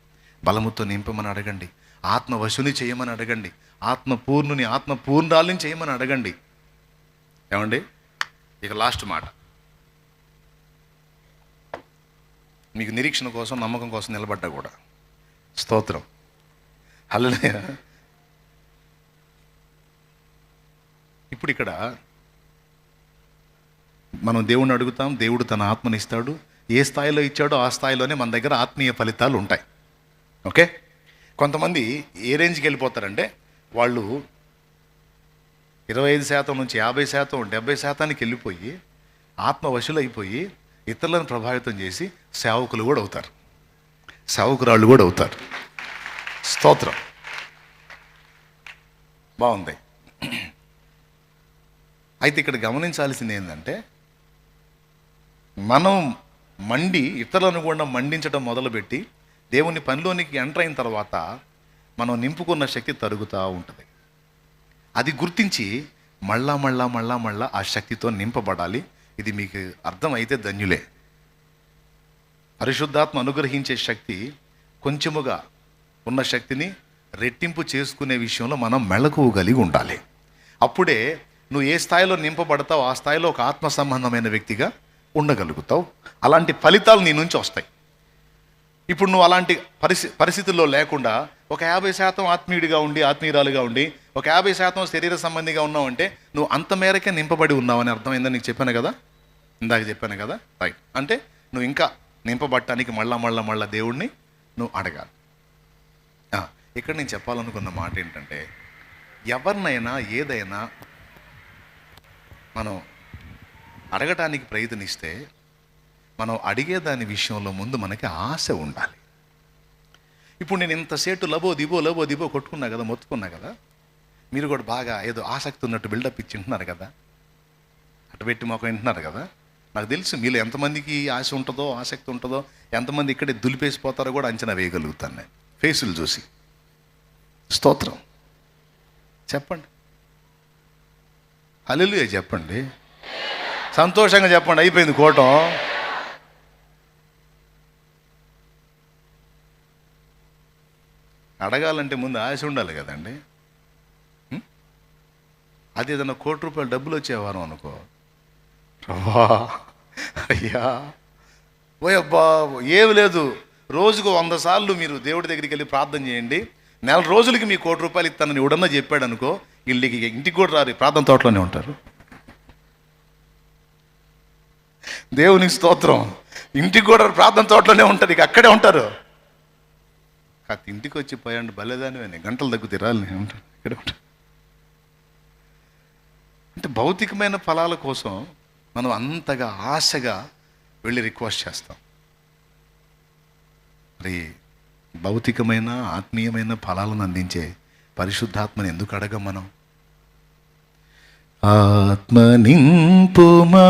బలముతో నింపమని అడగండి, ఆత్మవశుని చేయమని అడగండి, ఆత్మపూర్ణుని ఆత్మపూర్ణాలని చేయమని అడగండి. ఏమండి, ఇక లాస్ట్ మాట, మీకు నిరీక్షణ కోసం, నమ్మకం కోసం నిలబడ్డా కూడా. స్తోత్రం. హల్లెలూయా. ఇప్పుడు ఇక్కడ మనం దేవుణ్ణి అడుగుతాం, దేవుడు తన ఆత్మని ఇస్తాడు. ఏ స్థాయిలో ఇచ్చాడో ఆ స్థాయిలోనే మన దగ్గర ఆత్మీయ ఫలితాలు ఉంటాయి. ఓకే. కొంతమంది ఏ రేంజ్కి వెళ్ళిపోతారంటే, వాళ్ళు 25% నుంచి 50%, 70%కి వెళ్ళిపోయి ఆత్మవశులైపోయి ఇతరులను ప్రభావితం చేసి సేవకులు కూడా అవుతారు, సేవకురాళ్ళు కూడా అవుతారు. స్తోత్రం. బాగుంది. అయితే ఇక్కడ గమనించాల్సింది ఏంటంటే, మనం ఇతరులను కూడా మండించడం మొదలుపెట్టి దేవుని పనిలోనికి ఎంటర్ అయిన తర్వాత మనం నింపుకున్న శక్తి తరుగుతూ ఉంటుంది. అది గుర్తించి మళ్ళా ఆ శక్తితో నింపబడాలి. ఇది మీకు అర్థమైతే ధన్యులే. పరిశుద్ధాత్మ అనుగ్రహించే శక్తి కొంచెముగా ఉన్న శక్తిని రెట్టింపు చేసుకునే విషయంలో మనం మెళకువ కలిగి ఉండాలి. అప్పుడే నువ్వు ఏ స్థాయిలో నింపబడతావు ఆ స్థాయిలో ఒక ఆత్మ సంబంధమైన వ్యక్తిగా ఉండగలుగుతావు. అలాంటి ఫలితాలు నీ నుంచి వస్తాయి. ఇప్పుడు నువ్వు అలాంటి పరిస్థితుల్లో లేకుండా ఒక 50% ఆత్మీయుడిగా ఉండి, ఆత్మీయురాలుగా ఉండి, ఒక 50% శరీర సంబంధిగా ఉన్నావు అంటే నువ్వు అంత మేరకే నింపబడి ఉన్నావని అర్థమైందని నీకు చెప్పాను కదా, ఇందాక చెప్పాను కదా. రైట్. అంటే నువ్వు ఇంకా నింపబడటానికి మళ్ళా దేవుణ్ణి నువ్వు అడగాలి. ఇక్కడ నేను చెప్పాలనుకున్న మాట ఏంటంటే, ఎవరినైనా ఏదైనా మనం అడగటానికి ప్రయత్నిస్తే మనం అడిగేదాని విషయంలో ముందు మనకి ఆశ ఉండాలి. ఇప్పుడు నేను ఇంతసేటు లబో దిబో కొట్టుకున్నా కదా, మొత్తుకున్నా కదా, మీరు కూడా బాగా ఏదో ఆసక్తి ఉన్నట్టు బిల్డప్ ఇచ్చి వింటున్నారు కదా, అటు పెట్టి మాకు వింటున్నారు కదా. నాకు తెలుసు మీలో ఎంతమందికి ఆశ ఉంటుందో, ఆసక్తి ఉంటుందో, ఎంతమంది ఇక్కడే దులిపేసిపోతారో కూడా అంచనా వేయగలుగుతాను నేను ఫేసులు చూసి. స్తోత్రం. చెప్పండి, హల్లెలూయా చెప్పండి, సంతోషంగా చెప్పండి. అయిపోయింది కోటం. అడగాలంటే ముందు ఆశ ఉండాలి కదండి. అది ఏదన్నా ₹1,00,00,000 డబ్బులు వచ్చేవారం అనుకో, రవ్వా అయ్యా ఓయబ్బా ఏమి లేదు, రోజుకు 100 సార్లు మీరు దేవుడి దగ్గరికి వెళ్ళి ప్రార్థన చేయండి, నెల రోజులకి మీ ₹1,00,00,000 ఇస్తానని ఎవడన్నా చెప్పాడు అనుకో, వీళ్ళకి ఇంటికి కూడా రారు, ప్రార్థన తోటలోనే ఉంటారు. దేవునికి స్తోత్రం. ఇంటికి కూడా ప్రార్థన తోటలోనే ఉంటారు, ఇక అక్కడే ఉంటారు. కాదు ఇంటికి వచ్చి పోయండి భలేదానివని గంటలు తగ్గుతాయి, రాలి ఉంటారు, ఇక్కడే ఉంటారు. అంటే భౌతికమైన ఫలాల కోసం మనం అంతగా ఆశగా వెళ్ళి రిక్వెస్ట్ చేస్తాం. మరి భౌతికమైన ఆత్మీయమైన ఫలాలను అందించే పరిశుద్ధాత్మని ఎందుకు అడగం మనం? ఆత్మ నింపుమా.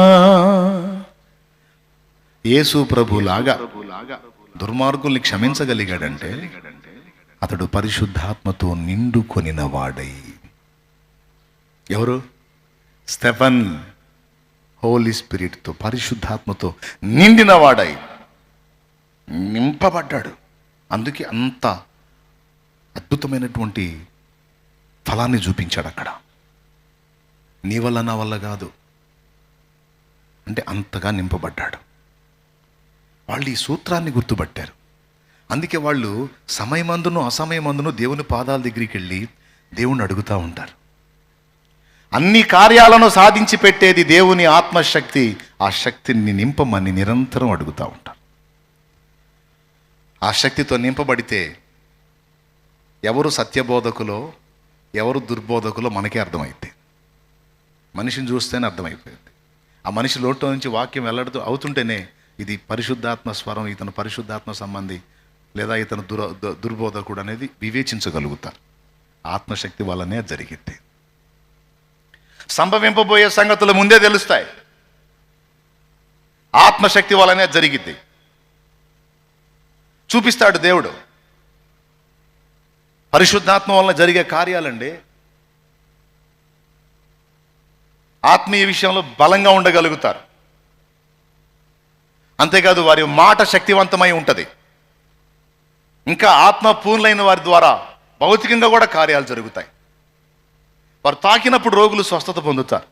యేసు ప్రభులాగా దుర్మార్గుల్ని క్షమించగలిగాడంటే అతడు పరిశుద్ధాత్మతో నిండుకొనిన వాడై. ఎవరు? స్టెఫన్ హోలీ స్పిరిట్తో, పరిశుద్ధాత్మతో నిండిన వాడై నింపబడ్డాడు. అందుకే అంత అద్భుతమైనటువంటి ఫలాన్ని చూపించాడు అక్కడ. నీ వల్ల నా వల్ల కాదు అంటే అంతగా నింపబడ్డాడు. వాళ్ళు ఈ సూత్రాన్ని గుర్తుపట్టారు. అందుకే వాళ్ళు సమయమందును అసమయమందును దేవుని పాదాల దగ్గరికి వెళ్ళి దేవుణ్ణి అడుగుతూ ఉంటారు. అన్ని కార్యాలను సాధించి పెట్టేది దేవుని ఆత్మశక్తి. ఆ శక్తిని నింపమని నిరంతరం అడుగుతూ ఉంటారు. ఆ శక్తితో నింపబడితే ఎవరు సత్యబోధకులో ఎవరు దుర్బోధకులో మనకే అర్థమైంది. మనిషిని చూస్తేనే అర్థమైపోయింది. ఆ మనిషి లోటులో నుంచి వాక్యం వెల్లడుతూ అవుతుంటేనే ఇది పరిశుద్ధాత్మ స్వరం, ఇతను పరిశుద్ధాత్మ సంబంధి లేదా ఇతను దుర్బోధకుడు అనేది వివేచించగలుగుతారు. ఆత్మశక్తి వల్లనే జరిగింది. సంభవింపబోయే సంగతులు ముందే తెలుస్తాయి. ఆత్మశక్తి వల్లనే జరిగింది. చూపిస్తాడు దేవుడు. పరిశుద్ధాత్మ వలన జరిగే కార్యాలండి. ఆత్మీయ విషయంలో బలంగా ఉండగలుగుతారు. అంతేకాదు వారి మాట శక్తివంతమై ఉంటుంది. ఇంకా ఆత్మ పూర్ణులైన వారి ద్వారా భౌతికంగా కూడా కార్యాలు జరుగుతాయి. వారు తాకినప్పుడు రోగులు స్వస్థత పొందుతారు.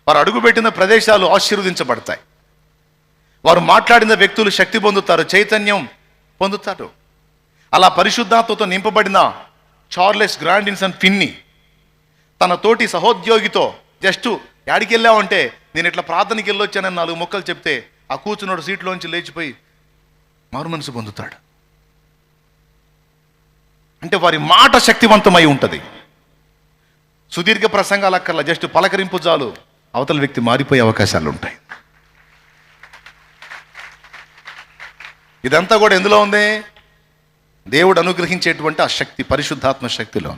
వారు అడుగుపెట్టిన ప్రదేశాలు ఆశీర్వదించబడతాయి. వారు మాట్లాడిన వ్యక్తులు శక్తి పొందుతారు, చైతన్యం పొందుతారు. అలా పరిశుద్ధాత్మతో నింపబడిన చార్లెస్ గ్రాండిన్సన్ ఫిన్నీ తన తోటి సహోద్యోగితో జస్ట్ యాడికి వెళ్ళావంటే నేను ఇట్లా ప్రార్థనకి వెళ్ళొచ్చానని 4 ముక్కలు చెప్తే ఆ కూర్చున్నాడు సీట్లోంచి లేచిపోయి మారు మనసు పొందుతాడు. అంటే వారి మాట శక్తివంతమై ఉంటుంది. సుదీర్ఘ ప్రసంగాలు అక్కర్లా, జస్ట్ పలకరింపు చాలు, అవతల వ్యక్తి మారిపోయే అవకాశాలు ఉంటాయి. ఇదంతా కూడా ఎందులో ఉంది? దేవుడు అనుగ్రహించేటువంటి ఆ శక్తి, పరిశుద్ధాత్మ శక్తిలో.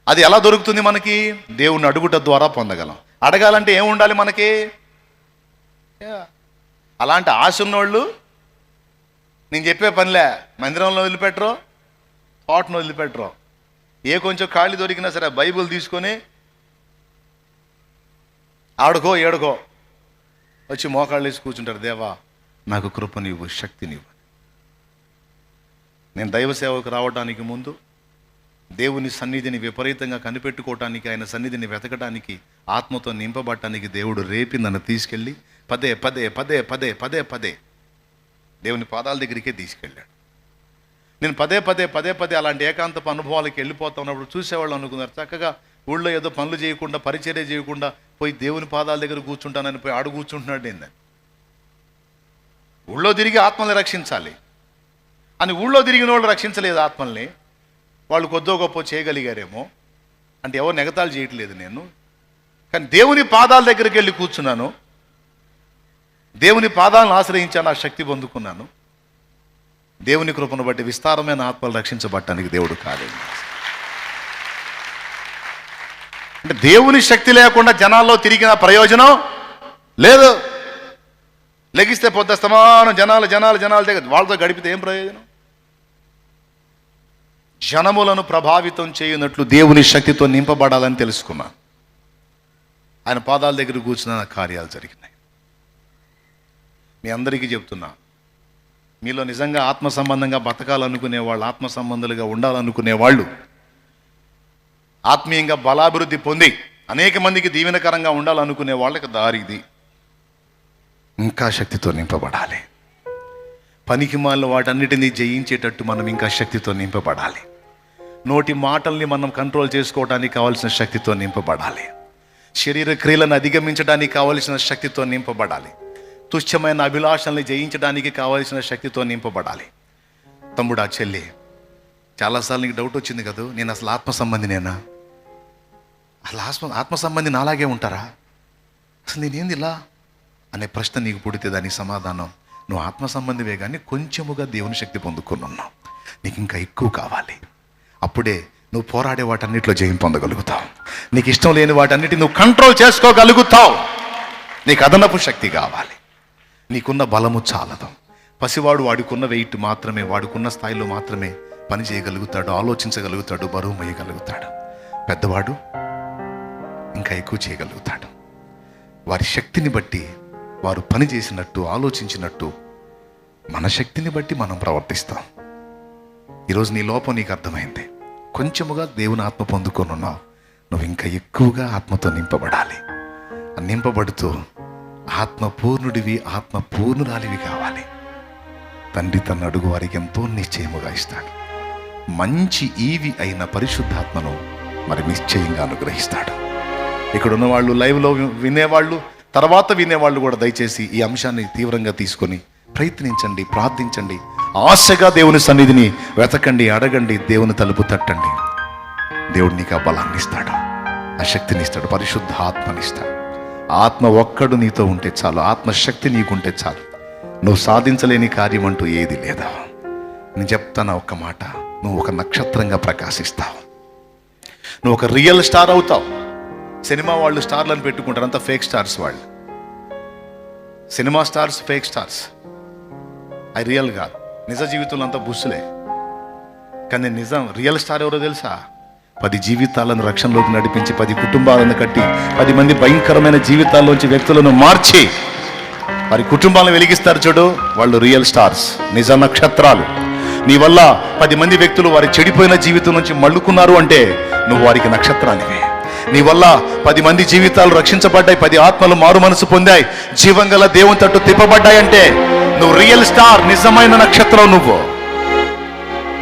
అది ఎలా దొరుకుతుంది మనకి? దేవుణ్ణి అడుగుట ద్వారా పొందగలం. అడగాలంటే ఏం ఉండాలి మనకి? అలాంటి ఆశ ఉన్నోళ్ళు నేను చెప్పే పనిలే, మందిరంలో వదిలిపెట్టరు, తోటను వదిలిపెట్టరు. ఏ కొంచెం ఖాళీ దొరికినా సరే బైబిల్ తీసుకొని ఆడుకో ఏడుకో వచ్చి మోకాళ్ళు వేసి కూర్చుంటారు. దేవా నాకు కృప నీవు, శక్తి నీవు. నేను దైవ సేవకు రావడానికి ముందు దేవుని సన్నిధిని విపరీతంగా కనిపెట్టుకోవటానికి, ఆయన సన్నిధిని వెతకడానికి, ఆత్మతో నింపబడటానికి దేవుడు రేపి నన్ను తీసుకెళ్ళి పదే పదే పదే పదే పదే పదే దేవుని పాదాల దగ్గరికే తీసుకెళ్ళాడు. నేను పదే పదే పదే పదే అలాంటి ఏకాంతపు అనుభవాలకి వెళ్ళిపోతా ఉన్నప్పుడు చూసేవాళ్ళు అనుకున్నారు చక్కగా ఊళ్ళో ఏదో పనులు చేయకుండా, పరిచర్య చేయకుండా పోయి దేవుని పాదాల దగ్గర కూర్చుంటానని పోయి ఆడు కూర్చుంటున్నాడు ఏందని. ఊళ్ళో తిరిగి ఆత్మల్ని రక్షించాలి అని ఊళ్ళో తిరిగిన వాళ్ళు రక్షించలేదు ఆత్మల్ని. వాళ్ళు కొద్దో గొప్ప చేయగలిగారేమో అంటే ఎవరు నెగతాలు చేయట్లేదు నేను. కానీ దేవుని పాదాల దగ్గరికి వెళ్ళి కూర్చున్నాను, దేవుని పాదాలను ఆశ్రయించాను, ఆ శక్తి పొందుకున్నాను. దేవుని కృపను బట్టి విస్తారమైన ఆత్మలు రక్షించబడటానికి దేవుడు కాలేదు. అంటే దేవుని శక్తి లేకుండా జనాల్లో తిరిగిన ప్రయోజనం లేదు. లెగిస్తే పొద్దుస్తమానం జనాలు జనాలు జనాలు దగ్గర వాళ్ళతో గడిపితే ఏం ప్రయోజనం? జనములను ప్రభావితం చేయనట్లు దేవుని శక్తితో నింపబడాలని తెలుసుకున్నాను. ఆయన పాదాల దగ్గర కూర్చున్న కార్యాలు జరిగినాయి. మీ అందరికీ చెప్తున్నా, మీలో నిజంగా ఆత్మ సంబంధంగా బతకాలనుకునే వాళ్ళు, ఆత్మ సంబంధులుగా ఉండాలనుకునే వాళ్ళు, ఆత్మీయంగా బలాభివృద్ధి పొంది అనేక మందికి దీవెనకరంగా ఉండాలనుకునే వాళ్ళకి దారి ఇది. ఇంకా శక్తితో నింపబడాలి. పనికిమాలిన వాటన్నిటినీ జయించేటట్టు మనం ఇంకా శక్తితో నింపబడాలి. నోటి మాటల్ని మనం కంట్రోల్ చేసుకోవడానికి కావాల్సిన శక్తితో నింపబడాలి. శరీర క్రియలను అధిగమించడానికి కావలసిన శక్తితో నింపబడాలి. తుచ్చమైన అభిలాషల్ని జయించడానికి కావలసిన శక్తితో నింపబడాలి. తమ్ముడా, చెల్లి, చాలాసార్లు నీకు డౌట్ వచ్చింది కదా, నేను అసలు ఆత్మ సంబంధినేనా? అసలు ఆత్మ సంబంధి నాలాగే ఉంటారా? అసలు నేనేంది ఇలా అనే ప్రశ్న నీకు పుడితే దానికి సమాధానం, నువ్వు ఆత్మ సంబంధివే కానీ కొంచెముగా దేవుని శక్తి పొందుకొని ఉన్నావు. నీకు ఇంకా ఎక్కువ కావాలి. అప్పుడే నువ్వు పోరాడే వాటన్నిటిలో జయం పొందగలుగుతావు. నీకు ఇష్టం లేని వాటన్నిటిని నువ్వు కంట్రోల్ చేసుకోగలుగుతావు. నీకు అదనపు శక్తి కావాలి. నీకున్న బలము చాలదు. పసివాడు వాడుకున్న వెయిట్ మాత్రమే, వాడుకున్న స్థాయిలో మాత్రమే పని చేయగలుగుతాడు, ఆలోచించగలుగుతాడు, బరువు మోయగలుగుతాడు. పెద్దవాడు ఇంకా ఎక్కువ చేయగలుగుతాడు. వారి శక్తిని బట్టి వారు పని చేసినట్టు, ఆలోచించినట్టు మన శక్తిని బట్టి మనం ప్రవర్తిస్తాం. ఈరోజు నీ లోపం నీకు అర్థమైంది. కొంచెముగా దేవుని ఆత్మ పొందుకొని ఉన్నావు. నువ్వు ఇంకా ఎక్కువగా ఆత్మతో నింపబడాలి. నింపబడుతూ ఆత్మ పూర్ణుడివి, ఆత్మ పూర్ణురాలివి కావాలి. తండ్రి తన అడుగు వారికి ఎంతో నిశ్చయముగా ఇస్తాడు. మంచి ఈవి అయిన పరిశుద్ధాత్మను మరి నిశ్చయంగా అనుగ్రహిస్తాడు. ఇక్కడ ఉన్న వాళ్ళు, లైవ్లో వినేవాళ్ళు, తర్వాత వినేవాళ్ళు కూడా దయచేసి ఈ అంశాన్ని తీవ్రంగా తీసుకొని ప్రయత్నించండి, ప్రార్థించండి, ఆశగా దేవుని సన్నిధిని వెతకండి, అడగండి, దేవుని తలుపు తట్టండి. దేవుడు నీకు ఆ బలాన్ని ఇస్తాడు, ఆ శక్తిని ఇస్తాడు, పరిశుద్ధ ఆత్మనిస్తాడు. ఆత్మ ఒక్కడు నీతో ఉంటే చాలు, ఆత్మశక్తి నీకుంటే చాలు. నువ్వు సాధించలేని కార్యం అంటూ ఏది లేదా. నేను చెప్తాను ఒక్క మాట, నువ్వు ఒక నక్షత్రంగా ప్రకాశిస్తావు, నువ్వు ఒక రియల్ స్టార్ అవుతావు. సినిమా వాళ్ళు స్టార్లను పెట్టుకుంటారు, అంతా ఫేక్ స్టార్స్. వాళ్ళు సినిమా స్టార్స్ ఫేక్ స్టార్స్, అవి రియల్ కాదు. నిజ జీవితంలో అంతా బుస్సులే. కానీ నిజం రియల్ స్టార్ ఎవరో తెలుసా? 10 జీవితాలను రక్షణలోకి నడిపించి, 10 కుటుంబాలను కట్టి, 10 మంది భయంకరమైన జీవితాల్లోంచి వ్యక్తులను మార్చి వారి కుటుంబాలను వెలిగిస్తారు చూడు, వాళ్ళు రియల్ స్టార్స్, నిజ నక్షత్రాలు. నీ వల్ల 10 మంది వ్యక్తులు వారి చెడిపోయిన జీవితం నుంచి మళ్ళుకున్నారు అంటే నువ్వు వారికి నక్షత్రానివే. నీ వల్ల 10 మంది జీవితాలు రక్షించబడ్డాయి, 10 ఆత్మలు మారు మనసు పొందాయి, జీవంగల దేవుని తట్టు తిప్పబడ్డాయంటే నువ్వు రియల్ స్టార్, నిజమైన నక్షత్రం నువ్వు.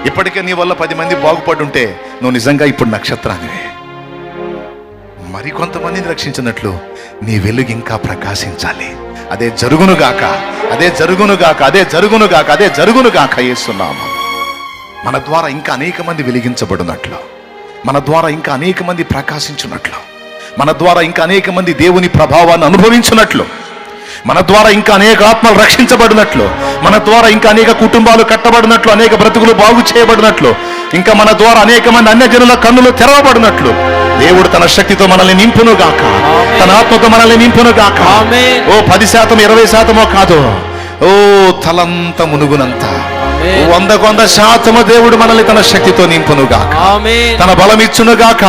ఇప్పటికే నీ వల్ల 10 మంది బాగుపడుంటే నువ్వు నిజంగా ఇప్పుడు నక్షత్రానివే. మరి కొంతమందిని రక్షించినట్లు నీ వెలుగు ఇంకా ప్రకాశించాలి. అదే జరుగునుగాక, అదే జరుగునుగాక, అదే జరుగునుగాక, అదే జరుగునుగాక యేసునామమున. మన ద్వారా ఇంకా అనేక మంది వెలిగించబడినట్లు, మన ద్వారా ఇంకా అనేక మంది ప్రకాశించున్నట్లు, మన ద్వారా ఇంకా అనేక మంది దేవుని ప్రభావాన్ని అనుభవించున్నట్లు, మన ద్వారా ఇంకా అనేక ఆత్మలు రక్షించబడినట్లు, మన ద్వారా ఇంకా అనేక కుటుంబాలు కట్టబడినట్లు, అనేక బ్రతుకులు బాగు చేయబడినట్లు, ఇంకా మన ద్వారా అనేక మంది అన్యజనుల కన్నులు తెరవబడినట్లు దేవుడు తన శక్తితో మనల్ని నింపునుగాక, తన ఆత్మతో మనల్ని నింపునుగాక. ఓ 10%, 20% కాదు, ఓ తలంత మునుగునంత, 100% దేవుడు మనల్ని తన శక్తితో నింపునుగాక, తన బలం ఇచ్చునుగాక.